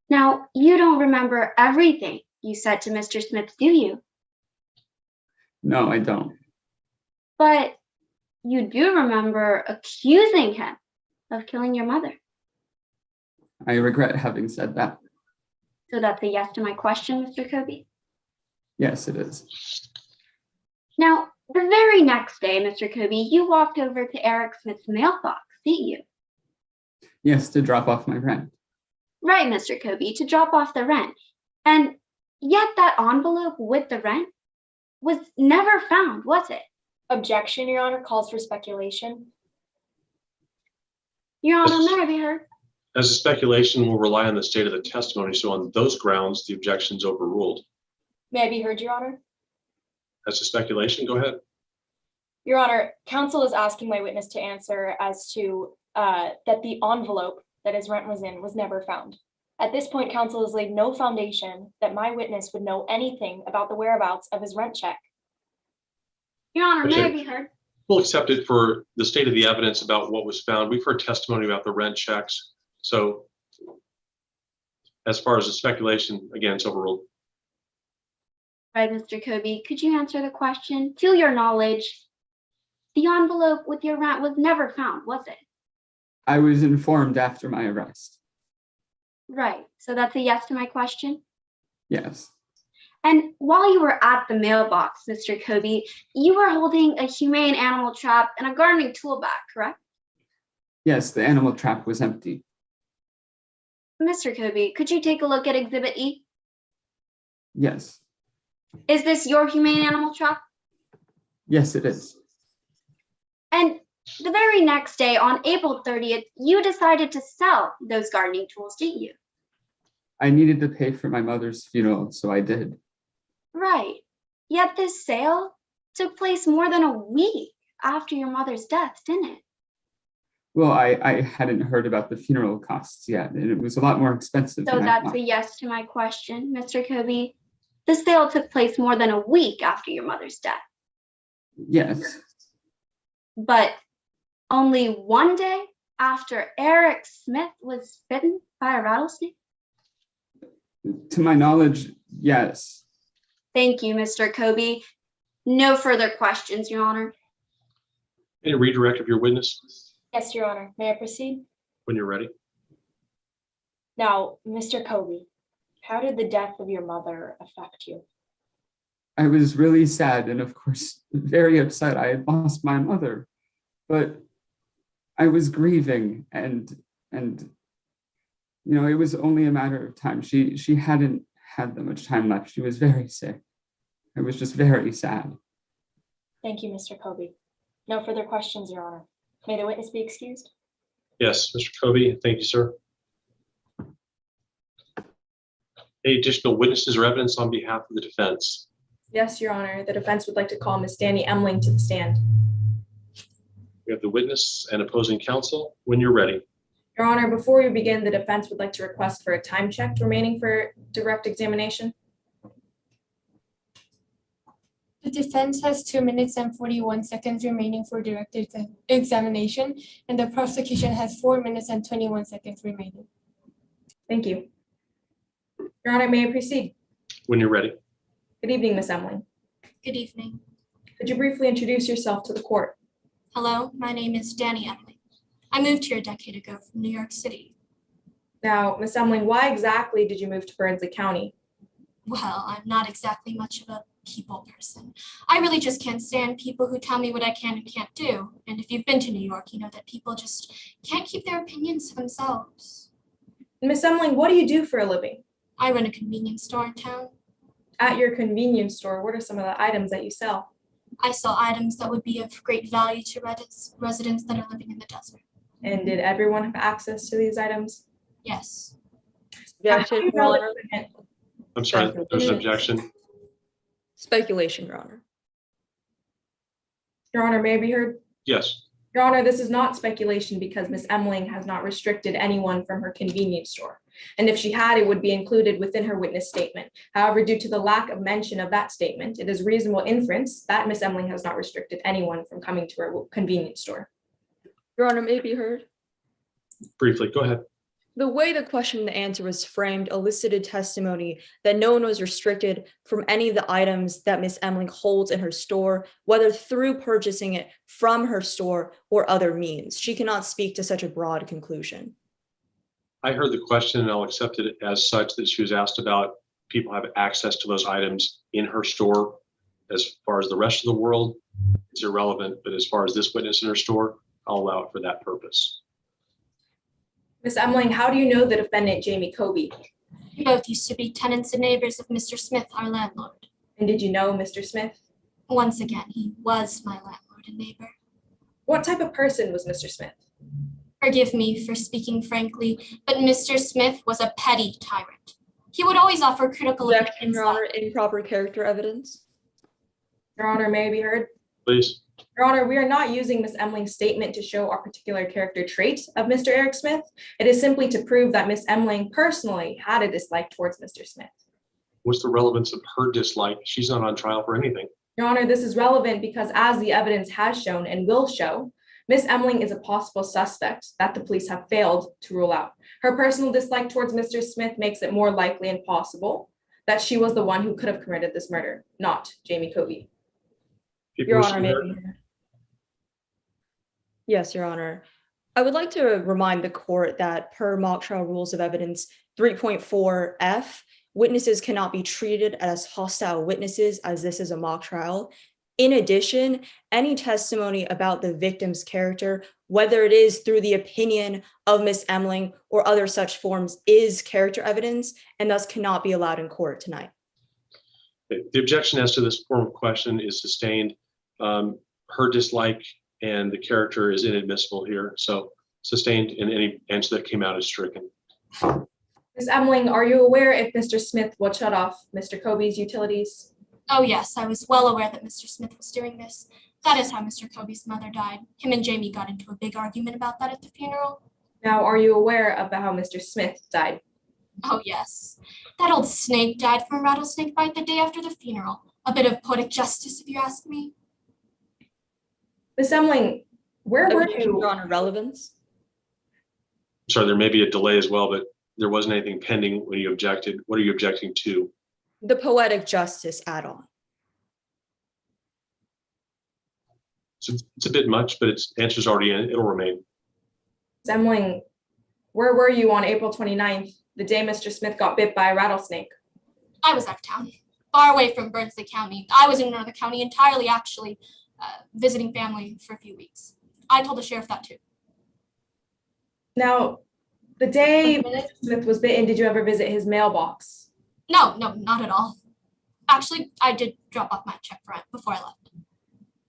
Now, you don't remember everything you said to Mr. Smith, do you? No, I don't. But you do remember accusing him of killing your mother. I regret having said that. So that's a yes to my question, Mr. Cobey? Yes, it is. Now, the very next day, Mr. Cobey, you walked over to Eric Smith's mailbox, didn't you? Yes, to drop off my rent. Right, Mr. Cobey, to drop off the rent. And yet that envelope with the rent was never found, was it? Objection, Your Honor, calls for speculation. Your Honor, may I be heard? As a speculation, will rely on the state of the testimony. So on those grounds, the objection's overruled. May I be heard, Your Honor? As a speculation, go ahead. Your Honor, counsel is asking my witness to answer as to that the envelope that his rent was in was never found. At this point, counsel has laid no foundation that my witness would know anything about the whereabouts of his rent check. Your Honor, may I Okay. be heard? We'll accept it for the state of the evidence about what was found. We've heard testimony about the rent checks. So as far as the speculation, again, it's overruled. Right, Mr. Cobey, could you answer the question? To your knowledge, the envelope with your rent was never found, was it? I was informed after my arrest. Right, so that's a yes to my question? Yes. And while you were at the mailbox, Mr. Cobey, you were holding a humane animal trap and a gardening tool bag, correct? Yes, the animal trap was empty. Mr. Cobey, could you take a look at Exhibit E? Yes. Is this your humane animal trap? Yes, it is. And the very next day, on April 30th, you decided to sell those gardening tools, didn't you? I needed to pay for my mother's funeral, so I did. Right. Yet this sale took place more than a week after your mother's death, didn't it? Well, I hadn't heard about the funeral costs yet, and it was a lot more expensive So than I that's thought. a yes to my question, Mr. Cobey. The sale took place more than a week after your mother's death, Yes. but only one day after Eric Smith was bitten by a rattlesnake? To my knowledge, yes. Thank you, Mr. Cobey. No further questions, Your Honor. Any redirect of your witness Yes, Your Honor. May I proceed? when you're ready. Now, Mr. Cobey, how did the death of your mother affect you? I was really sad and, of course, very upset. I had lost my mother, but I was grieving, and you know, it was only a matter of time. She hadn't had that much time left. She was very sick. I was just very sad. Thank you, Mr. Cobey. No further questions, Your Honor. May the witness be excused? Yes, Mr. Cobey, thank you, sir. Any additional witnesses or evidence on behalf of the defense? Yes, Your Honor. The defense would like to call Ms. Dani Emling to the stand. We have the witness and opposing counsel when you're ready. Your Honor, before we begin, the defense would like to request for a time check remaining for direct examination. The defense has 2 minutes and 41 seconds remaining for direct examination, and the prosecution has 4 minutes and 21 seconds remaining. Thank you. Your Honor, may I proceed? When you're ready. Good evening, Ms. Emling. Good evening. Could you briefly introduce yourself to the court? Hello, my name is Dani Emling. I moved here a decade ago from New York City. Now, Ms. Emling, why exactly did you move to Burnsley County? Well, I'm not exactly much of a people person. I really just can't stand people who tell me what I can and can't do. And if you've been to New York, you know that people just can't keep their opinions to themselves. Ms. Emling, what do you do for a living? I run a convenience store in town. At your convenience store, what are some of the items that you sell? I sell items that would be of great value to residents that are living in the desert. And did everyone have access to these items? Yes. Objection, Your Honor. I'm sorry, there's an objection. Speculation, Your Honor. Your Honor, may I be heard? Yes. Your Honor, this is not speculation because Ms. Emling has not restricted anyone from her convenience store. And if she had, it would be included within her witness statement. However, due to the lack of mention of that statement, it is reasonable inference that Ms. Emling has not restricted anyone from coming to her convenience store. Your Honor, may be heard. Briefly, go ahead. The way the question and the answer was framed elicited testimony that no one was restricted from any of the items that Ms. Emling holds in her store, whether through purchasing it from her store or other means. She cannot speak to such a broad conclusion. I heard the question and I'll accept it as such that she was asked about people have access to those items in her store. As far as the rest of the world, it's irrelevant, but as far as this witness in her store, I'll allow it for that purpose. Ms. Emling, how do you know the defendant, Jamie Cobey? We both used to be tenants and neighbors of Mr. Smith, our landlord. And did you know Mr. Smith? Once again, he was my landlord and neighbor. What type of person was Mr. Smith? Forgive me for speaking frankly, but Mr. Smith was a petty tyrant. He would always offer critical Objection, Your Honor, improper character evidence. Your Honor, may I be heard? Please. Your Honor, we are not using Ms. Emling's statement to show our particular character trait of Mr. Eric Smith. It is simply to prove that Ms. Emling personally had a dislike towards Mr. Smith. What's the relevance of her dislike? She's not on trial for anything. Your Honor, this is relevant because as the evidence has shown and will show, Ms. Emling is a possible suspect that the police have failed to rule out. Her personal dislike towards Mr. Smith makes it more likely and possible that she was the one who could have committed this murder, not Jamie Cobey. Your Honor, may I be heard? Yes, Your Honor. I would like to remind the court that per mock trial rules of evidence 3.4F, witnesses cannot be treated as hostile witnesses as this is a mock trial. In addition, any testimony about the victim's character, whether it is through the opinion of Ms. Emling or other such forms, is character evidence and thus cannot be allowed in court tonight. The objection as to this form of question is sustained. Her dislike and the character is inadmissible here. So sustained, and any answer that came out is stricken. Ms. Emling, are you aware if Mr. Smith would shut off Mr. Cobey's utilities? Oh yes, I was well aware that Mr. Smith was doing this. That is how Mr. Cobey's mother died. Him and Jamie got into a big argument about that at the funeral. Now, are you aware about how Mr. Smith died? Oh yes, that old snake died from a rattlesnake bite the day after the funeral. A bit of poetic justice, if you ask me. Ms. Emling, where were you? Your Honor, relevance. Sorry, there may be a delay as well, but there wasn't anything pending when you objected. What are you objecting to? The poetic justice add-on. So it's a bit much, but its answer's already in. It'll remain. Ms. Emling, where were you on April 29th, the day Mr. Smith got bit by a rattlesnake? I was out of town, far away from Burnsley County. I was in another county entirely, actually, visiting family for a few weeks. I told the sheriff that too. Now, the day Mr. Smith was bitten, did you ever visit his mailbox? No, not at all. Actually, I did drop off my check for it before I left.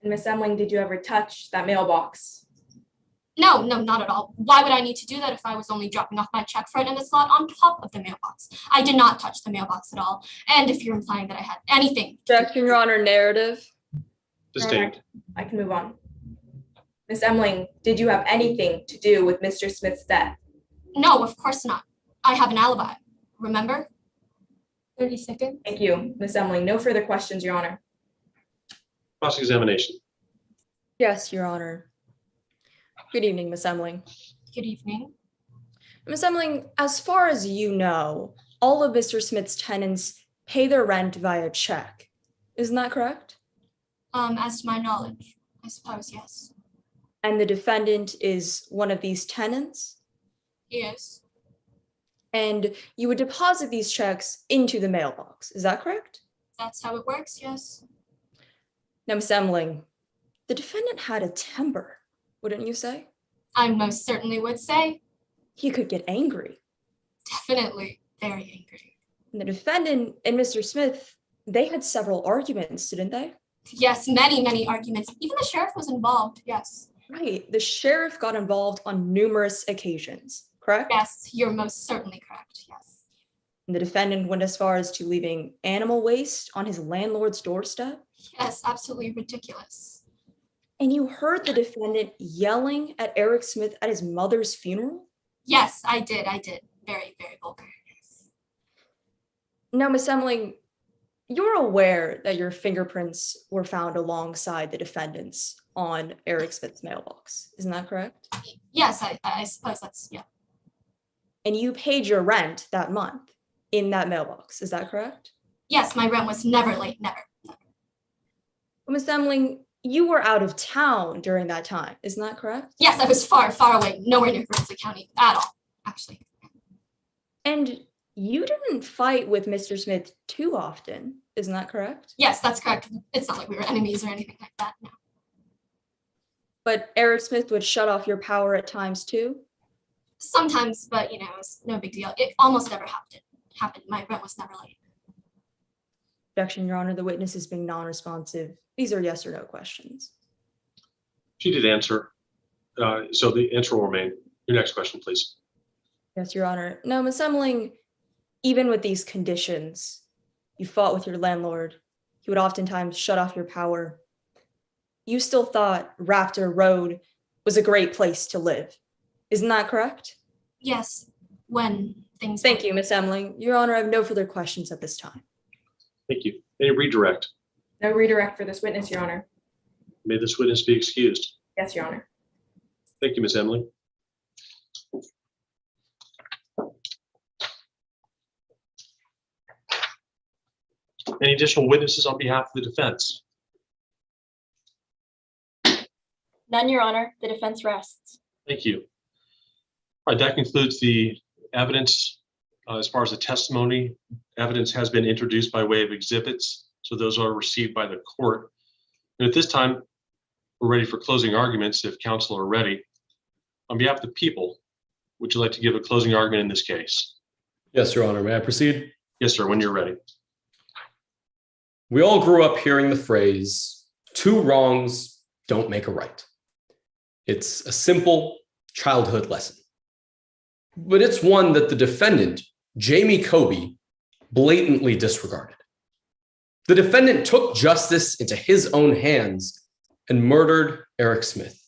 And Ms. Emling, did you ever touch that mailbox? No, not at all. Why would I need to do that if I was only dropping off my check for it in the slot on top of the mailbox? I did not touch the mailbox at all. And if you're implying that I had anything. Objection, Your Honor, narrative. Sustained. I can move on. Ms. Emling, did you have anything to do with Mr. Smith's death? No, of course not. I have an alibi. Remember? 30 seconds. Thank you, Ms. Emling. No further questions, Your Honor. Cross-examination. Yes, Your Honor. Good evening, Ms. Emling. Good evening. Ms. Emling, as far as you know, all of Mr. Smith's tenants pay their rent via check. Isn't that correct? As to my knowledge, I suppose, yes. And the defendant is one of these tenants? Yes. And you would deposit these checks into the mailbox. Is that correct? That's how it works, yes. Now, Ms. Emling, the defendant had a temper, wouldn't you say? I most certainly would say. He could get angry. Definitely very angry. And the defendant and Mr. Smith, they had several arguments, didn't they? Yes, many arguments. Even the sheriff was involved, yes. Right. The sheriff got involved on numerous occasions, correct? Yes, you're most certainly correct, yes. And the defendant went as far as to leaving animal waste on his landlord's doorstep? Yes, absolutely ridiculous. And you heard the defendant yelling at Eric Smith at his mother's funeral? Yes, I did. Very vulgar, yes. Now, Miss Emling, you're aware that your fingerprints were found alongside the defendant's on Eric Smith's mailbox. Isn't that correct? Yes, I suppose that's, yeah. And you paid your rent that month in that mailbox. Is that correct? Yes, my rent was never late, never. Well, Miss Emling, you were out of town during that time. Isn't that correct? Yes, I was far away, nowhere near Brinsley County at all, actually. And you didn't fight with Mr. Smith too often. Isn't that correct? Yes, that's correct. It's not like we were enemies or anything like that, no. But Eric Smith would shut off your power at times too? Sometimes, but it's no big deal. It almost never happened. My rent was never late. Objection, Your Honor. The witness is being non-responsive. These are yes or no questions. She did answer. So the answer will remain. Your next question, please. Yes, Your Honor. Now, Ms. Emling, even with these conditions, you fought with your landlord. He would oftentimes shut off your power. You still thought Raptor Road was a great place to live. Isn't that correct? Yes, when things. Thank you, Ms. Emling. Your Honor, I have no further questions at this time. Thank you. Any redirect? No redirect for this witness, Your Honor. May this witness be excused. Yes, Your Honor. Thank you, Ms. Emily. Any additional witnesses on behalf of the defense? None, Your Honor. The defense rests. Thank you. All right, that concludes the evidence. As far as the testimony, evidence has been introduced by way of exhibits, so those are received by the court. And at this time, we're ready for closing arguments if counsel are ready. On behalf of the people, would you like to give a closing argument in this case? Yes, Your Honor. May I proceed? Yes, sir, when you're ready. We all grew up hearing the phrase, 2 wrongs don't make a right. It's a simple childhood lesson. But it's one that the defendant, Jamie Cobey, blatantly disregarded. The defendant took justice into his own hands and murdered Eric Smith.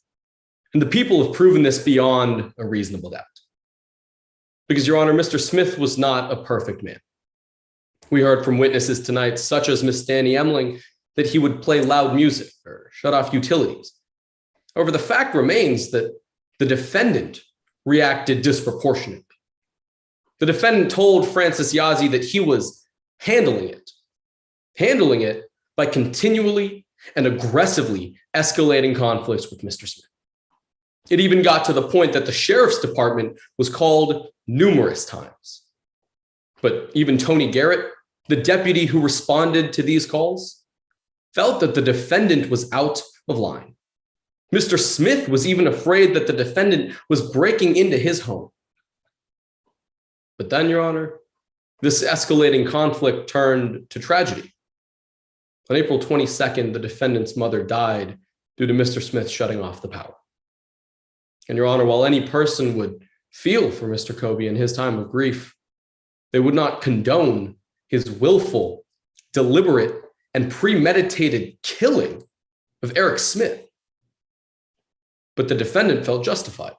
And the people have proven this beyond a reasonable doubt. Because, Your Honor, Mr. Smith was not a perfect man. We heard from witnesses tonight, such as Miss Dani Emling, that he would play loud music or shut off utilities. However, the fact remains that the defendant reacted disproportionately. The defendant told Francis Yazzie that he was handling it by continually and aggressively escalating conflicts with Mr. Smith. It even got to the point that the sheriff's department was called numerous times. But even Toni Garrett, the deputy who responded to these calls, felt that the defendant was out of line. Mr. Smith was even afraid that the defendant was breaking into his home. But then, Your Honor, this escalating conflict turned to tragedy. On April 22nd, the defendant's mother died due to Mr. Smith shutting off the power. And Your Honor, while any person would feel for Mr. Cobey in his time of grief, they would not condone his willful, deliberate, and premeditated killing of Eric Smith. but the defendant felt justified.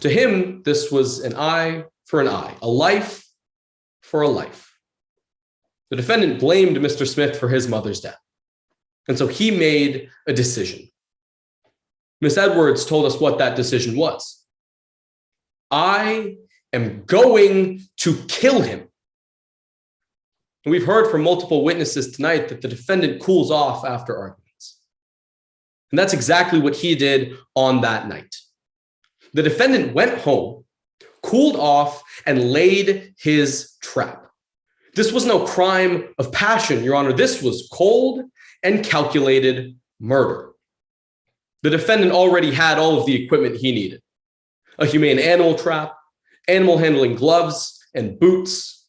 To him, this was an eye for an eye, a life for a life. The defendant blamed Mr. Smith for his mother's death, and so he made a decision. Ms. Edwards told us what that decision was. I am going to kill him. And we've heard from multiple witnesses tonight that the defendant cools off after arguments. And that's exactly what he did on that night. The defendant went home, cooled off, and laid his trap. This was no crime of passion, Your Honor. This was cold and calculated murder. The defendant already had all of the equipment he needed: a humane animal trap, animal handling gloves, and boots.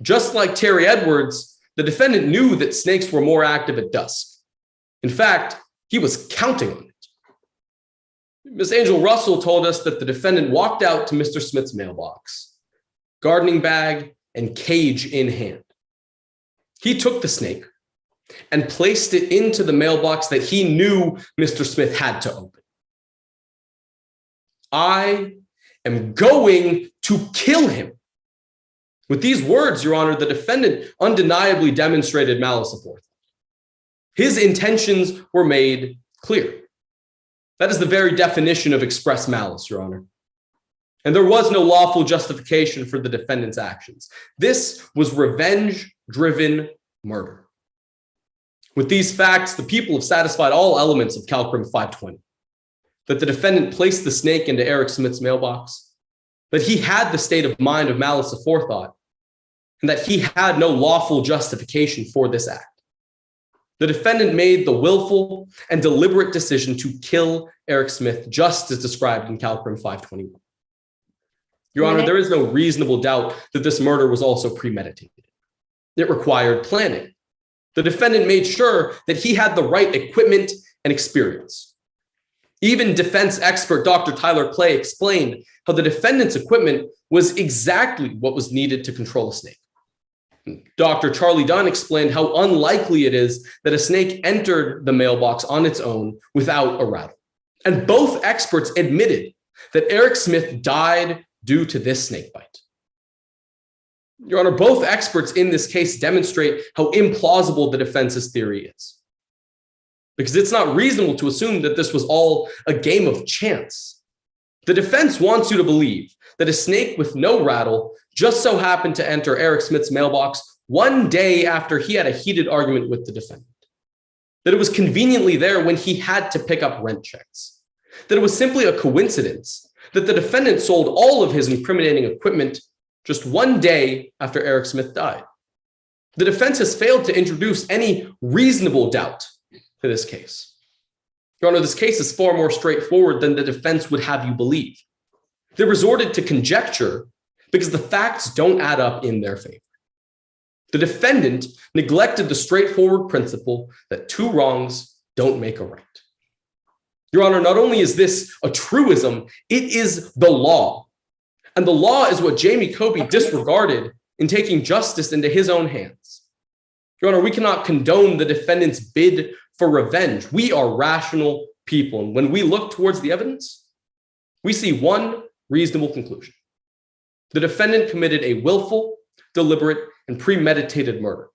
Just like Terry Edwards, the defendant knew that snakes were more active at dusk. In fact, he was counting on it. Ms. Angel Russell told us that the defendant walked out to Mr. Smith's mailbox, gardening bag and cage in hand. He took the snake and placed it into the mailbox that he knew Mr. Smith had to open. I am going to kill him. With these words, Your Honor, the defendant undeniably demonstrated malice aforethought. His intentions were made clear. That is the very definition of express malice, Your Honor. And there was no lawful justification for the defendant's actions. This was revenge-driven murder. With these facts, the people have satisfied all elements of CalCrim 520. That the defendant placed the snake into Eric Smith's mailbox, that he had the state of mind of malice aforethought, and that he had no lawful justification for this act. The defendant made the willful and deliberate decision to kill Eric Smith, just as described in CalCrim 521. Your Honor, there is no reasonable doubt that this murder was also premeditated. It required planning. The defendant made sure that he had the right equipment and experience. Even defense expert Dr. Tyler Clay explained how the defendant's equipment was exactly what was needed to control a snake. Dr. Charlie Dunn explained how unlikely it is that a snake entered the mailbox on its own without a rattle. And both experts admitted that Eric Smith died due to this snake bite. Your Honor, both experts in this case demonstrate how implausible the defense's theory is. Because it's not reasonable to assume that this was all a game of chance. The defense wants you to believe that a snake with no rattle just so happened to enter Eric Smith's mailbox one day after he had a heated argument with the defendant. That it was conveniently there when he had to pick up rent checks. That it was simply a coincidence that the defendant sold all of his incriminating equipment just one day after Eric Smith died. The defense has failed to introduce any reasonable doubt to this case. Your Honor, this case is far more straightforward than the defense would have you believe. They resorted to conjecture because the facts don't add up in their favor. The defendant neglected the straightforward principle that two wrongs don't make a right. Your Honor, not only is this a truism, it is the law. And the law is what Jamie Cobey disregarded in taking justice into his own hands. Your Honor, we cannot condone the defendant's bid for revenge. We are rational people. And when we look towards the evidence, we see one reasonable conclusion. The defendant committed a willful, deliberate, and premeditated murder.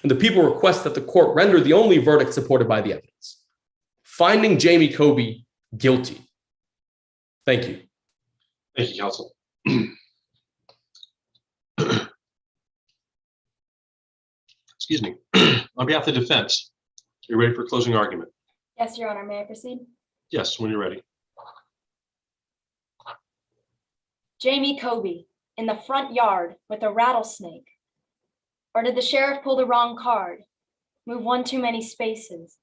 And the people request that the court render the only verdict supported by the evidence, finding Jamie Cobey guilty. Thank you. Thank you, counsel. Excuse me. On behalf of the defense, are you ready for closing argument? Yes, Your Honor. May I proceed? Yes, when you're ready. Jamie Cobey in the front yard with a rattlesnake. Or did the sheriff pull the wrong card? Move one too many spaces?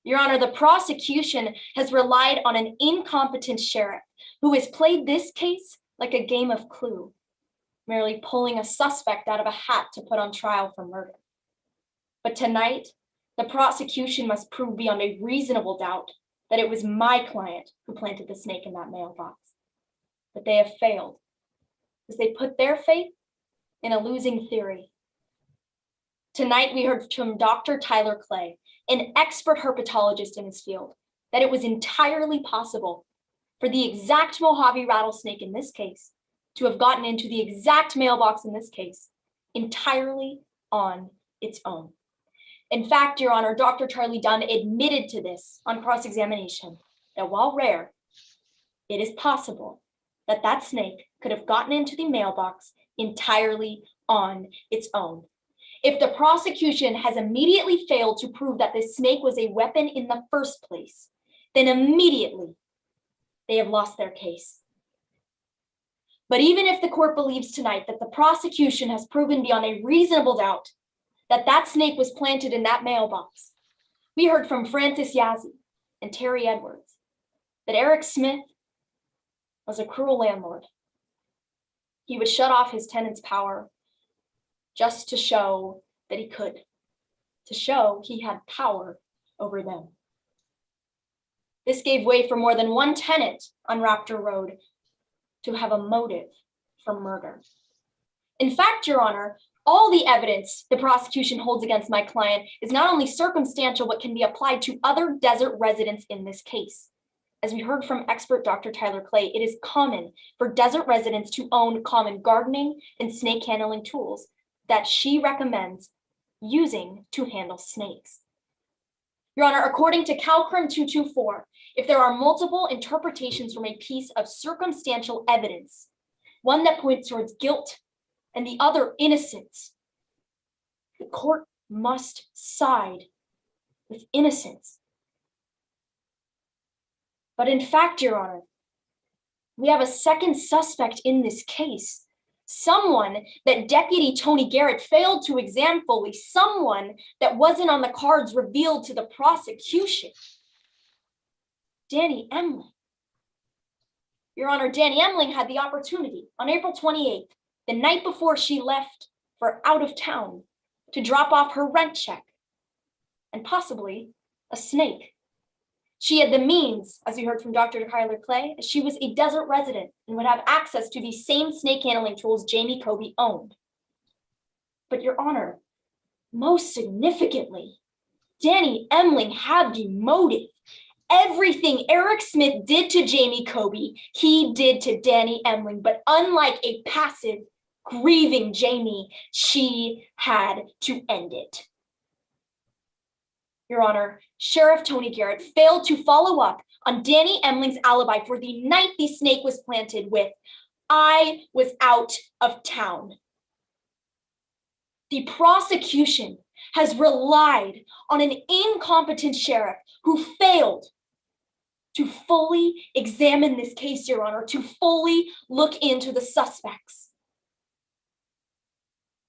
Your Honor, the prosecution has relied on an incompetent sheriff who has played this case like a game of Clue, merely pulling a suspect out of a hat to put on trial for murder. But tonight, the prosecution must prove beyond a reasonable doubt that it was my client who planted the snake in that mailbox. But they have failed, because they put their faith in a losing theory. Tonight, we heard from Dr. Tyler Clay, an expert herpetologist in his field, that it was entirely possible for the exact Mojave rattlesnake in this case to have gotten into the exact mailbox in this case entirely on its own. In fact, Your Honor, Dr. Charlie Dunn admitted to this on cross-examination, that while rare, it is possible that that snake could have gotten into the mailbox entirely on its own. If the prosecution has immediately failed to prove that this snake was a weapon in the first place, then immediately they have lost their case. But even if the court believes tonight that the prosecution has proven beyond a reasonable doubt that that snake was planted in that mailbox, we heard from Francis Yazzie and Terry Edwards that Eric Smith was a cruel landlord. He would shut off his tenants' power just to show that he could, to show he had power over them. This gave way for more than one tenant on Raptor Road to have a motive for murder. In fact, Your Honor, all the evidence the prosecution holds against my client is not only circumstantial, but can be applied to other desert residents in this case. As we heard from expert Dr. Tyler Clay, it is common for desert residents to own common gardening and snake handling tools that she recommends using to handle snakes. Your Honor, according to CalCrim 224, if there are multiple interpretations from a piece of circumstantial evidence, one that points towards guilt and the other innocence, the court must side with innocence. But in fact, Your Honor, we have a second suspect in this case, someone that Deputy Toni Garrett failed to examine fully, someone that wasn't on the cards revealed to the prosecution, Dani Emling. Your Honor, Dani Emling had the opportunity on April 28th, the night before she left for out of town, to drop off her rent check and possibly a snake. She had the means, as we heard from Dr. Tyler Clay, as she was a desert resident and would have access to these same snake handling tools Jamie Cobey owned. But Your Honor, most significantly, Dani Emling had the motive. Everything Eric Smith did to Jamie Cobey, he did to Dani Emling. But unlike a passive, grieving Jamie, she had to end it. Your Honor, Sheriff Toni Garrett failed to follow up on Dani Emling's alibi for the night the snake was planted with, "I was out of town." The prosecution has relied on an incompetent sheriff who failed to fully examine this case, Your Honor, to fully look into the suspects.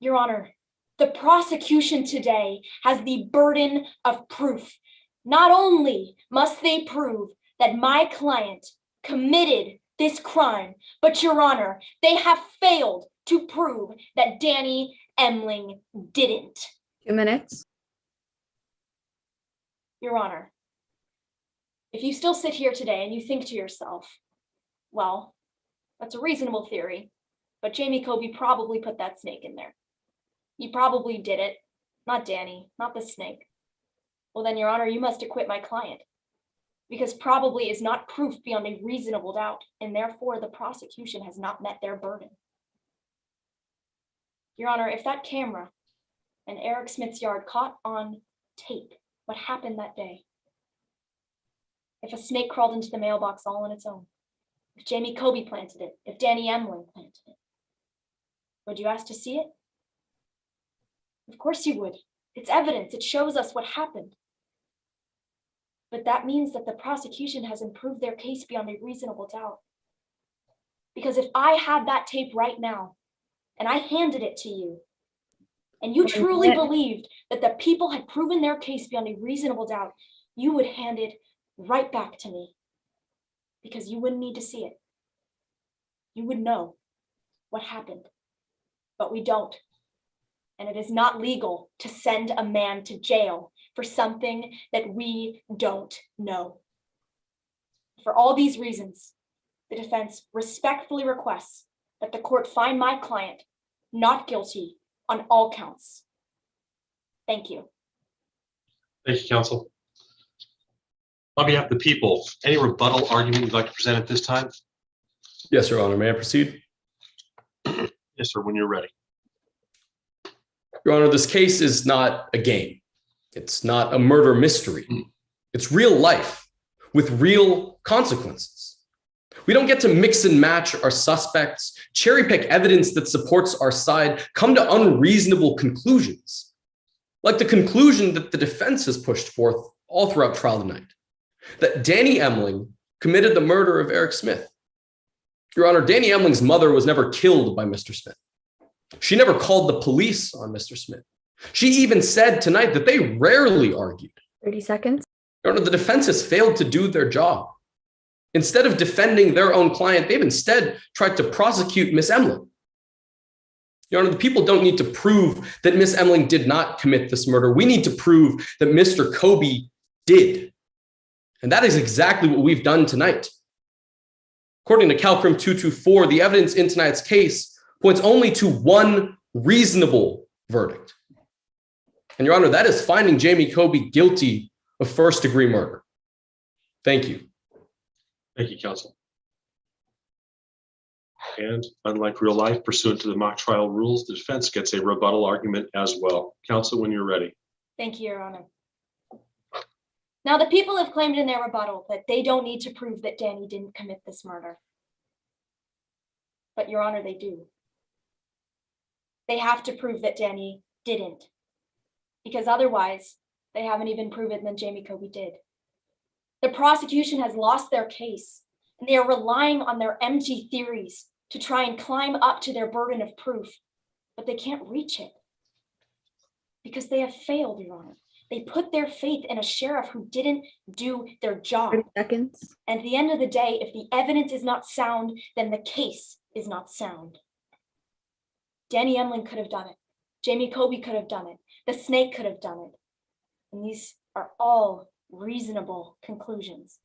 Your Honor, the prosecution today has the burden of proof. Not only must they prove that my client committed this crime, but Your Honor, they have failed to prove that Dani Emling didn't. 2 minutes. Your Honor, if you still sit here today and you think to yourself, well, that's a reasonable theory, but Jamie Cobey probably put that snake in there. He probably did it, not Dani, not the snake. Well then, Your Honor, you must acquit my client, because probably is not proof beyond a reasonable doubt, and therefore the prosecution has not met their burden. Your Honor, if that camera in Eric Smith's yard caught on tape what happened that day, if a snake crawled into the mailbox all on its own, if Jamie Cobey planted it, if Dani Emling planted it, would you ask to see it? Of course you would. It's evidence. It shows us what happened. But that means that the prosecution has improved their case beyond a reasonable doubt. Because if I had that tape right now, and I handed it to you, and you truly believed that the people had proven their case beyond a reasonable doubt, you would hand it right back to me, because you wouldn't need to see it. You would know what happened, but we don't. And it is not legal to send a man to jail for something that we don't know. For all these reasons, the defense respectfully requests that the court find my client not guilty on all counts. Thank you. Thank you, counsel. On behalf of the people, any rebuttal argument you'd like to present at this time? Yes, Your Honor. May I proceed? Yes, sir, when you're ready. Your Honor, this case is not a game. It's not a murder mystery. It's real life with real consequences. We don't get to mix and match our suspects, cherry pick evidence that supports our side, come to unreasonable conclusions, like the conclusion that the defense has pushed forth all throughout trial tonight, that Dani Emling committed the murder of Eric Smith. Your Honor, Dani Emling's mother was never killed by Mr. Smith. She never called the police on Mr. Smith. She even said tonight that they rarely argued. 30 seconds. Your Honor, the defense has failed to do their job. Instead of defending their own client, they've instead tried to prosecute Miss Emling. Your Honor, the people don't need to prove that Miss Emling did not commit this murder. We need to prove that Mr. Cobey did. And that is exactly what we've done tonight. According to Calcrim 224, the evidence in tonight's case points only to one reasonable verdict. And Your Honor, that is finding Jamie Cobey guilty of first-degree murder. Thank you. Thank you, counsel. And unlike real life, pursuant to the mock trial rules, the defense gets a rebuttal argument as well. Counsel, when you're ready. Thank you, Your Honor. Now, the people have claimed in their rebuttal that they don't need to prove that Dani didn't commit this murder. But Your Honor, they do. They have to prove that Dani didn't, because otherwise they haven't even proven that Jamie Cobey did. The prosecution has lost their case, and they are relying on their empty theories to try and climb up to their burden of proof, but they can't reach it because they have failed, Your Honor. They put their faith in a sheriff who didn't do their job. 30 seconds. And at the end of the day, if the evidence is not sound, then the case is not sound. Dani Emling could have done it. Jamie Cobey could have done it. The snake could have done it. And these are all reasonable conclusions.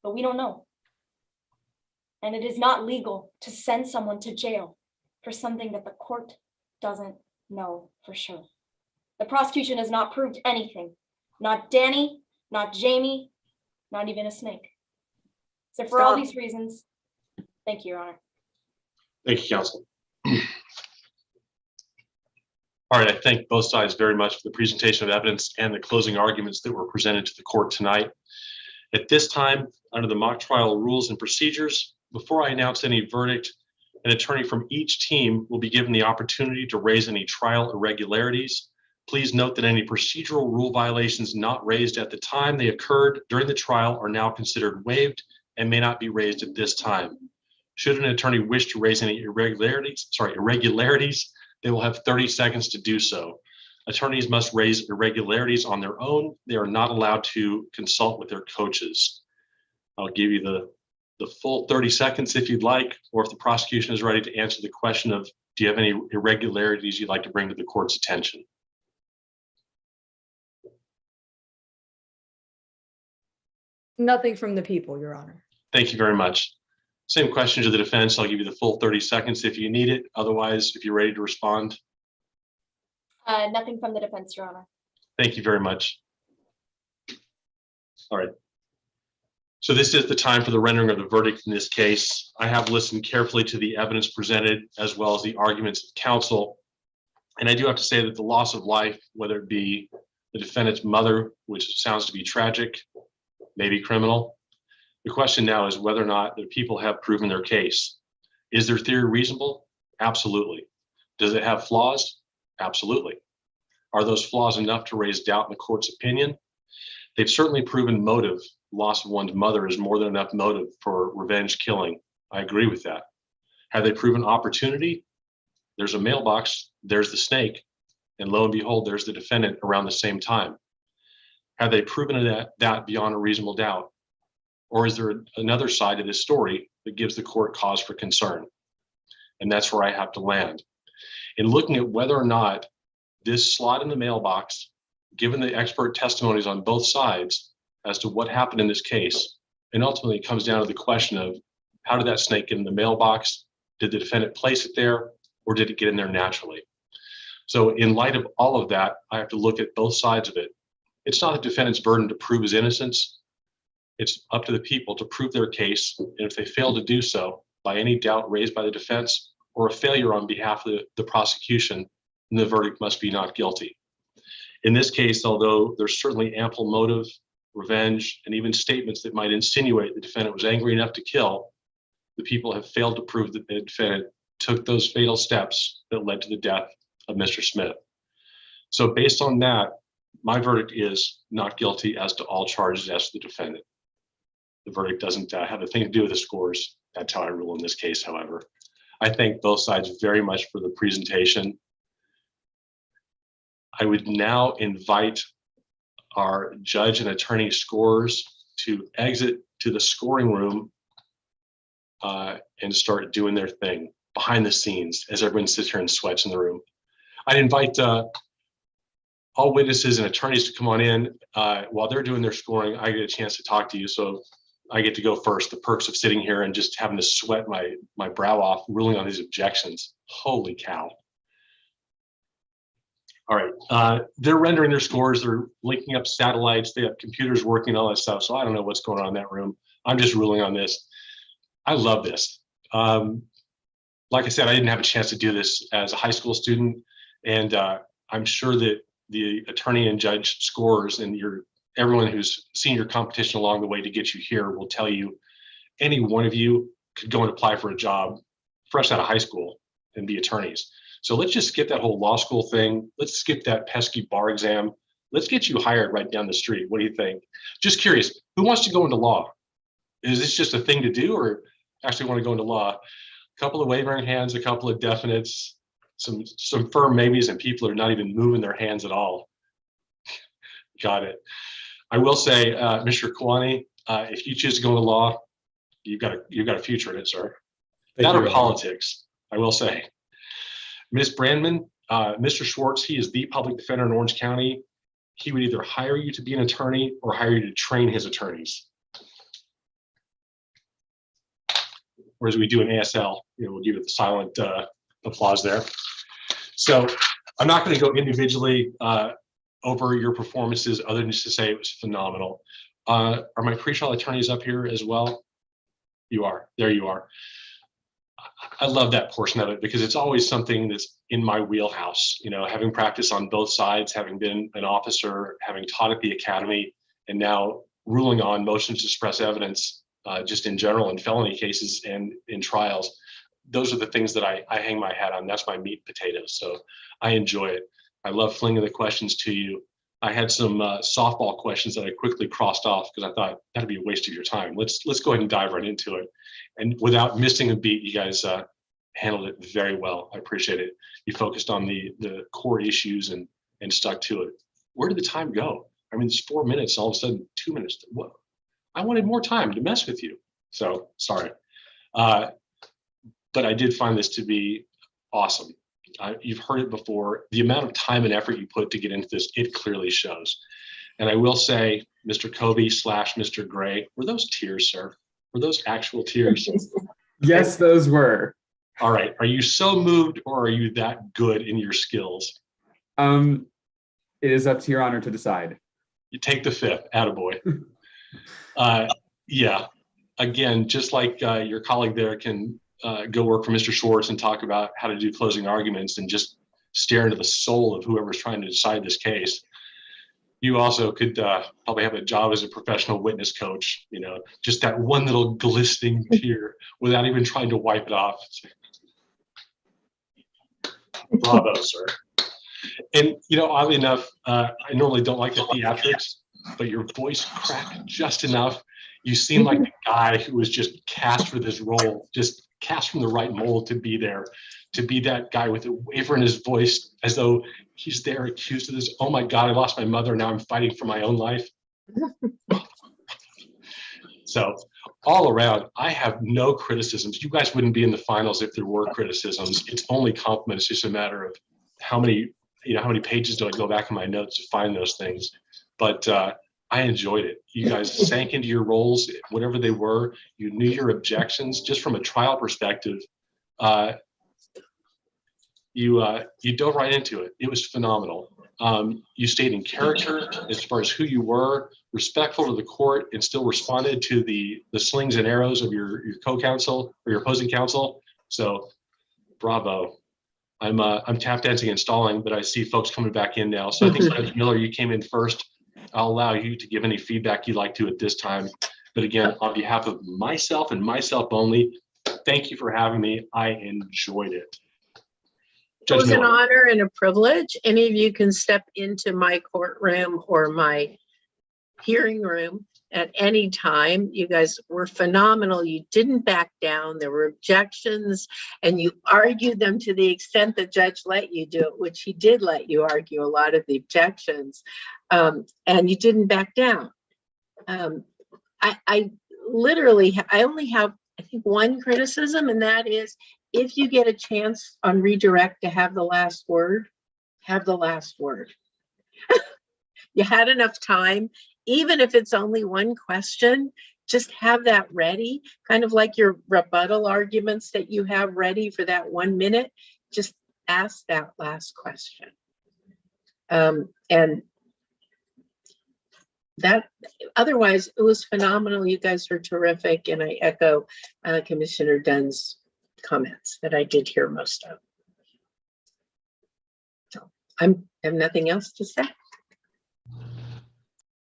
But we don't know. And it is not legal to send someone to jail for something that the court doesn't know for sure. The prosecution has not proved anything. Not Dani, not Jamie, not even a snake. So for all these reasons, thank you, Your Honor. Thank you, counsel. All right, I thank both sides very much for the presentation of evidence and the closing arguments that were presented to the court tonight. At this time, under the mock trial rules and procedures, before I announce any verdict, an attorney from each team will be given the opportunity to raise any trial irregularities. Please note that any procedural rule violations not raised at the time they occurred during the trial are now considered waived and may not be raised at this time. Should an attorney wish to raise any irregularities, they will have 30 seconds to do so. Attorneys must raise irregularities on their own. They are not allowed to consult with their coaches. I'll give you the full 30 seconds if you'd like, or if the prosecution is ready to answer the question of, do you have any irregularities you'd like to bring to the court's attention? Nothing from the people, Your Honor. Thank you very much. Same question to the defense. I'll give you the full 30 seconds if you need it. Otherwise, if you're ready to respond. Nothing from the defense, Your Honor. Thank you very much. All right. So this is the time for the rendering of the verdict in this case. I have listened carefully to the evidence presented as well as the arguments of counsel. And I do have to say that the loss of life, whether it be the defendant's mother, which sounds to be tragic, maybe criminal. The question now is whether or not the people have proven their case. Is their theory reasonable? Absolutely. Does it have flaws? Absolutely. Are those flaws enough to raise doubt in the court's opinion? They've certainly proven motive. Loss of one's mother is more than enough motive for revenge killing. I agree with that. Have they proven opportunity? There's a mailbox, there's the snake, and lo and behold, there's the defendant around the same time. Have they proven that beyond a reasonable doubt? Or is there another side to this story that gives the court cause for concern? And that's where I have to land. In looking at whether or not this slot in the mailbox, given the expert testimonies on both sides as to what happened in this case, and ultimately it comes down to the question of how did that snake get in the mailbox? Did the defendant place it there, or did it get in there naturally? So in light of all of that, I have to look at both sides of it. It's not the defendant's burden to prove his innocence. It's up to the people to prove their case. And if they fail to do so by any doubt raised by the defense or a failure on behalf of the prosecution, then the verdict must be not guilty. In this case, although there's certainly ample motive, revenge, and even statements that might insinuate the defendant was angry enough to kill, the people have failed to prove that the defendant took those fatal steps that led to the death of Mr. Smith. So based on that, my verdict is not guilty as to all charges as to the defendant. The verdict doesn't have a thing to do with the scores. That's how I rule in this case, however. I thank both sides very much for the presentation. I would now invite our judge and attorney scorers to exit to the scoring room and start doing their thing behind the scenes as everyone sits here and sweats in the room. I'd invite all witnesses and attorneys to come on in. While they're doing their scoring, I get a chance to talk to you. So I get to go first. The perks of sitting here and just having to sweat my brow off, ruling on these objections. Holy cow. All right, they're rendering their scores. They're linking up satellites. They have computers working, all that stuff. So I don't know what's going on in that room. I'm just ruling on this. I love this. Like I said, I didn't have a chance to do this as a high school student. And I'm sure that the attorney and judge scores and everyone who's seen your competition along the way to get you here will tell you any one of you could go and apply for a job fresh out of high school and be attorneys. So let's just skip that whole law school thing. Let's skip that pesky bar exam. Let's get you hired right down the street. What do you think? Just curious, who wants to go into law? Is this just a thing to do or actually want to go into law? A couple of wavering hands, a couple of definites, some firm maybes, and people are not even moving their hands at all. Got it. I will say, Mr. Kawani, if you choose to go into law, you've got a future in it, sir. That or politics, I will say. Ms. Brandman, Mr. Schwartz, he is the public defender in Orange County. He would either hire you to be an attorney or hire you to train his attorneys. Or as we do in ASL, we'll give it the silent applause there. So I'm not going to go individually over your performances other than just to say it was phenomenal. Are my pretrial attorneys up here as well? You are. There you are. I love that portion of it because it's always something that's in my wheelhouse, having practiced on both sides, having been an officer, having taught at the academy, and now ruling on motions to suppress evidence just in general in felony cases and in trials. Those are the things that I hang my hat on. That's my meat and potatoes. So I enjoy it. I love flinging the questions to you. I had some softball questions that I quickly crossed off because I thought that'd be a waste of your time. Let's go ahead and dive right into it. And without missing a beat, you guys handled it very well. I appreciate it. You focused on the core issues and stuck to it. Where did the time go? I mean, it's 4 minutes, all of a sudden 2 minutes. What? I wanted more time to mess with you. So sorry. But I did find this to be awesome. You've heard it before. The amount of time and effort you put to get into this, it clearly shows. And I will say, Mr. Cobey / Mr. Gray, were those tears, sir? Were those actual tears? Yes, those were. All right. Are you so moved or are you that good in your skills? It is up to your honor to decide. You take the fifth, attaboy. Yeah. Again, just like your colleague there can go work for Mr. Schwartz and talk about how to do closing arguments and just stare into the soul of whoever's trying to decide this case. You also could probably have a job as a professional witness coach, just that one little glistening tear without even trying to wipe it off. Bravo, sir. And, oddly enough, I normally don't like the theatrics, but your voice cracked just enough. You seem like the guy who was just cast for this role, just cast from the right mold to be there, to be that guy with a waver in his voice as though he's there accused of this. Oh my God, I lost my mother. Now I'm fighting for my own life. So all around, I have no criticisms. You guys wouldn't be in the finals if there were criticisms. It's only compliments. It's just a matter of how many pages do I go back in my notes to find those things. But I enjoyed it. You guys sank into your roles, whatever they were. You knew your objections. Just from a trial perspective, you dove right into it. It was phenomenal. You stayed in character as far as who you were, respectful to the court, and still responded to the slings and arrows of your co-counsel or your opposing counsel. So bravo. I'm tap dancing and stalling, but I see folks coming back in now. So I think Judge Miller, you came in first. I'll allow you to give any feedback you'd like to at this time. But again, on behalf of myself and myself only, thank you for having me. I enjoyed it. It was Judge an Miller. honor and a privilege. Any of you can step into my courtroom or my hearing room at any time. You guys were phenomenal. You didn't back down. There were objections and you argued them to the extent the judge let you do it, which he did let you argue a lot of the objections. And you didn't back down. I literally, I only have, I think, one criticism, and that is if you get a chance on redirect to have the last word, have the last word. You had enough time, even if it's only one question, just have that ready, kind of like your rebuttal arguments that you have ready for that 1 minute. Just ask that last question. And that, otherwise, it was phenomenal. You guys were terrific, and I echo Commissioner Dunn's comments that I did hear most of. So I have nothing else to say.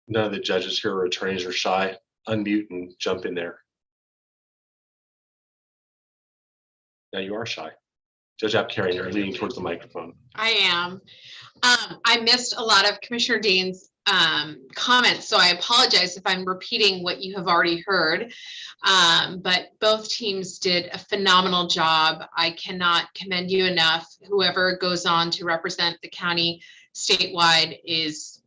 None of the judges here or attorneys are shy. Unmute and jump in there. Now you are shy. Judge Apkarian, you're leaning towards the microphone. I am. I missed a lot of Commissioner Dean's comments, so I apologize if I'm repeating what you have already heard. But both teams did a phenomenal job. I cannot commend you enough. Whoever goes on to represent the county statewide is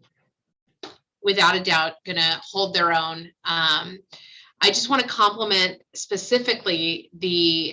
without a doubt gonna hold their own. I just want to compliment specifically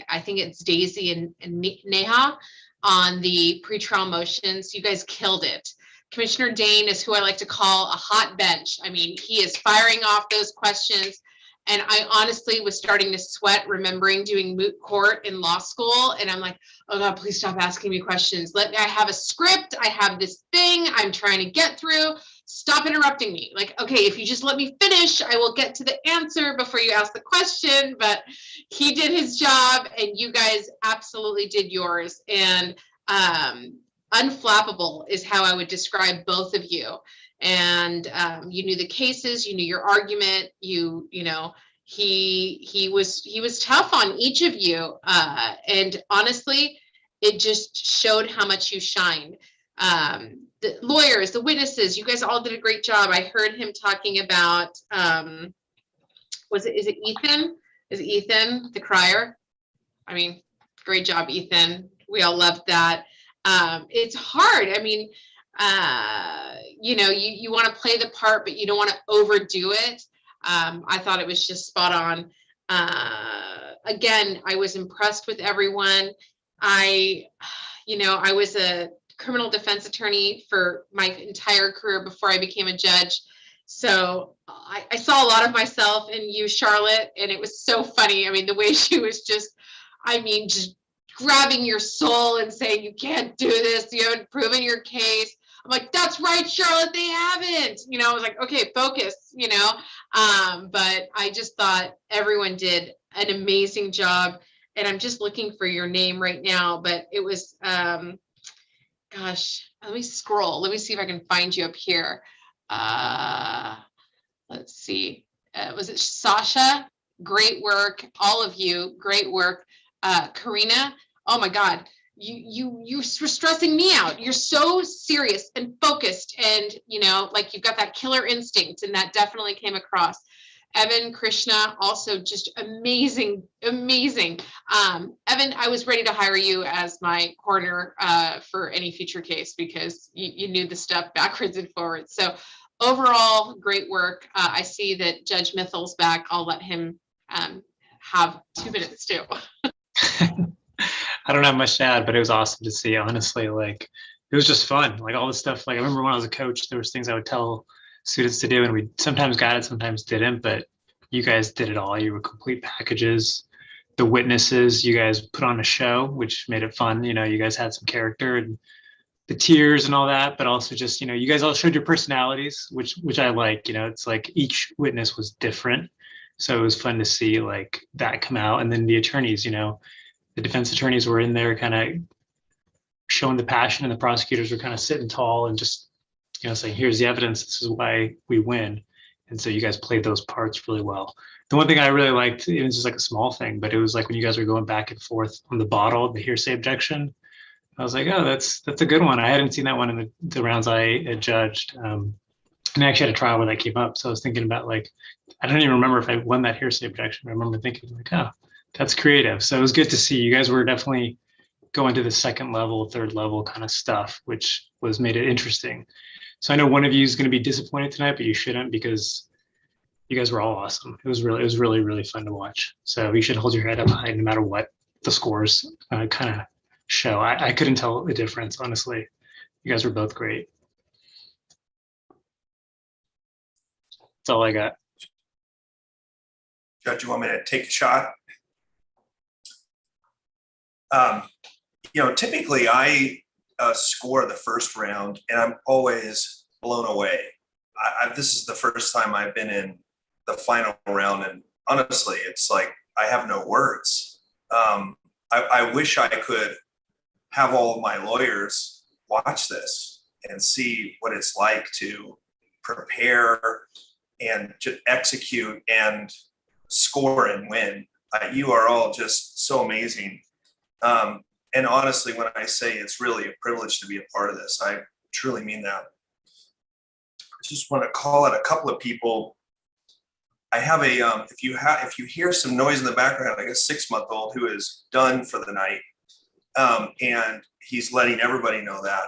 I think it's Daisy and Neha on the pretrial motions. You guys killed it. Commissioner Dane is who I like to call a hot bench. I mean, he is firing off those questions. And I honestly was starting to sweat remembering doing moot court in law school. And I'm like, oh God, please stop asking me questions. I have a script. I have this thing I'm trying to get through. Stop interrupting me. Like, okay, if you just let me finish, I will get to the answer before you ask the question. But he did his job and you guys absolutely did yours. And unflappable is how I would describe both of you. And you knew the cases, you knew your argument, you know, he was tough on each of you. And honestly, it just showed how much you shined. The lawyers, the witnesses, you guys all did a great job. I heard him talking about, is it Ethan? Is it Ethan, the crier? I mean, great job, Ethan. We all loved that. It's hard. I mean, you know, you want to play the part, but you don't want to overdo it. I thought it was just spot on. Again, I was impressed with everyone. I was a criminal defense attorney for my entire career before I became a judge. So I saw a lot of myself in you, Charlotte, and it was so funny. I mean, the way she was just grabbing your soul and saying, you can't do this, you haven't proven your case. I'm like, that's right, Charlotte, they haven't. You know, I was like, okay, focus, you know. But I just thought everyone did an amazing job. And I'm just looking for your name right now, but it was, gosh, let me scroll. Let me see if I can find you up here. Let's see. Was it Sasha? Great work. All of you, great work. Karina, oh my God, you were stressing me out. You're so serious and focused, and you know, like you've got that killer instinct, and that definitely came across. Evan, Krishna, also just amazing. Evan, I was ready to hire you as my coroner for any future case because you knew the stuff backwards and forwards. So overall, great work. I see that Judge Mithel's back. I'll let him have 2 minutes too. I don't have much to add, but it was awesome to see, honestly. Like, it was just fun. Like all this stuff, like I remember when I was a coach, there was things I would tell students to do and we sometimes got it, sometimes didn't, but you guys did it all. You were complete packages. The witnesses, you guys put on a show, which made it fun. You know, you guys had some character and the tears and all that, but also just, you guys all showed your personalities, which I like. It's like each witness was different. So it was fun to see like that come out. And then the attorneys, the defense attorneys were in there kind of showing the passion, and the prosecutors were kind of sitting tall and just, saying, here's the evidence, this is why we win. And so you guys played those parts really well. The one thing I really liked, it was just like a small thing, but it was like when you guys were going back and forth on the bottle, the hearsay objection, I was like, oh, that's a good one. I hadn't seen that one in the rounds I had judged. And I actually had a trial where that came up. So I was thinking about like, I don't even remember if I won that hearsay objection. I remember thinking like, oh, that's creative. So it was good to see you guys were definitely going to the second level, third level kind of stuff, which made it interesting. So I know one of you is going to be disappointed tonight, but you shouldn't, because you guys were all awesome. It was really, really fun to watch. So you should hold your head up high no matter what the scores kind of show. I couldn't tell the difference, honestly. You guys were both great. That's all I got. Judge, you want me to take a shot? Typically I score the first round and I'm always blown away. This is the first time I've been in the final round, and honestly, it's like I have no words. I wish I could have all of my lawyers watch this and see what it's like to prepare and to execute and score and win. You are all just so amazing. And honestly, when I say it's really a privilege to be a part of this, I truly mean that. I just want to call out a couple of people. I have a, if you hear some noise in the background, like a 6-month-old who is done for the night. And he's letting everybody know that.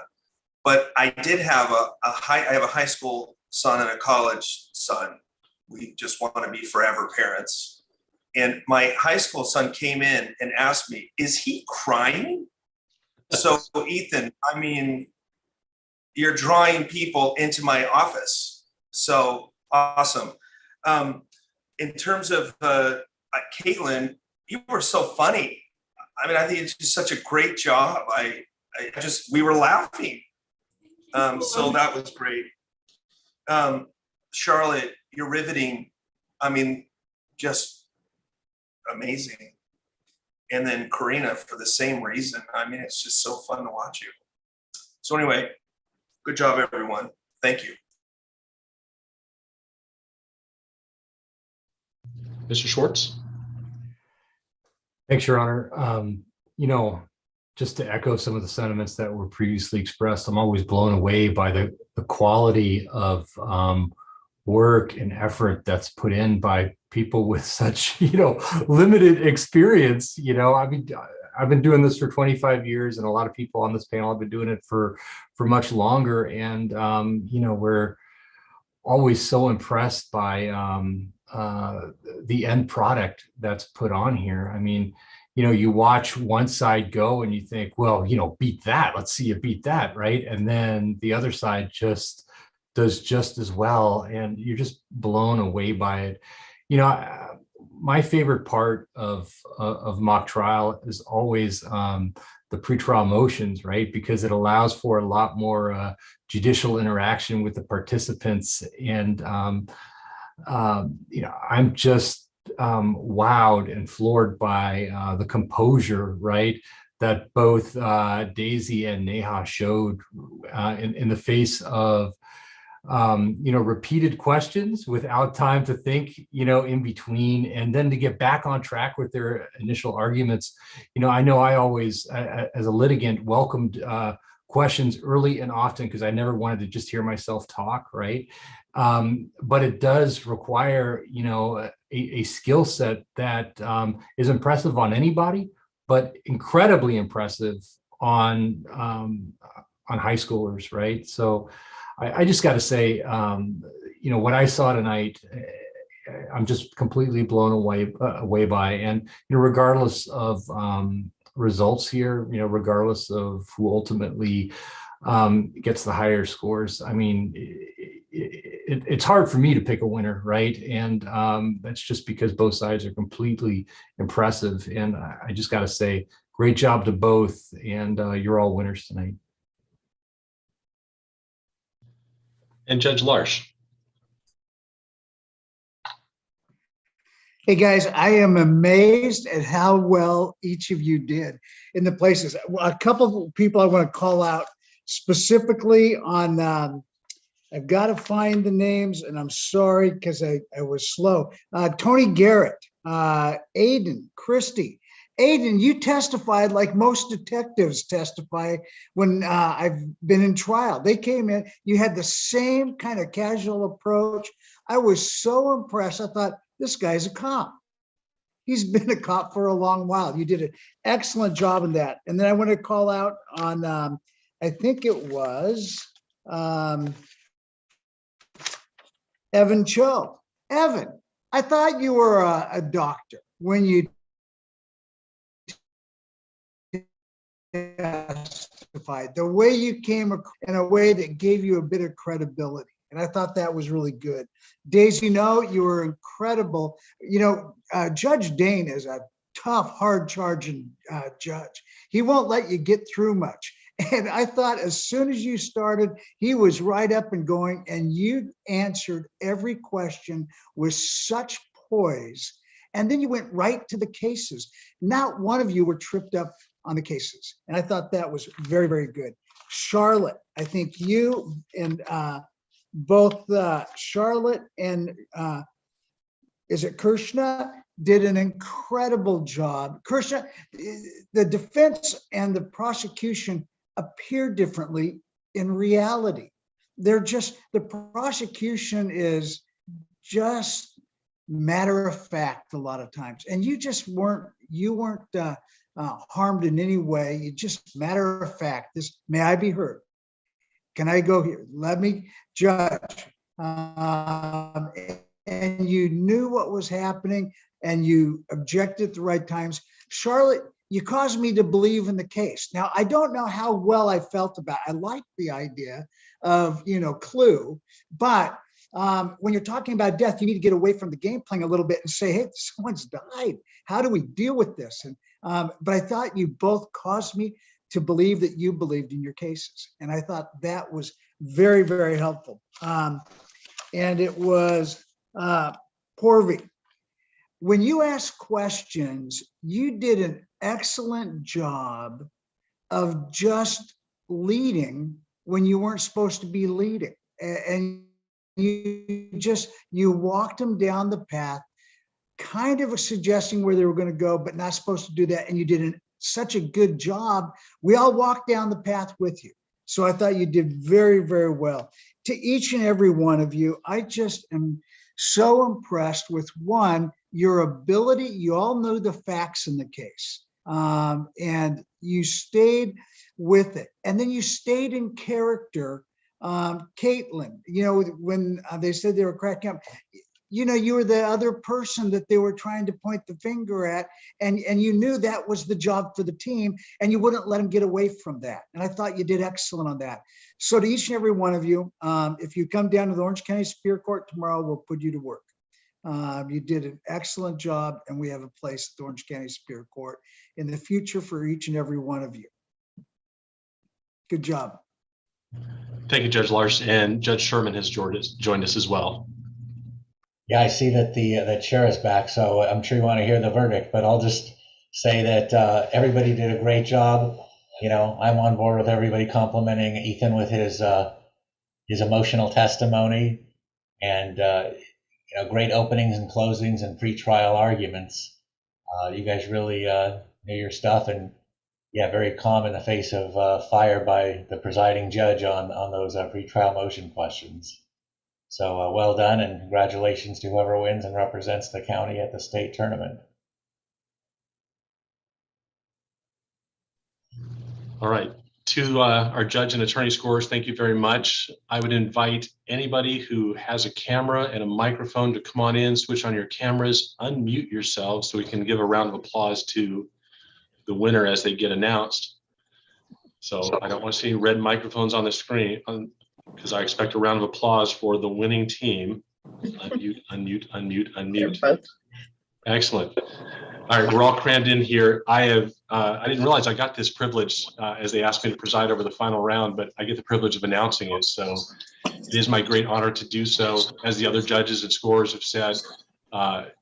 But I did have I have a high school son and a college son. We just want to be forever parents. And my high school son came in and asked me, is he crying? So Ethan, I mean, you're drawing people into my office. So awesome. In terms of Caitlin, you were so funny. I mean, I think it's just such a great job. We were laughing. So that was great. Charlotte, you're riveting. I mean, just amazing. And then Karina, for the same reason. I mean, it's just so fun to watch you. So anyway, good job, everyone. Thank you. Mr. Schwartz. Thanks, Your Honor. Just to echo some of the sentiments that were previously expressed, I'm always blown away by the quality of work and effort that's put in by people with such, limited experience. I mean, I've been doing this for 25 years, and a lot of people on this panel have been doing it for much longer. And, we're always so impressed by the end product that's put on here. I mean, you watch one side go and you think, well, beat that. Let's see you beat that, right? And then the other side just does just as well, and you're just blown away by it. My favorite part of mock trial is always the pretrial motions, right? Because it allows for a lot more judicial interaction with the participants. And, I'm just wowed and floored by the composure, right, that both Daisy and Neha showed in the face of repeated questions without time to think, in between, and then to get back on track with their initial arguments. I know I always, as a litigant, welcomed questions early and often because I never wanted to just hear myself talk, right? But it does require, a skill set that is impressive on anybody, but incredibly impressive on high schoolers, right? So I just got to say, what I saw tonight, I'm just completely blown away by. And regardless of results here, regardless of who ultimately gets the higher scores, I mean, it's hard for me to pick a winner, right? And that's just because both sides are completely impressive. And I just got to say, great job to both, and you're all winners tonight. and Judge Larsch. Hey guys, I am amazed at how well each of you did in the places. A couple of people I want to call out specifically on, I've got to find the names and I'm sorry because I was slow. Toni, Garrett, Aiden, Christy. Aiden, you testified like most detectives testify when I've been in trial. They came in, you had the same kind of casual approach. I was so impressed. I thought, this guy's a cop. He's been a cop for a long while. You did an excellent job in that. And then I want to call out on, I think it was Evan Cho. Evan, I thought you were a doctor when you testified. The way you came in a way that gave you a bit of credibility. And I thought that was really good. Daisy, you were incredible. Judge Dane is a tough, hard-charging judge. He won't let you get through much. And I thought as soon as you started, he was right up and going, and you answered every question with such poise. And then you went right to the cases. Not one of you were tripped up on the cases. And I thought that was very, very good. Charlotte, I think you and both Charlotte and is it Kirshna did an incredible job. Kirshna, the defense and the prosecution appear differently in reality. They're just, the prosecution is just matter of fact a lot of times. And you just weren't, harmed in any way. You just matter of fact, this, may I be heard? Can I go here? Let me judge. And you knew what was happening and you objected at the right times. Charlotte, you caused me to believe in the case. Now, I don't know how well I felt about it. I like the idea of, clue, but when you're talking about death, you need to get away from the game playing a little bit and say, hey, someone's died. How do we deal with this? And but I thought you both caused me to believe that you believed in your cases. And I thought that was very, very helpful. And it was Porvy. When you asked questions, you did an excellent job of just leading when you weren't supposed to be leading. And you walked them down the path, kind of suggesting where they were going to go, but not supposed to do that. And you did such a good job. We all walked down the path with you. So I thought you did very, very well. To each and every one of you, I just am so impressed with, one, your ability. You all know the facts in the case, and you stayed with it. And then you stayed in character. Caitlin, when they said they were cracking up, you were the other person that they were trying to point the finger at, and you knew that was the job for the team, and you wouldn't let them get away from that. And I thought you did excellent on that. So to each and every one of you, if you come down to the Orange County Superior Court tomorrow, we'll put you to work. You did an excellent job, and we have a place at the Orange County Superior Court in the future for each and every one of you. Good job. Thank you, Judge Larsch, and Judge Sherman has joined us as well. Yeah, I see that the chair is back, so I'm sure you want to hear the verdict, but I'll just say that everybody did a great job. I'm on board with everybody complimenting Ethan with his emotional testimony and great openings and closings and pretrial arguments. You guys really knew your stuff, and very calm in the face of fire by the presiding judge on those pretrial motion questions. So well done, and congratulations to whoever wins and represents the county at the state tournament. All right, to our judge and attorney scores, thank you very much. I would invite anybody who has a camera and a microphone to come on in, switch on your cameras, unmute yourselves so we can give a round of applause to the winner as they get announced. So I don't want to see red microphones on the screen because I expect a round of applause for the winning team. Unmute, unmute, unmute, unmute. Excellent. All right, we're all crammed in here. I didn't realize I got this privilege as they asked me to preside over the final round, but I get the privilege of announcing it. So It is my great honor to do so. As the other judges and scorers have said,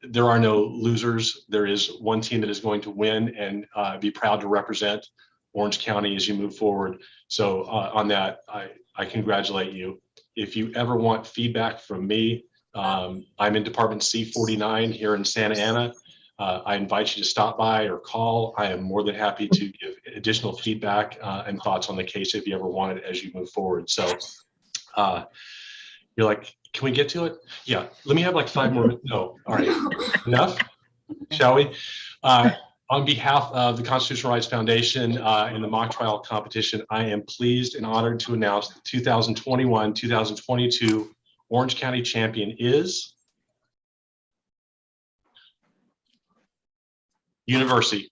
there are no losers. There is one team that is going to win and be proud to represent Orange County as you move forward. So on that, I congratulate you. If you ever want feedback from me, I'm in Department C49 here in Santa Ana. I invite you to stop by or call. I am more than happy to give additional feedback and thoughts on the case if you ever want it as you move forward. So you're like, can we get to it? Yeah, let me have like 5 more minutes. No, all right, enough, shall we? On behalf of the Constitutional Rights Foundation and the mock trial competition, I am pleased and honored to announce the 2021-2022 Orange County champion is University.